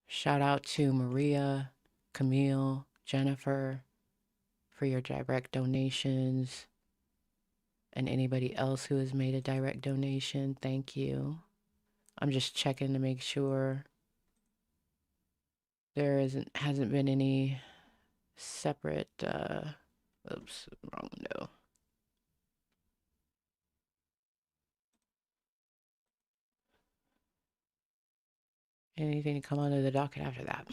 Shout out to Maria, Camille, Jennifer for your direct donations. And anybody else who has made a direct donation, thank you. I'm just checking to make sure there hasn't been any separate, oops, wrong window. Anything to come onto the docket after that.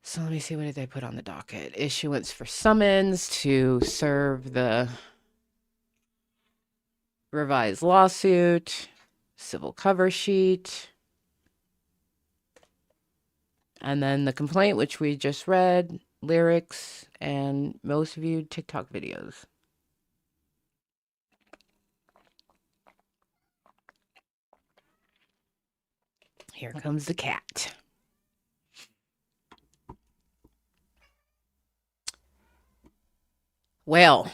So let me see, what did they put on the docket? Issuance for summons to serve the revised lawsuit, civil cover sheet, and then the complaint, which we just read, lyrics, and most viewed TikTok videos. Here comes the cat. Well,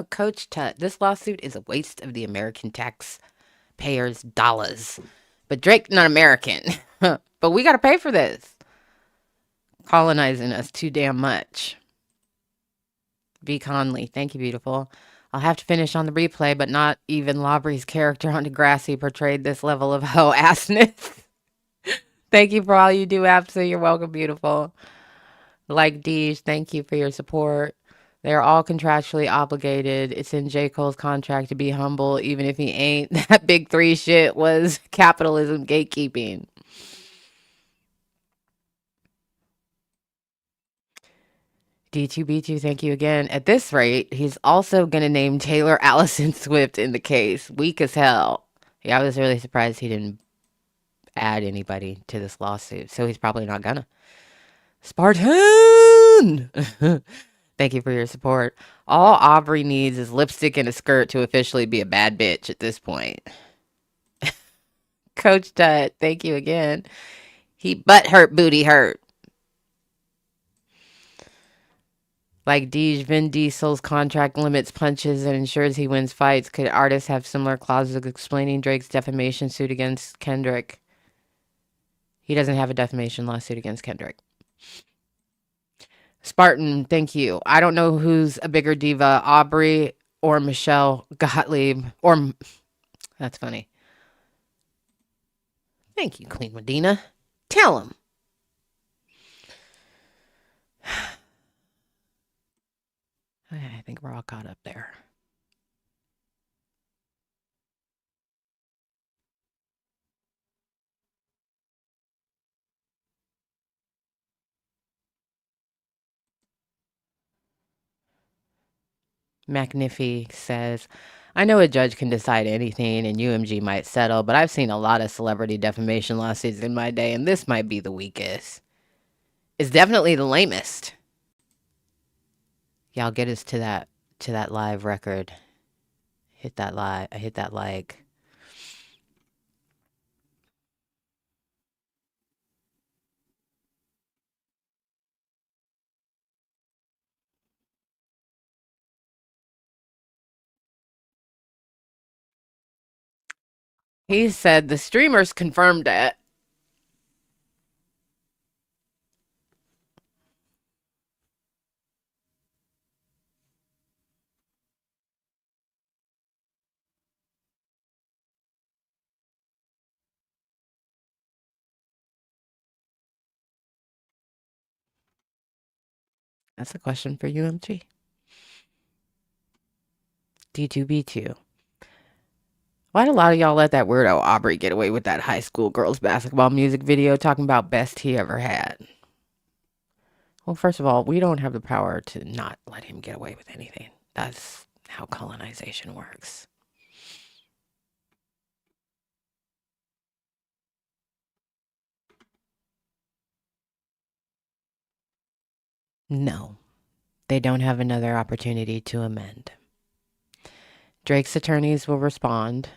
Coach Tut, this lawsuit is a waste of the American taxpayers' dollars. But Drake not American. But we got to pay for this. Colonizing us too damn much. V. Conley, thank you, beautiful. I'll have to finish on the replay, but not even Labry's character on Degrassi portrayed this level of hoe-assness. Thank you for all you do, Absa. You're welcome, beautiful. Like Deej, thank you for your support. They're all contractually obligated. It's in J. Cole's contract to be humble, even if he ain't. That big three shit was capitalism gatekeeping. D2B2, thank you again. At this rate, he's also going to name Taylor Allison Swift in the case. Weak as hell. Yeah, I was really surprised he didn't add anybody to this lawsuit, so he's probably not gonna. Spartan! Thank you for your support. All Aubrey needs is lipstick and a skirt to officially be a bad bitch at this point. Coach Tut, thank you again. He butt hurt, booty hurt. Like Deej, Vin Diesel's contract limits punches and ensures he wins fights. Could artists have similar clauses explaining Drake's defamation suit against Kendrick? He doesn't have a defamation lawsuit against Kendrick. Spartan, thank you. I don't know who's a bigger diva, Aubrey or Michelle Gottlieb. Or, that's funny. Thank you, Queen Medina. Tell him. I think we're all caught up there. McNiffy says, I know a judge can decide anything and UMG might settle, but I've seen a lot of celebrity defamation lawsuits in my day, and this might be the weakest. It's definitely the lamest. Y'all get us to that live record. Hit that like. He said the streamers confirmed it. That's a question for UMG. D2B2. Why'd a lot of y'all let that weirdo Aubrey get away with that high school girls basketball music video talking about best he ever had? Well, first of all, we don't have the power to not let him get away with anything. That's how colonization works. No, they don't have another opportunity to amend. Drake's attorneys will respond.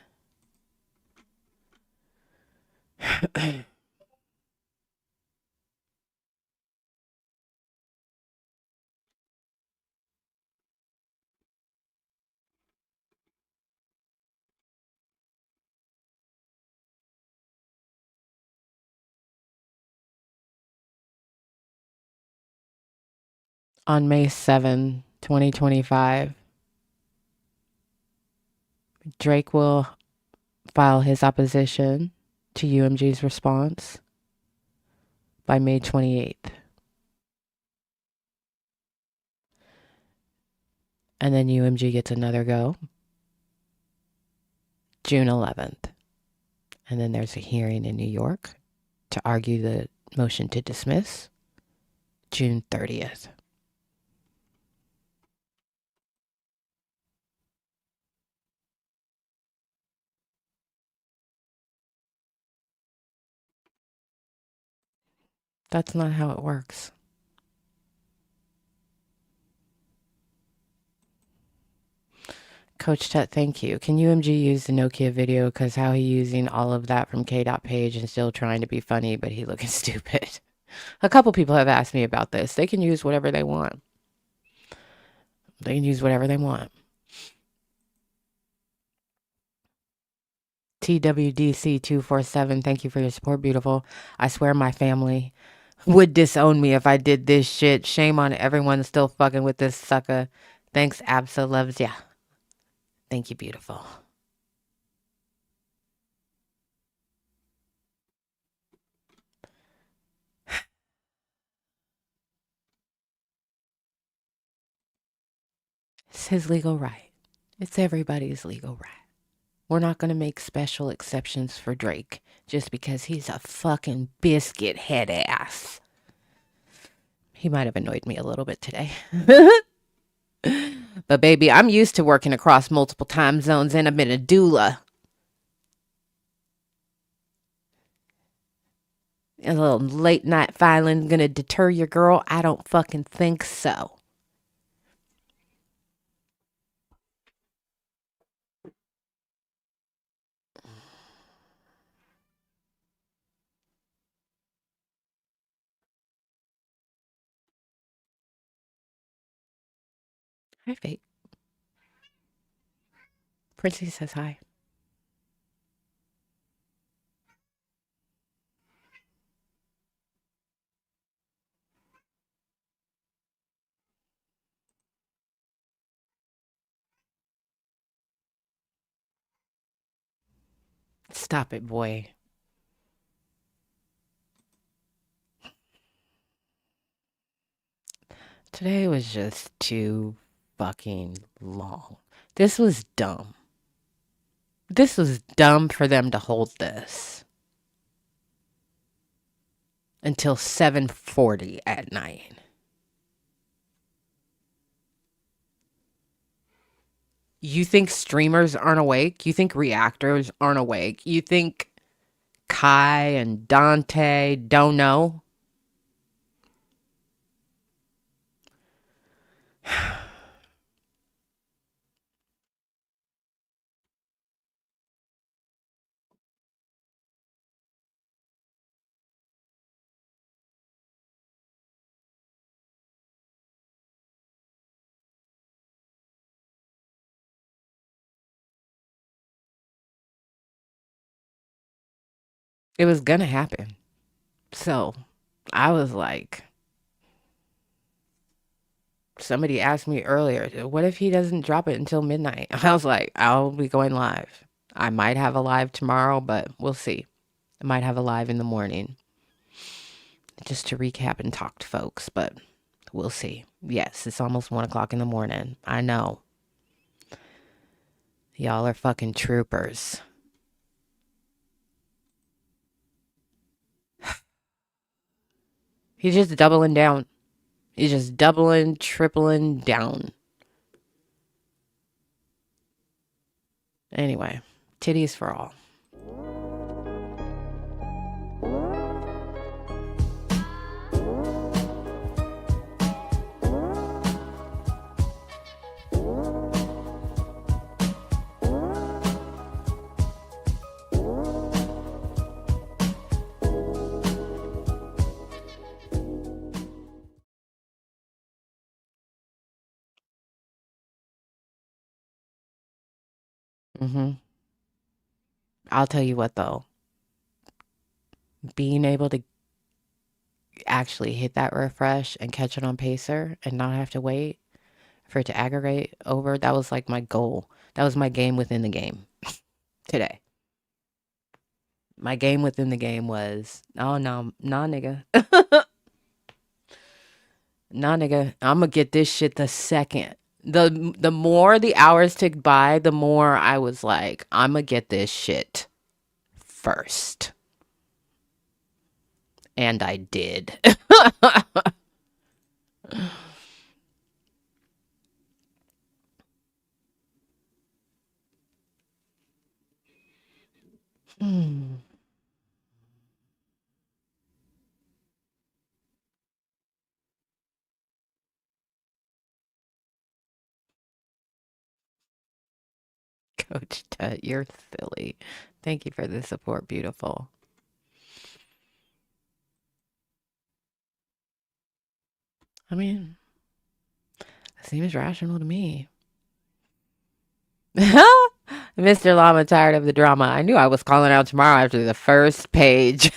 On May 7, 2025, Drake will file his opposition to UMG's response by May 28th. And then UMG gets another go June 11th. And then there's a hearing in New York to argue the motion to dismiss June 30th. That's not how it works. Coach Tut, thank you. Can UMG use the Nokia video? Because how he using all of that from K.Page and still trying to be funny, but he looking stupid. A couple people have asked me about this. They can use whatever they want. They can use whatever they want. TWDC247, thank you for your support, beautiful. I swear my family would disown me if I did this shit. Shame on everyone still fucking with this sucker. Thanks, Absa loves ya. Thank you, beautiful. It's his legal right. It's everybody's legal right. We're not going to make special exceptions for Drake just because he's a fucking biscuit head ass. He might have annoyed me a little bit today. But baby, I'm used to working across multiple time zones and I've been a doula. A little late night filing gonna deter your girl? I don't fucking think so. Hi, Fate. Princey says hi. Stop it, boy. Today was just too fucking long. This was dumb. This was dumb for them to hold this until 7:40 at night. You think streamers aren't awake? You think reactors aren't awake? You think Kai and Dante don't know? It was gonna happen. So I was like, somebody asked me earlier, what if he doesn't drop it until midnight? I was like, I'll be going live. I might have a live tomorrow, but we'll see. I might have a live in the morning just to recap and talk to folks, but we'll see. Yes, it's almost 1 o'clock in the morning. I know. Y'all are fucking troopers. He's just doubling down. He's just doubling, tripling down. Anyway, titties for all. I'll tell you what though. Being able to actually hit that refresh and catch it on Pacer and not have to wait for it to aggregate over. That was like my goal. That was my game within the game today. My game within the game was, oh no, nah nigga. Nah nigga, I'm gonna get this shit the second. The more the hours ticked by, the more I was like, I'm gonna get this shit first. And I did. Hmm. Coach Tut, you're silly. Thank you for the support, beautiful. I mean, it seems rational to me. Mr. Llama, tired of the drama. I knew I was calling out tomorrow after the first page.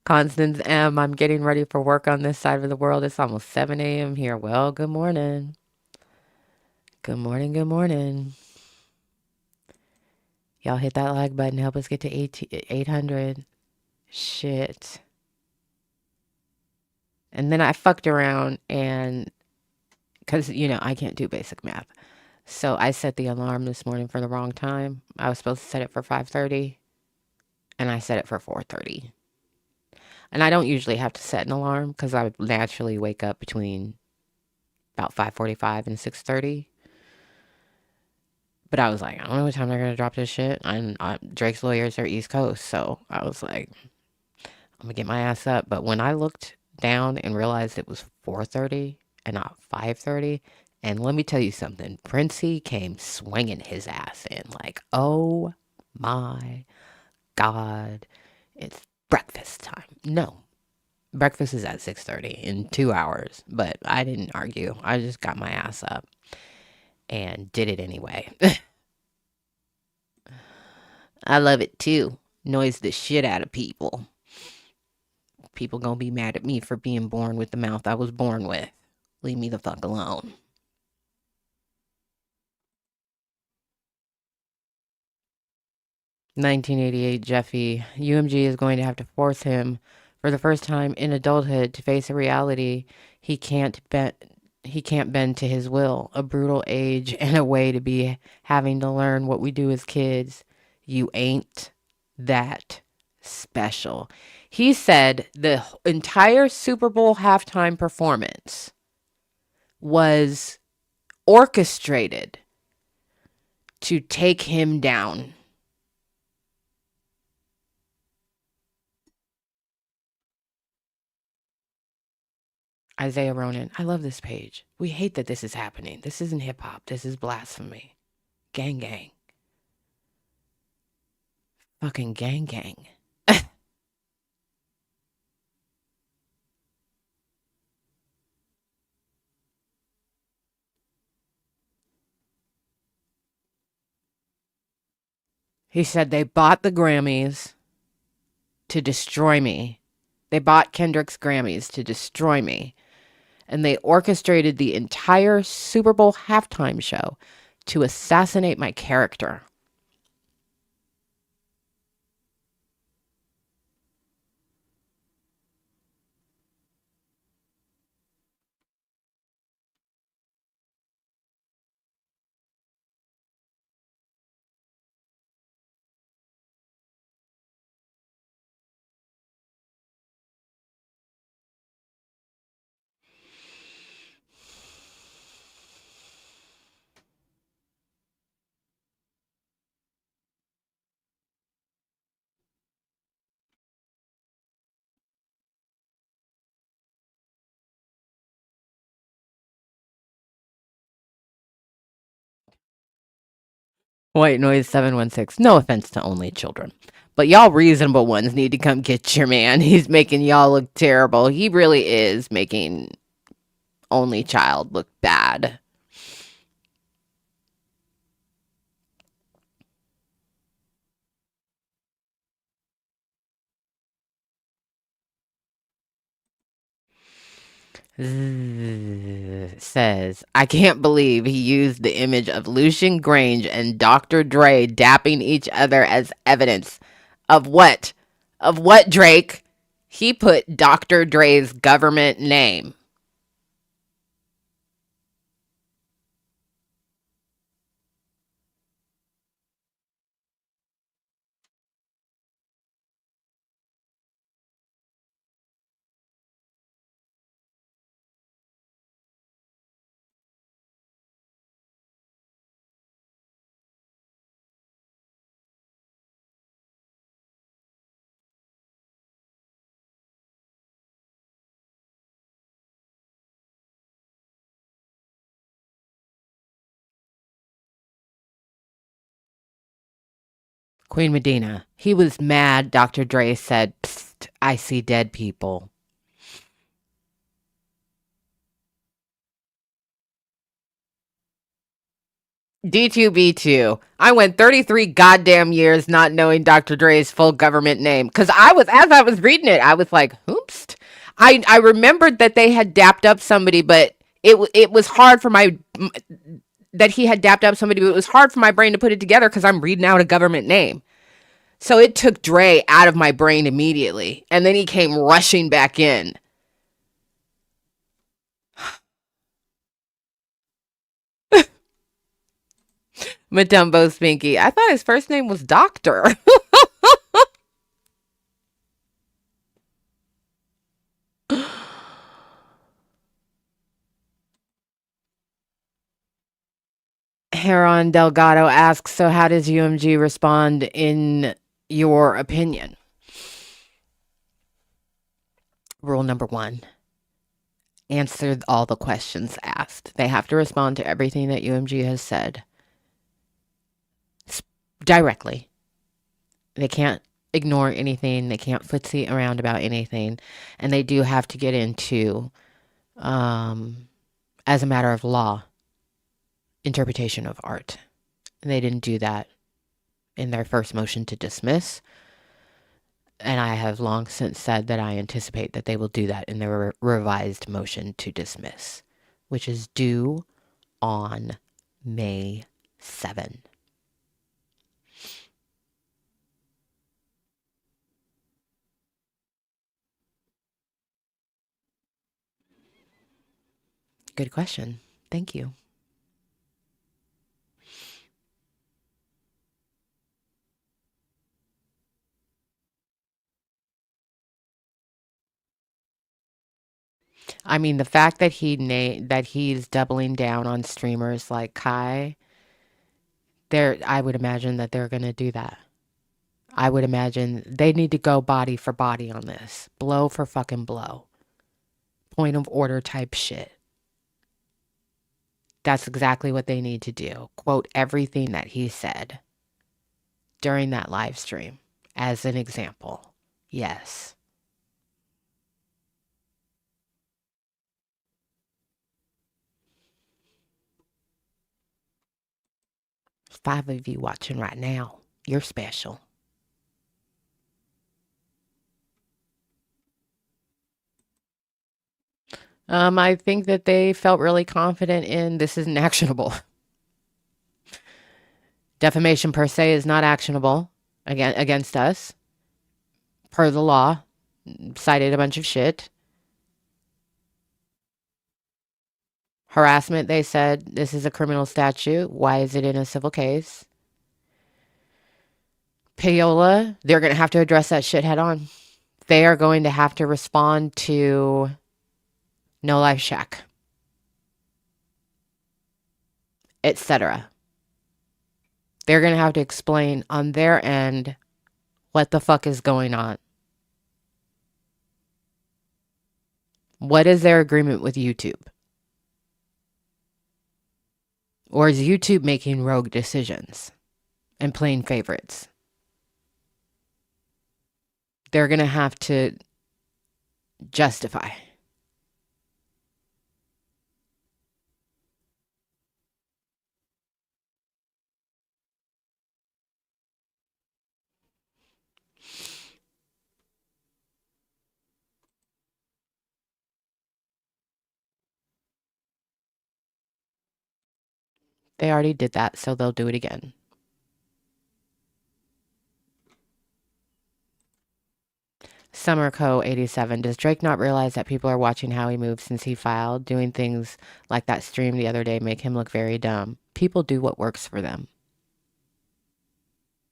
Constance M, I'm getting ready for work on this side of the world. It's almost 7 a.m. here. Well, good morning. Good morning, good morning. Y'all hit that like button. Help us get to 800. Shit. And then I fucked around and, because, I can't do basic math. So I set the alarm this morning for the wrong time. I was supposed to set it for 5:30 and I set it for 4:30. And I don't usually have to set an alarm because I naturally wake up between about 5:45 and 6:30. But I was like, I don't know what time they're going to drop this shit. And Drake's lawyers are East Coast. So I was like, I'm going to get my ass up. But when I looked down and realized it was 4:30 and not 5:30, and let me tell you something, Princey came swinging his ass in like, oh my God, it's breakfast time. No, breakfast is at 6:30 in 2 hours, but I didn't argue. I just got my ass up and did it anyway. I love it too. Noise the shit out of people. People gonna be mad at me for being born with the mouth I was born with. Leave me the fuck alone. "1988 Jeffy, UMG is going to have to force him, for the first time in adulthood, to face a reality he can't bend to his will, a brutal age and a way to be having to learn what we do as kids. You ain't that special." He said the entire Super Bowl halftime performance was orchestrated to take him down. Isaiah Ronan, I love this page. We hate that this is happening. This isn't hip hop. This is blasphemy. Gang, gang. Fucking gang, gang. He said they bought the Grammys to destroy me. They bought Kendrick's Grammys to destroy me. And they orchestrated the entire Super Bowl halftime show to assassinate my character. White Noise 716. No offense to only children, but y'all reasonable ones need to come get your man. He's making y'all look terrible. He really is making only child look bad. says, I can't believe he used the image of Lucian Grange and Dr. Dre dapping each other as evidence of what? Of what, Drake? He put Dr. Dre's government name. Queen Medina. He was mad. Dr. Dre said, Psst, I see dead people. D2B2. I went 33 goddamn years not knowing Dr. Dre's full government name. Because as I was reading it, I was like, oops. I remembered that they had dapped up somebody, but it was hard for that he had dapped up somebody, but it was hard for my brain to put it together because I'm reading out a government name. So it took Dre out of my brain immediately. And then he came rushing back in. Matumbo Spinky. I thought his first name was Doctor. Heron Delgado asks, so how does UMG respond in your opinion? Rule number 1. Answer all the questions asked. They have to respond to everything that UMG has said. Directly. They can't ignore anything. They can't footsie around about anything. And they do have to get into, as a matter of law, interpretation of art. And they didn't do that in their first motion to dismiss. And I have long since said that I anticipate that they will do that in their revised motion to dismiss, which is due on May 7. Good question. Thank you. I mean, the fact that he's doubling down on streamers like Kai, I would imagine that they're going to do that. I would imagine they need to go body for body on this. Blow for fucking blow. Point of order type shit. That's exactly what they need to do. Quote everything that he said during that live stream as an example. Yes. 5 of you watching right now. You're special. I think that they felt really confident in this isn't actionable. Defamation per se is not actionable against us per the law. Cited a bunch of shit. Harassment, they said this is a criminal statute. Why is it in a civil case? Payola, they're going to have to address that shit head on. They are going to have to respond to No Life Shack, etc. They're going to have to explain on their end what the fuck is going on. What is their agreement with YouTube? Or is YouTube making rogue decisions and playing favorites? They're going to have to justify. They already did that, so they'll do it again. Summer Co. 87. Does Drake not realize that people are watching how he moves since he filed? Doing things like that stream the other day make him look very dumb. People do what works for them.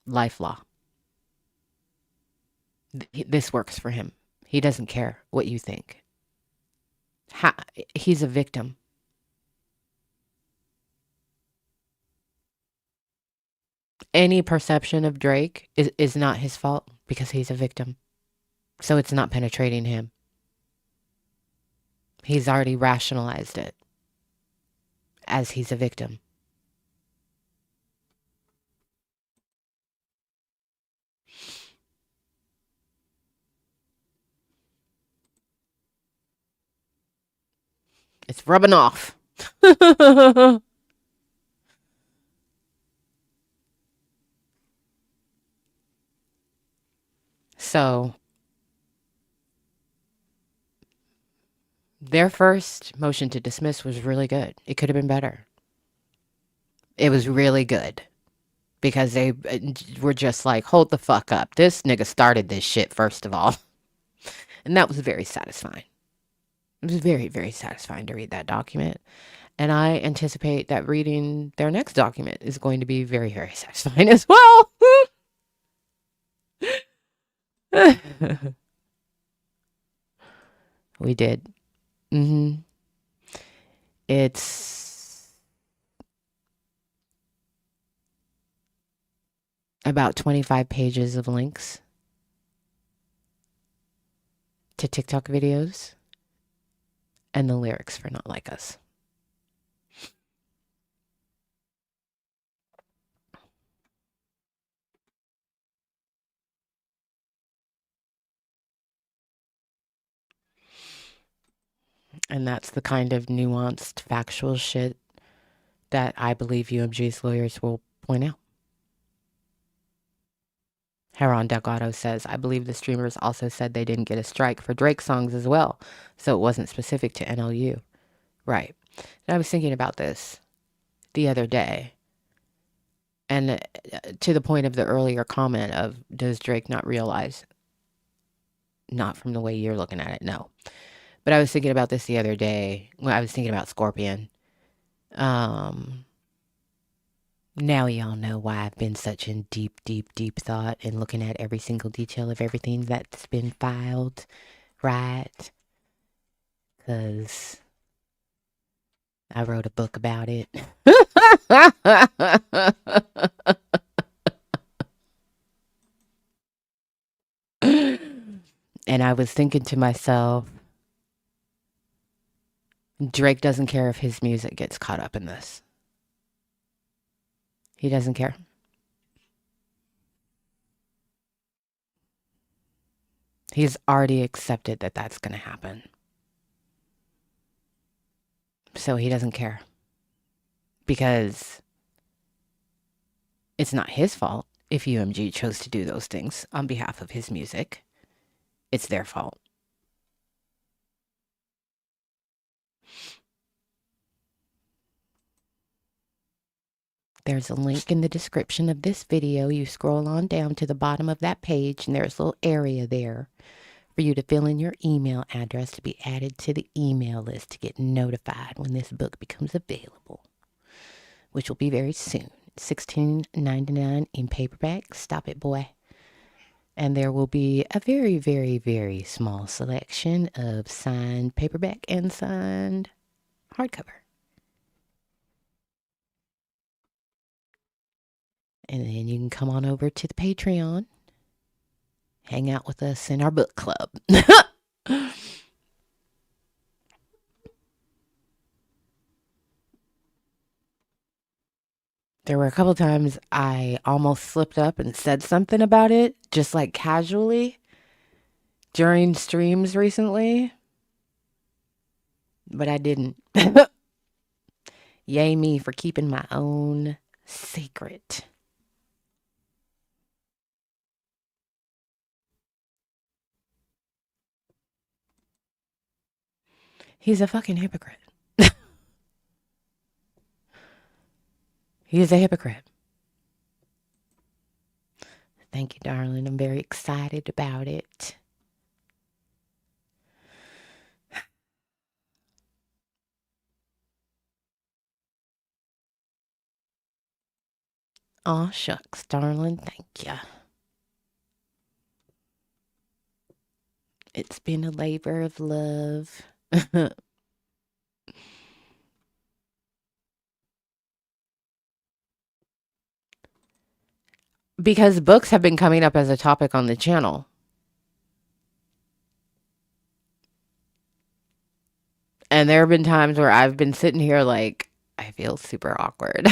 Life law. This works for him. He doesn't care what you think. He's a victim. Any perception of Drake is not his fault because he's a victim. So it's not penetrating him. He's already rationalized it as he's a victim. It's rubbing off. So their first motion to dismiss was really good. It could have been better. It was really good because they were just like, hold the fuck up. This nigga started this shit, first of all. And that was very satisfying. It was very, very satisfying to read that document. And I anticipate that reading their next document is going to be very, very satisfying as well. We did. It's about 25 pages of links to TikTok videos and the lyrics for Not Like Us. And that's the kind of nuanced, factual shit that I believe UMG's lawyers will point out. Heron Delgado says, I believe the streamers also said they didn't get a strike for Drake songs as well, so it wasn't specific to NLU. Right. And I was thinking about this the other day, and to the point of the earlier comment of, does Drake not realize? Not from the way you're looking at it, no. But I was thinking about this the other day when I was thinking about Scorpion. Now y'all know why I've been such in deep, deep, deep thought and looking at every single detail of everything that's been filed, right? Because I wrote a book about it. And I was thinking to myself, Drake doesn't care if his music gets caught up in this. He doesn't care. He's already accepted that that's going to happen. So he doesn't care. Because it's not his fault if UMG chose to do those things on behalf of his music. It's their fault. There's a link in the description of this video. You scroll on down to the bottom of that page, and there's a little area there for you to fill in your email address to be added to the email list to get notified when this book becomes available, which will be very soon. $16.99 in paperback. Stop it, boy. And there will be a very, very, very small selection of signed paperback and signed hardcover. And then you can come on over to the Patreon, hang out with us in our book club. There were a couple times I almost slipped up and said something about it, just like casually, during streams recently. But I didn't. Yay me for keeping my own secret. He's a fucking hypocrite. He's a hypocrite. Thank you, darling. I'm very excited about it. Aw, shucks, darling. Thank you. It's been a labor of love. Because books have been coming up as a topic on the channel. And there have been times where I've been sitting here like, I feel super awkward.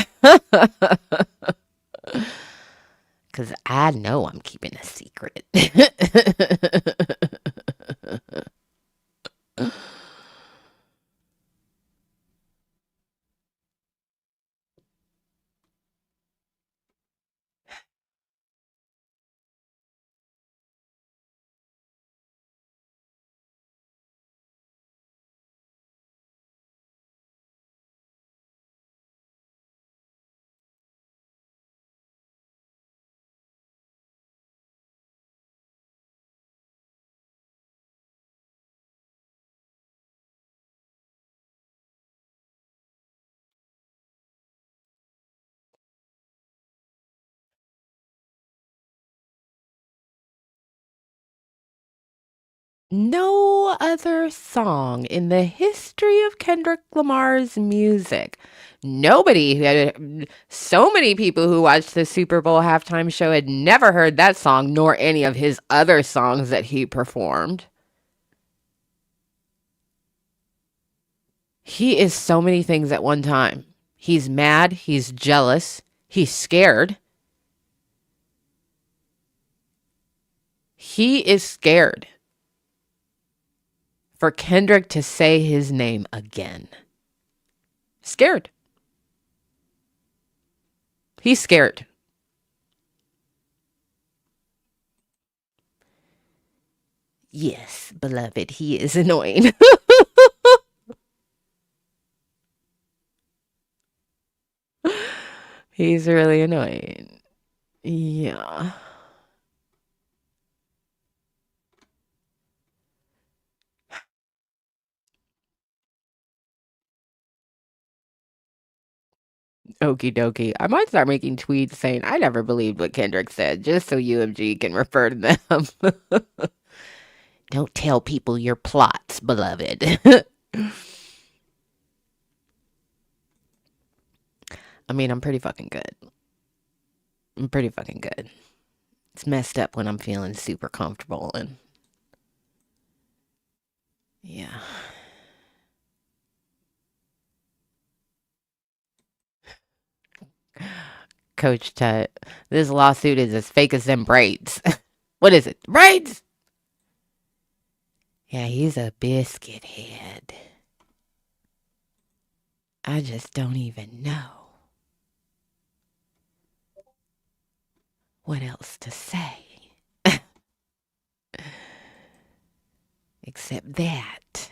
Because I know I'm keeping a secret. No other song in the history of Kendrick Lamar's music. So many people who watched the Super Bowl halftime show had never heard that song nor any of his other songs that he performed. He is so many things at one time. He's mad, he's jealous, he's scared. He is scared for Kendrick to say his name again. Scared. He's scared. Yes, beloved, he is annoying. He's really annoying. Yeah. Okie dokie. I might start making tweets saying I never believed what Kendrick said, just so UMG can refer to them. Don't tell people your plots, beloved. I mean, I'm pretty fucking good. I'm pretty fucking good. It's messed up when I'm feeling super comfortable and yeah. Coach Tut, this lawsuit is as fake as them braids. What is it? Braids? Yeah, he's a biscuit head. I just don't even know what else to say. Except that.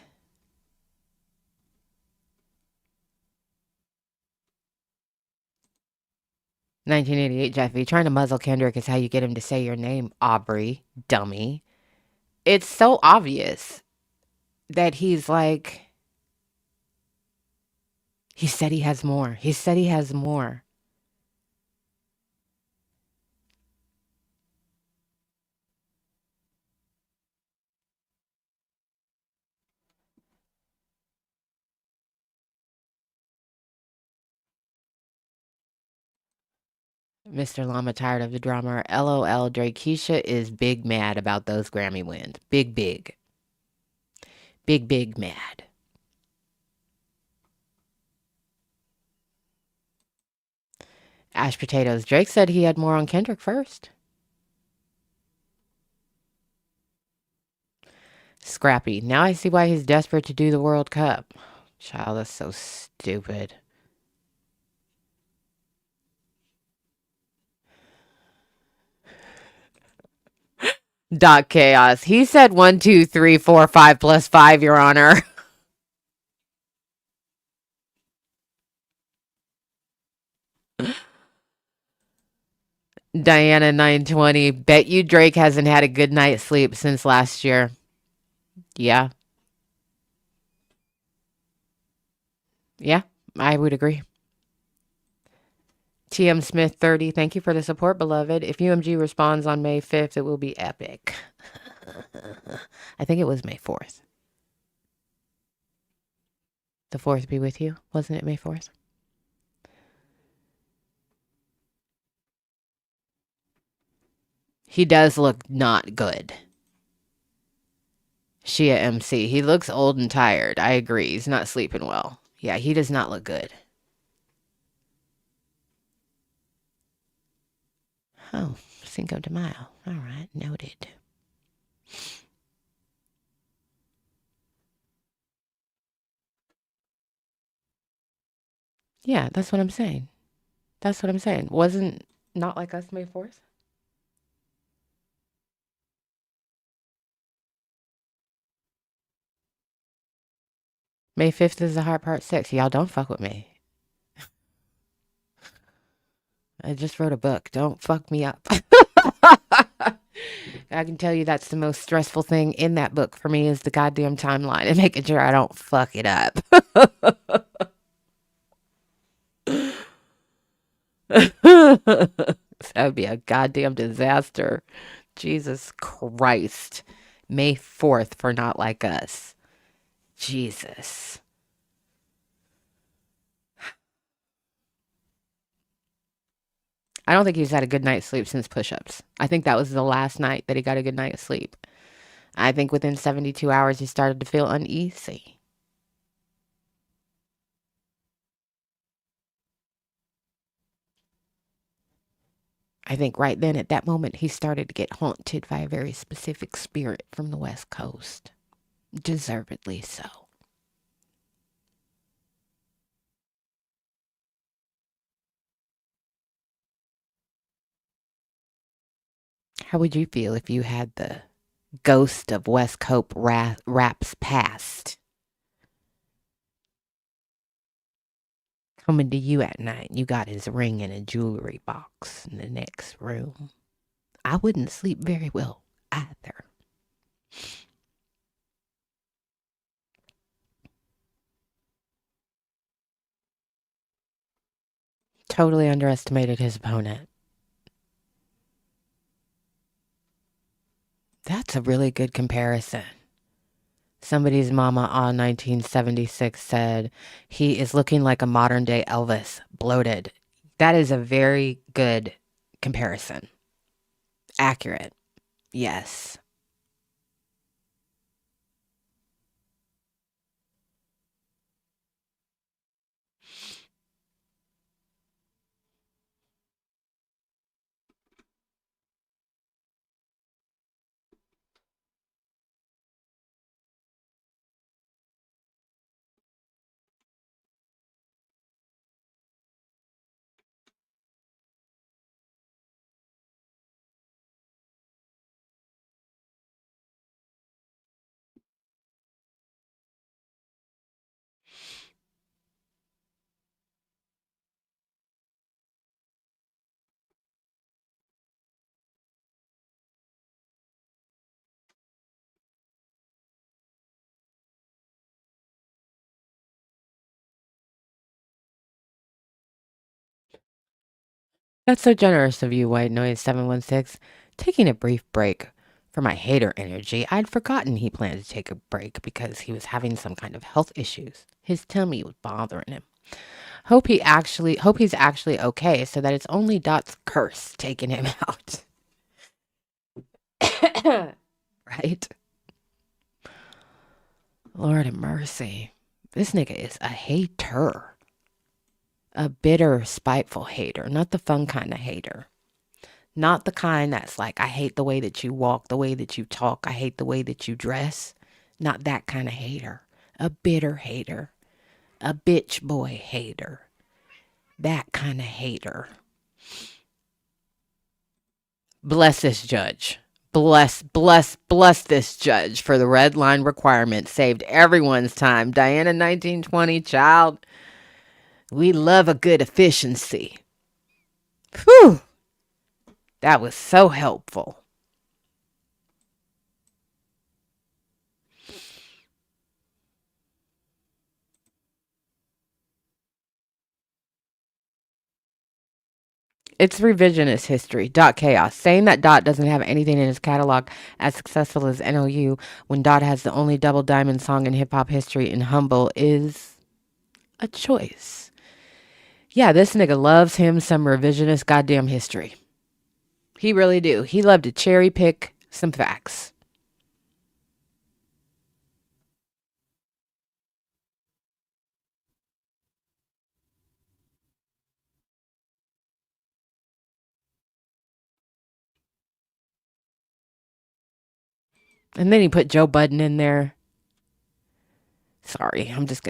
"1988 Jeffy, trying to muzzle Kendrick is how you get him to say your name, Aubrey, dummy." It's so obvious that he's like, he said he has more. He said he has more. Mr. Llama tired of the drama. LOL, Drakesha is big mad about those Grammy wins. Big, big. Big, big mad. Ash potatoes. Drake said he had more on Kendrick first. Scrappy. Now I see why he's desperate to do the World Cup. Child, that's so stupid. Doc Chaos. He said 1, 2, 3, 4, 5 plus 5, Your Honor. Diana 920. Bet you Drake hasn't had a good night's sleep since last year. Yeah. Yeah, I would agree. TM Smith 30. Thank you for the support, beloved. If UMG responds on May 5th, it will be epic. I think it was May 4th. The 4th be with you. Wasn't it May 4th? He does look not good. Shia MC. He looks old and tired. I agree. He's not sleeping well. Yeah, he does not look good. Oh, Cinco de Mayo. All right, noted. Yeah, that's what I'm saying. That's what I'm saying. Wasn't Not Like Us May 4th? May 5th is the Heart Part 6. Y'all don't fuck with me. I just wrote a book. Don't fuck me up. I can tell you that's the most stressful thing in that book for me is the goddamn timeline and making sure I don't fuck it up. That would be a goddamn disaster. Jesus Christ. May 4th for Not Like Us. Jesus. I don't think he's had a good night's sleep since push-ups. I think that was the last night that he got a good night's sleep. I think within 72 hours he started to feel uneasy. I think right then at that moment he started to get haunted by a very specific spirit from the West Coast. Deservedly so. How would you feel if you had the ghost of West Coast rap's past coming to you at night? You got his ring in a jewelry box in the next room. I wouldn't sleep very well either. Totally underestimated his opponent. That's a really good comparison. Somebody's mama on 1976 said, he is looking like a modern day Elvis, bloated. That is a very good comparison. Accurate. Yes. That's so generous of you, White Noise 716. Taking a brief break for my hater energy. I'd forgotten he planned to take a break because he was having some kind of health issues. His tummy was bothering him. Hope he's actually okay so that it's only Dot's curse taking him out. Right? Lord of mercy. This nigga is a hater. A bitter, spiteful hater. Not the fun kind of hater. Not the kind that's like, I hate the way that you walk, the way that you talk, I hate the way that you dress. Not that kind of hater. A bitter hater. A bitch boy hater. That kind of hater. Bless this judge. Bless this judge for the red line requirement. Saved everyone's time. Diana 1920, child. We love a good efficiency. Whew. That was so helpful. It's revisionist history. Dot chaos. Saying that Dot doesn't have anything in his catalog as successful as NOU when Dot has the only double diamond song in hip hop history in Humble is a choice. Yeah, this nigga loves him some revisionist goddamn history. He really do. He loved to cherry pick some facts. And then he put Joe Budden in there. Sorry, I'm just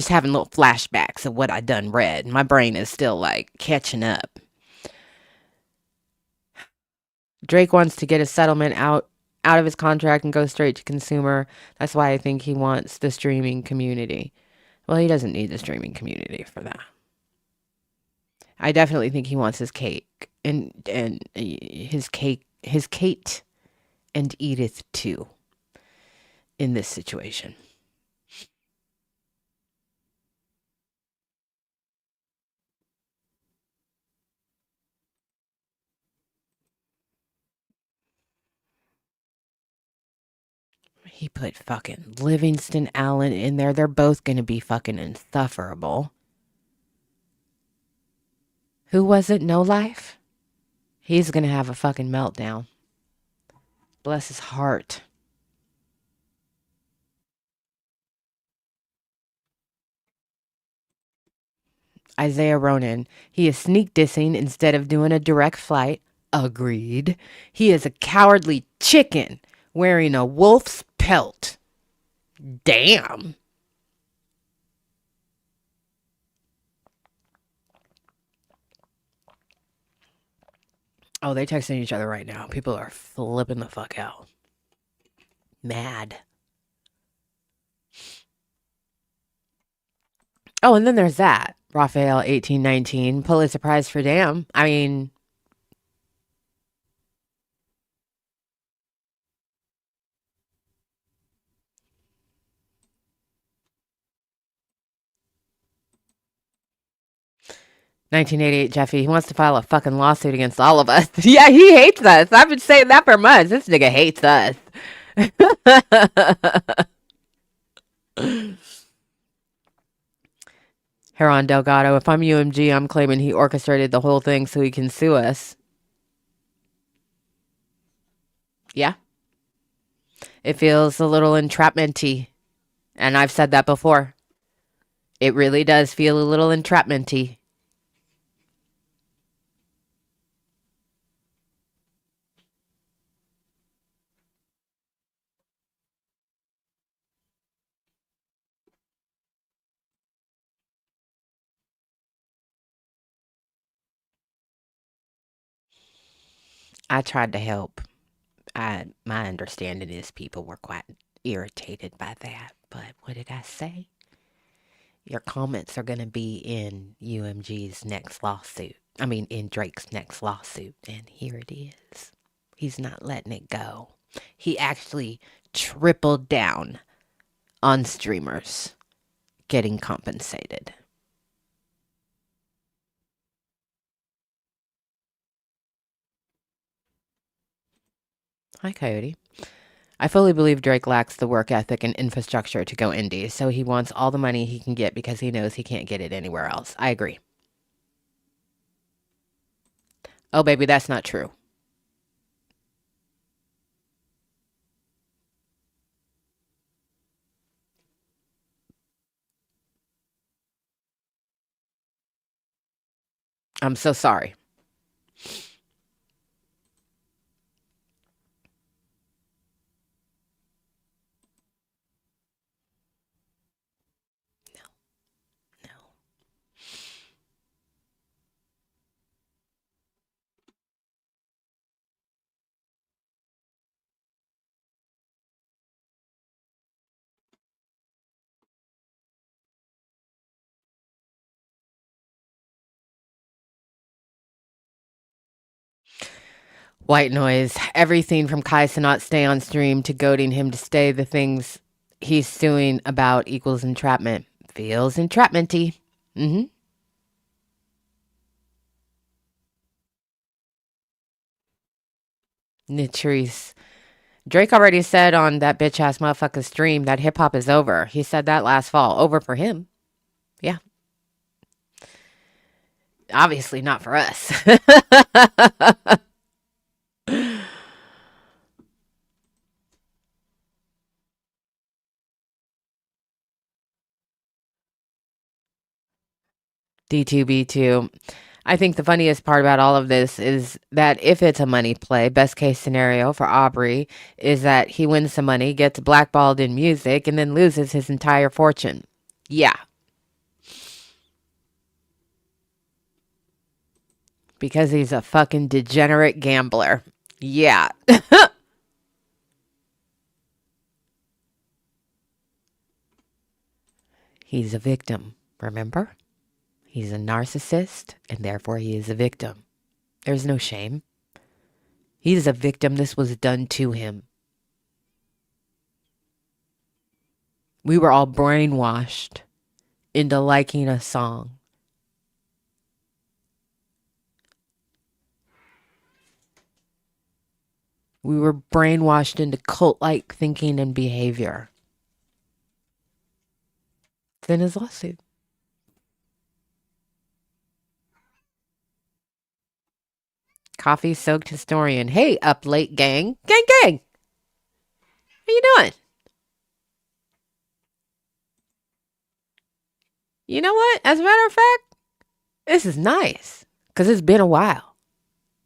having little flashbacks of what I done read. My brain is still like catching up. Drake wants to get a settlement out of his contract and go straight to consumer. That's why I think he wants the streaming community. Well, he doesn't need the streaming community for that. I definitely think he wants his cake and his Kate and Edith too in this situation. He put fucking Livingston Allen in there. They're both gonna be fucking insufferable. Who was it? No Life? He's gonna have a fucking meltdown. Bless his heart. Isaiah Ronan. He is sneak dissing instead of doing a direct flight. Agreed. He is a cowardly chicken wearing a wolf's pelt. Damn. Oh, they texting each other right now. People are flipping the fuck out. Mad. Oh, and then there's that. Raphael 1819. Pulitzer Prize for Damn. I mean, 1988 Jeffy. He wants to file a fucking lawsuit against all of us. Yeah, he hates us. I've been saying that for months. This nigga hates us. Heron Delgado. If I'm UMG, I'm claiming he orchestrated the whole thing so he can sue us. Yeah. It feels a little entrapment-y. And I've said that before. It really does feel a little entrapment-y. I tried to help. My understanding is people were quite irritated by that. But what did I say? Your comments are going to be in UMG's next lawsuit. I mean, in Drake's next lawsuit. And here it is. He's not letting it go. He actually tripled down on streamers getting compensated. Hi, Coyote. I fully believe Drake lacks the work ethic and infrastructure to go indie, so he wants all the money he can get because he knows he can't get it anywhere else. I agree. Oh, baby, that's not true. I'm so sorry. No. White noise. Everything from Kai Cenat stay on stream to goading him to stay the things he's suing about equals entrapment. Feels entrapmenty. Mm-hmm. Nitrice. Drake already said on that bitch ass motherfucker stream that hip hop is over. He said that last fall. Over for him. Yeah. Obviously not for us. D2B2. I think the funniest part about all of this is that if it's a money play, best case scenario for Aubrey is that he wins some money, gets blackballed in music, and then loses his entire fortune. Yeah. Because he's a fucking degenerate gambler. Yeah. He's a victim, remember? He's a narcissist, and therefore he is a victim. There's no shame. He's a victim. This was done to him. We were all brainwashed into liking a song. We were brainwashed into cult-like thinking and behavior. Then his lawsuit. Coffee-soaked historian. Hey, up late gang. Gang, gang. How you doing? You know what? As a matter of fact, this is nice because it's been a while.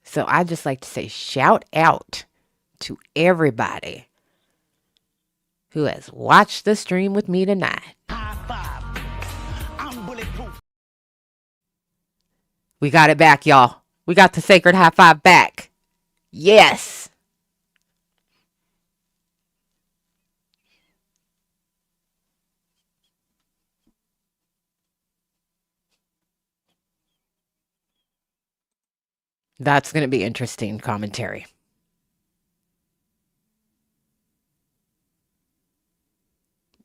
So I just like to say shout out to everybody who has watched the stream with me tonight. We got it back, y'all. We got the sacred high five back. Yes. That's going to be interesting commentary.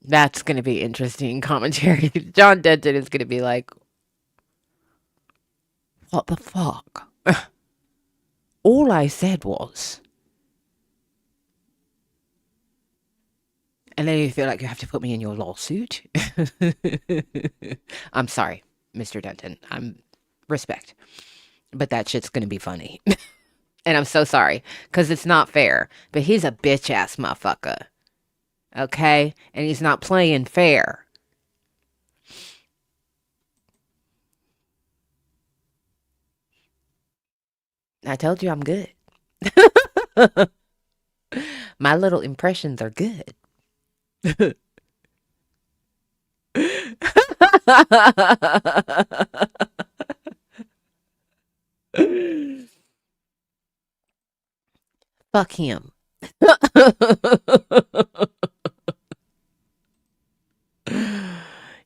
That's going to be interesting commentary. John Denton is going to be like, what the fuck? All I said was... And then you feel like you have to put me in your lawsuit. I'm sorry, Mr. Denton. I'm respect. But that shit's going to be funny. And I'm so sorry, because it's not fair. But he's a bitch-ass motherfucker. Okay? And he's not playing fair. I told you I'm good. My little impressions are good. Fuck him.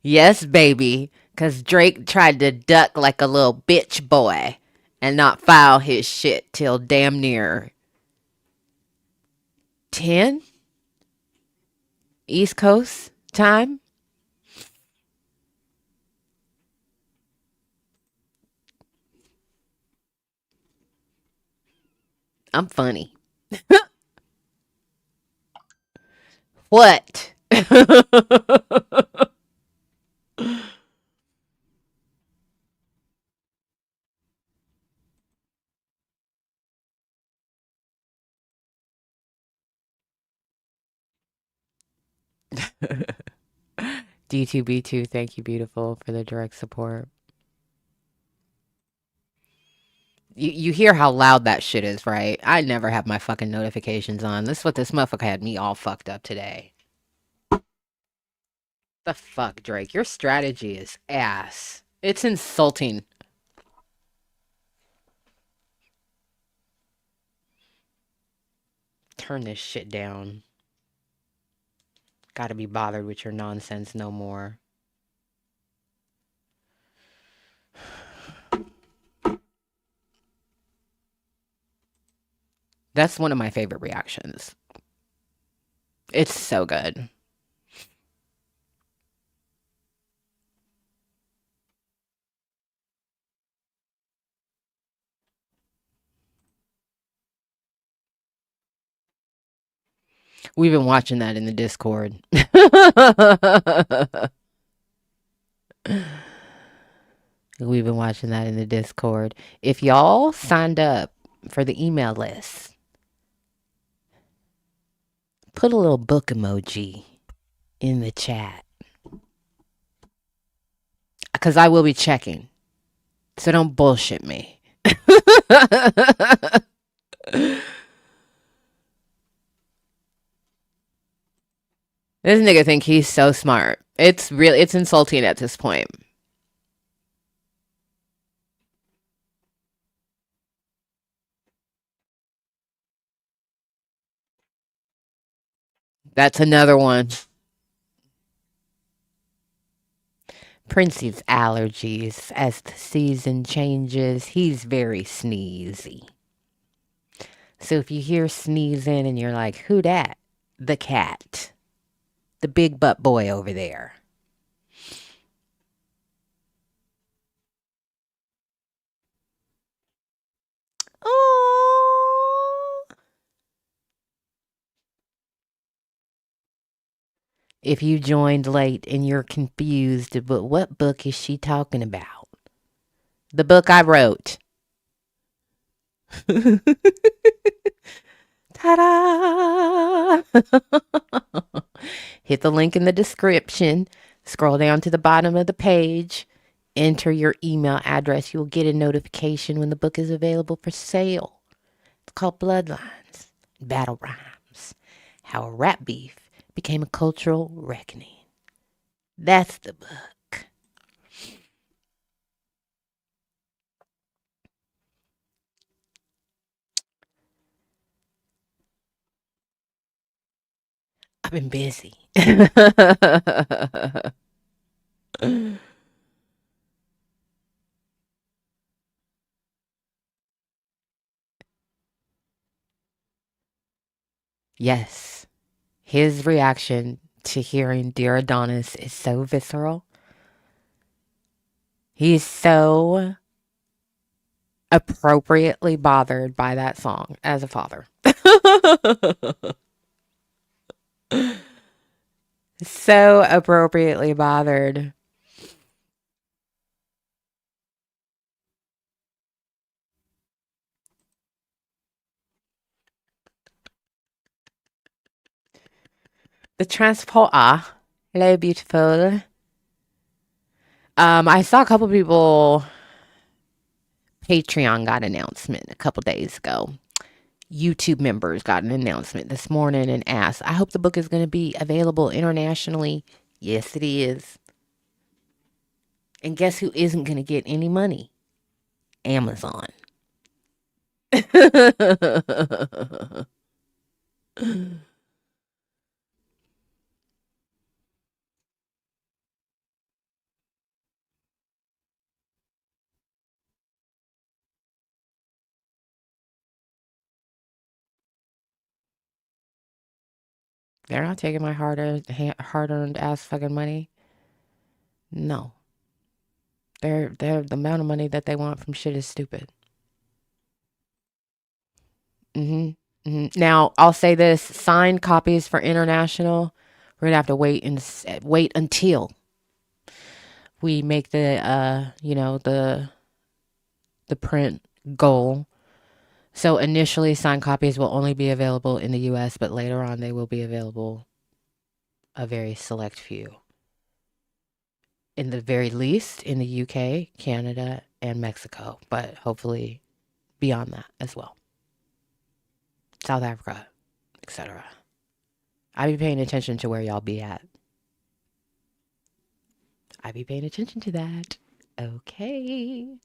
Yes, baby. Because Drake tried to duck like a little bitch boy and not file his shit till damn near 10 East Coast time. I'm funny. What? D2B2, thank you, beautiful, for the direct support. You hear how loud that shit is, right? I never have my fucking notifications on. This is what this motherfucker had me all fucked up today. The fuck, Drake? Your strategy is ass. It's insulting. Turn this shit down. Gotta be bothered with your nonsense no more. That's one of my favorite reactions. It's so good. We've been watching that in the Discord. We've been watching that in the Discord. If y'all signed up for the email list, put a little book emoji in the chat. Because I will be checking. So don't bullshit me. This nigga think he's so smart. It's insulting at this point. That's another one. Princey's allergies. As the season changes, he's very sneezy. So if you hear sneezing and you're like, who dat? The cat. The big butt boy over there. Oh. If you joined late and you're confused, but what book is she talking about? The book I wrote. Ta-da! Hit the link in the description. Scroll down to the bottom of the page. Enter your email address. You'll get a notification when the book is available for sale. It's called Bloodlines, Battle Rhymes. How a Rap Beef Became a Cultural Reckoning. That's the book. I've been busy. Yes. His reaction to hearing Dear Adonis is so visceral. He's so appropriately bothered by that song as a father. So appropriately bothered. The transporter. Hello, beautiful. I saw a couple people. Patreon got an announcement a couple days ago. YouTube members got an announcement this morning and asked, I hope the book is going to be available internationally. Yes, it is. And guess who isn't going to get any money? Amazon. They're not taking my hard-earned ass fucking money. No. They're the amount of money that they want from shit is stupid. Now, I'll say this, signed copies for international, we're gonna have to wait until we make the the print goal. So initially, signed copies will only be available in the US, but later on they will be available a very select few. In the very least in the UK, Canada, and Mexico, but hopefully beyond that as well. South Africa, etc. I be paying attention to where y'all be at. I be paying attention to that. Okay.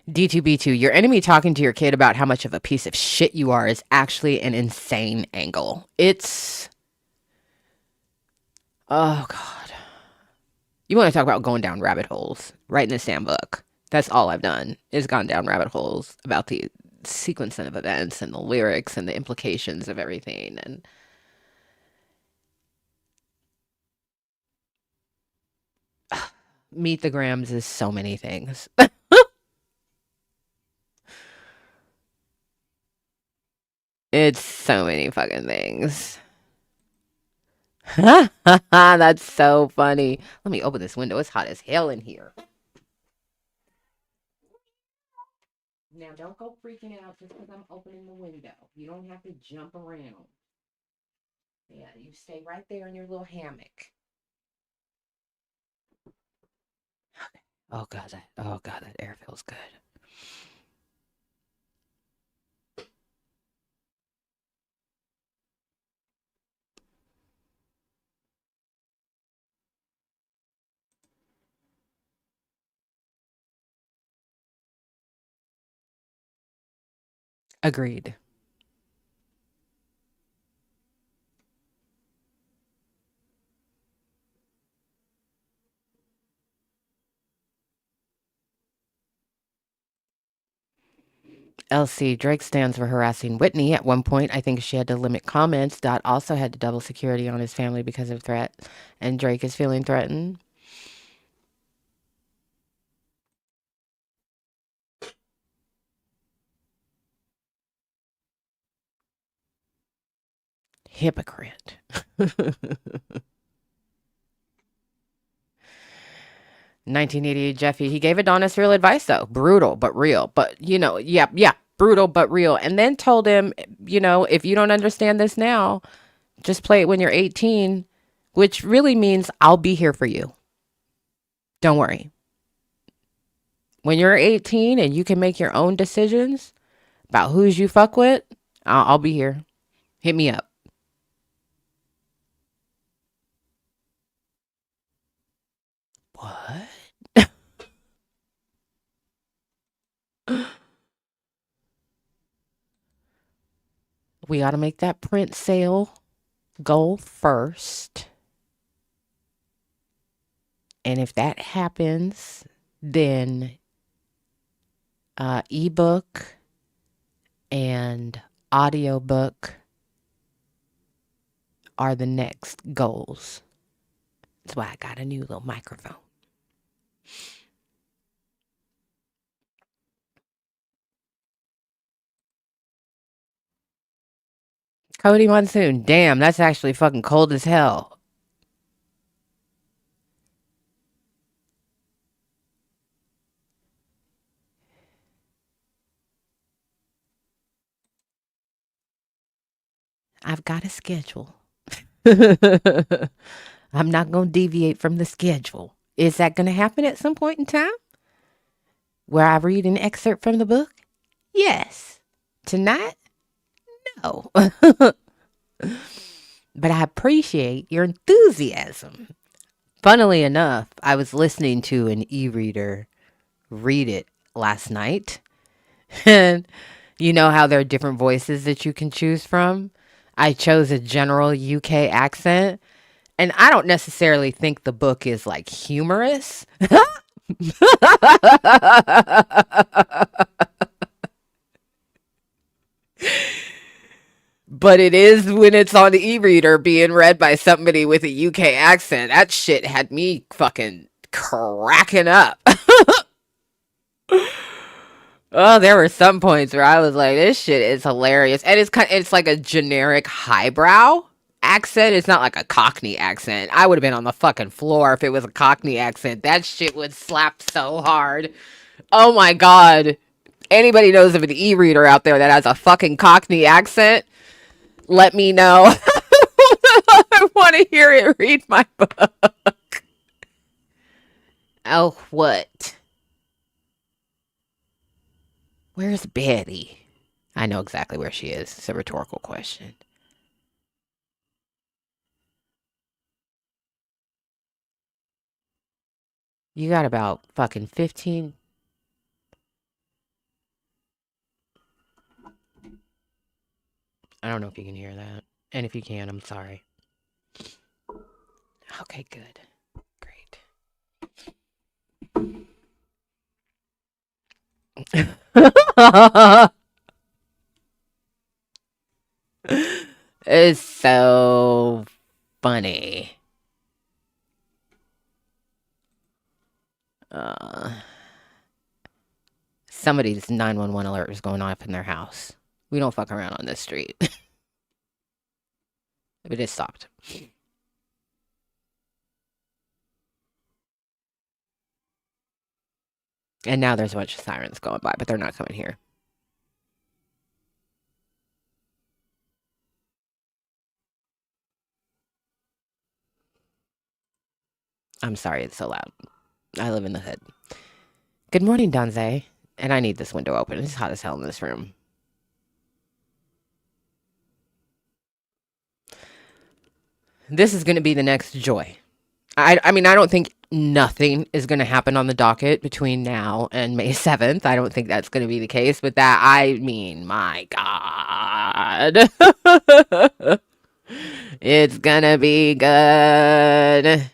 D2B2, your enemy talking to your kid about how much of a piece of shit you are is actually an insane angle. It's... Oh, God. You want to talk about going down rabbit holes? Writing this damn book. That's all I've done is gone down rabbit holes about the sequencing of events and the lyrics and the implications of everything. And Meet the Grams is so many things. It's so many fucking things. That's so funny. Let me open this window. It's hot as hell in here. Now, don't go freaking out just because I'm opening the window. You don't have to jump around. Yeah, you stay right there in your little hammock. Oh god, that air feels good. Agreed. LC Drake stands for harassing Whitney. At one point, I think she had to limit comments. Dot also had to double security on his family because of threat, and Drake is feeling threatened. Hypocrite. 1988 Jeffy. He gave Adonis real advice though. Brutal but real. But yeah, brutal but real. And then told him, if you don't understand this now, just play it when you're 18, which really means I'll be here for you. Don't worry. When you're 18 and you can make your own decisions about who's you fuck with, I'll be here. Hit me up. What? We got to make that print sale go first. And if that happens, then ebook and audiobook are the next goals. That's why I got a new little microphone. Cody Monsoon, damn, that's actually fucking cold as hell. I've got a schedule. I'm not going to deviate from the schedule. Is that going to happen at some point in time? Where I read an excerpt from the book? Yes. Tonight? No. But I appreciate your enthusiasm. Funnily enough, I was listening to an e-reader read it last night. And you know how there are different voices that you can choose from? I chose a general UK accent. And I don't necessarily think the book is like humorous. But it is when it's on the e-reader being read by somebody with a UK accent. That shit had me fucking cracking up. Oh, there were some points where I was like, this shit is hilarious. And it's like a generic highbrow accent. It's not like a Cockney accent. I would have been on the fucking floor if it was a Cockney accent. That shit would slap so hard. Oh my god. Anybody knows of an e-reader out there that has a fucking Cockney accent? Let me know. I want to hear it read my book. Oh, what? Where's Betty? I know exactly where she is. It's a rhetorical question. You got about fucking 15. I don't know if you can hear that. And if you can, I'm sorry. Okay, good. Great. It's so funny. Uh, Somebody's 911 alert is going off in their house. We don't fuck around on this street. But it stopped. And now there's a bunch of sirens going by, but they're not coming here. I'm sorry it's so loud. I live in the hood. Good morning, Donze. And I need this window open. It's hot as hell in this room. This is going to be the next Joy. I mean, I don't think nothing is going to happen on the docket between now and May 7th. I don't think that's going to be the case. But that, I mean, my God. It's going to be good.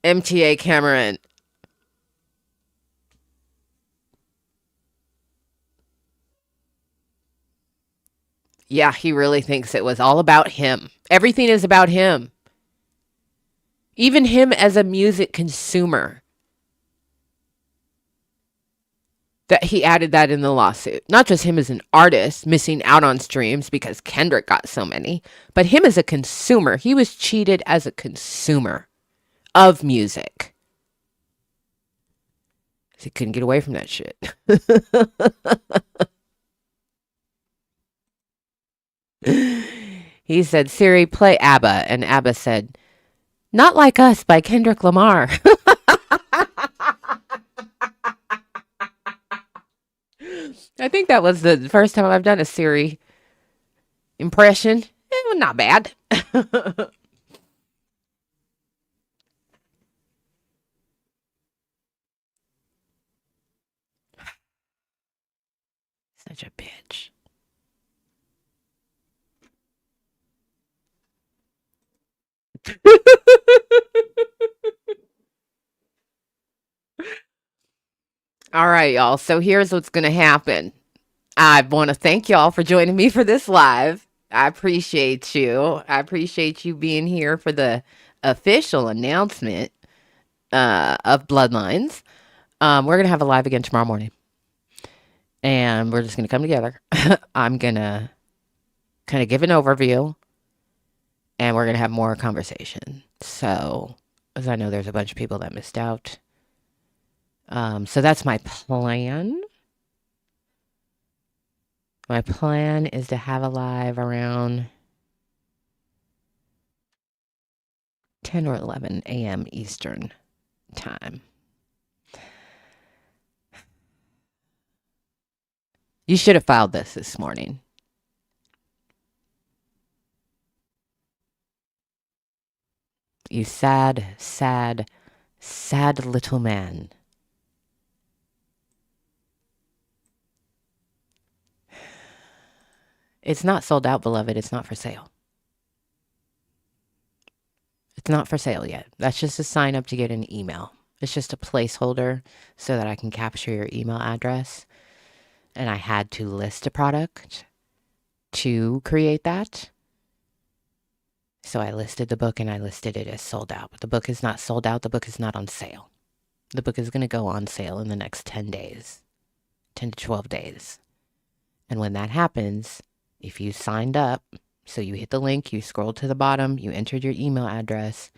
MTA Cameron. Yeah, he really thinks it was all about him. Everything is about him. Even him as a music consumer. That he added that in the lawsuit. Not just him as an artist missing out on streams because Kendrick got so many, but him as a consumer. He was cheated as a consumer of music. He couldn't get away from that shit. He said, Siri, play ABBA. And ABBA said, Not Like Us by Kendrick Lamar. I think that was the first time I've done a Siri impression. Not bad. Such a bitch. All right, y'all. So here's what's going to happen. I want to thank y'all for joining me for this live. I appreciate you. I appreciate you being here for the official announcement of Bloodlines. We're going to have a live again tomorrow morning. And we're just going to come together. I'm going to kind of give an overview. And we're going to have more conversation. So, as I know there's a bunch of people that missed out. So that's my plan. My plan is to have a live around 10 or 11 a.m. Eastern time. You should have filed this morning. You sad, sad, sad little man. It's not sold out, beloved. It's not for sale. It's not for sale yet. That's just a sign up to get an email. It's just a placeholder so that I can capture your email address. And I had to list a product to create that. So I listed the book and I listed it as sold out. But the book is not sold out. The book is not on sale. The book is going to go on sale in the next 10 days, 10 to 12 days. And when that happens, if you signed up, so you hit the link, you scroll to the bottom, you entered your email address,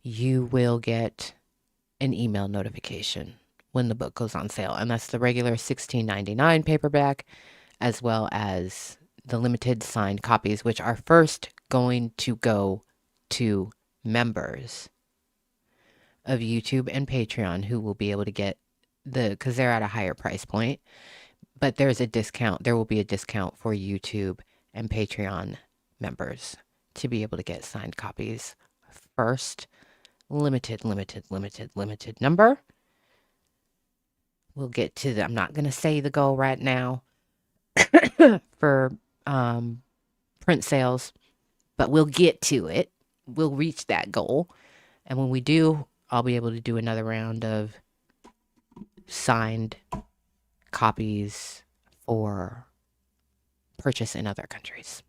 you will get an email notification when the book goes on sale. And that's the regular $16.99 paperback, as well as the limited signed copies, which are first going to go to members of YouTube and Patreon who will be able to get because they're at a higher price point. But there's a discount. There will be a discount for YouTube and Patreon members to be able to get signed copies first. Limited number. We'll get to I'm not going to say the goal right now for print sales, but we'll get to it. We'll reach that goal. And when we do, I'll be able to do another round of signed copies for purchase in other countries.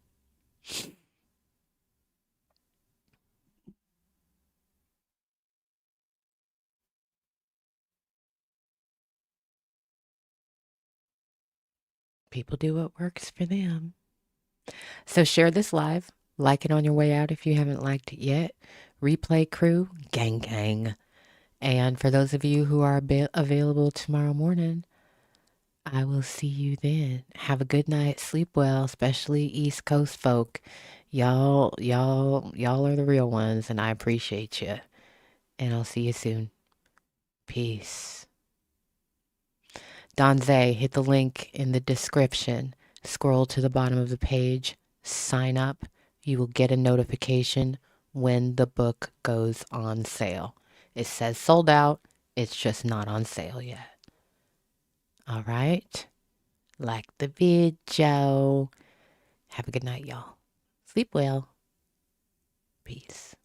People do what works for them. So share this live. Like it on your way out if you haven't liked it yet. Replay crew, gang gang. And for those of you who are available tomorrow morning, I will see you then. Have a good night. Sleep well, especially East Coast folk. Y'all are the real ones, and I appreciate you. And I'll see you soon. Peace. Donze, hit the link in the description. Scroll to the bottom of the page. Sign up. You will get a notification when the book goes on sale. It says sold out. It's just not on sale yet. All right. Like the video. Have a good night, y'all. Sleep well. Peace.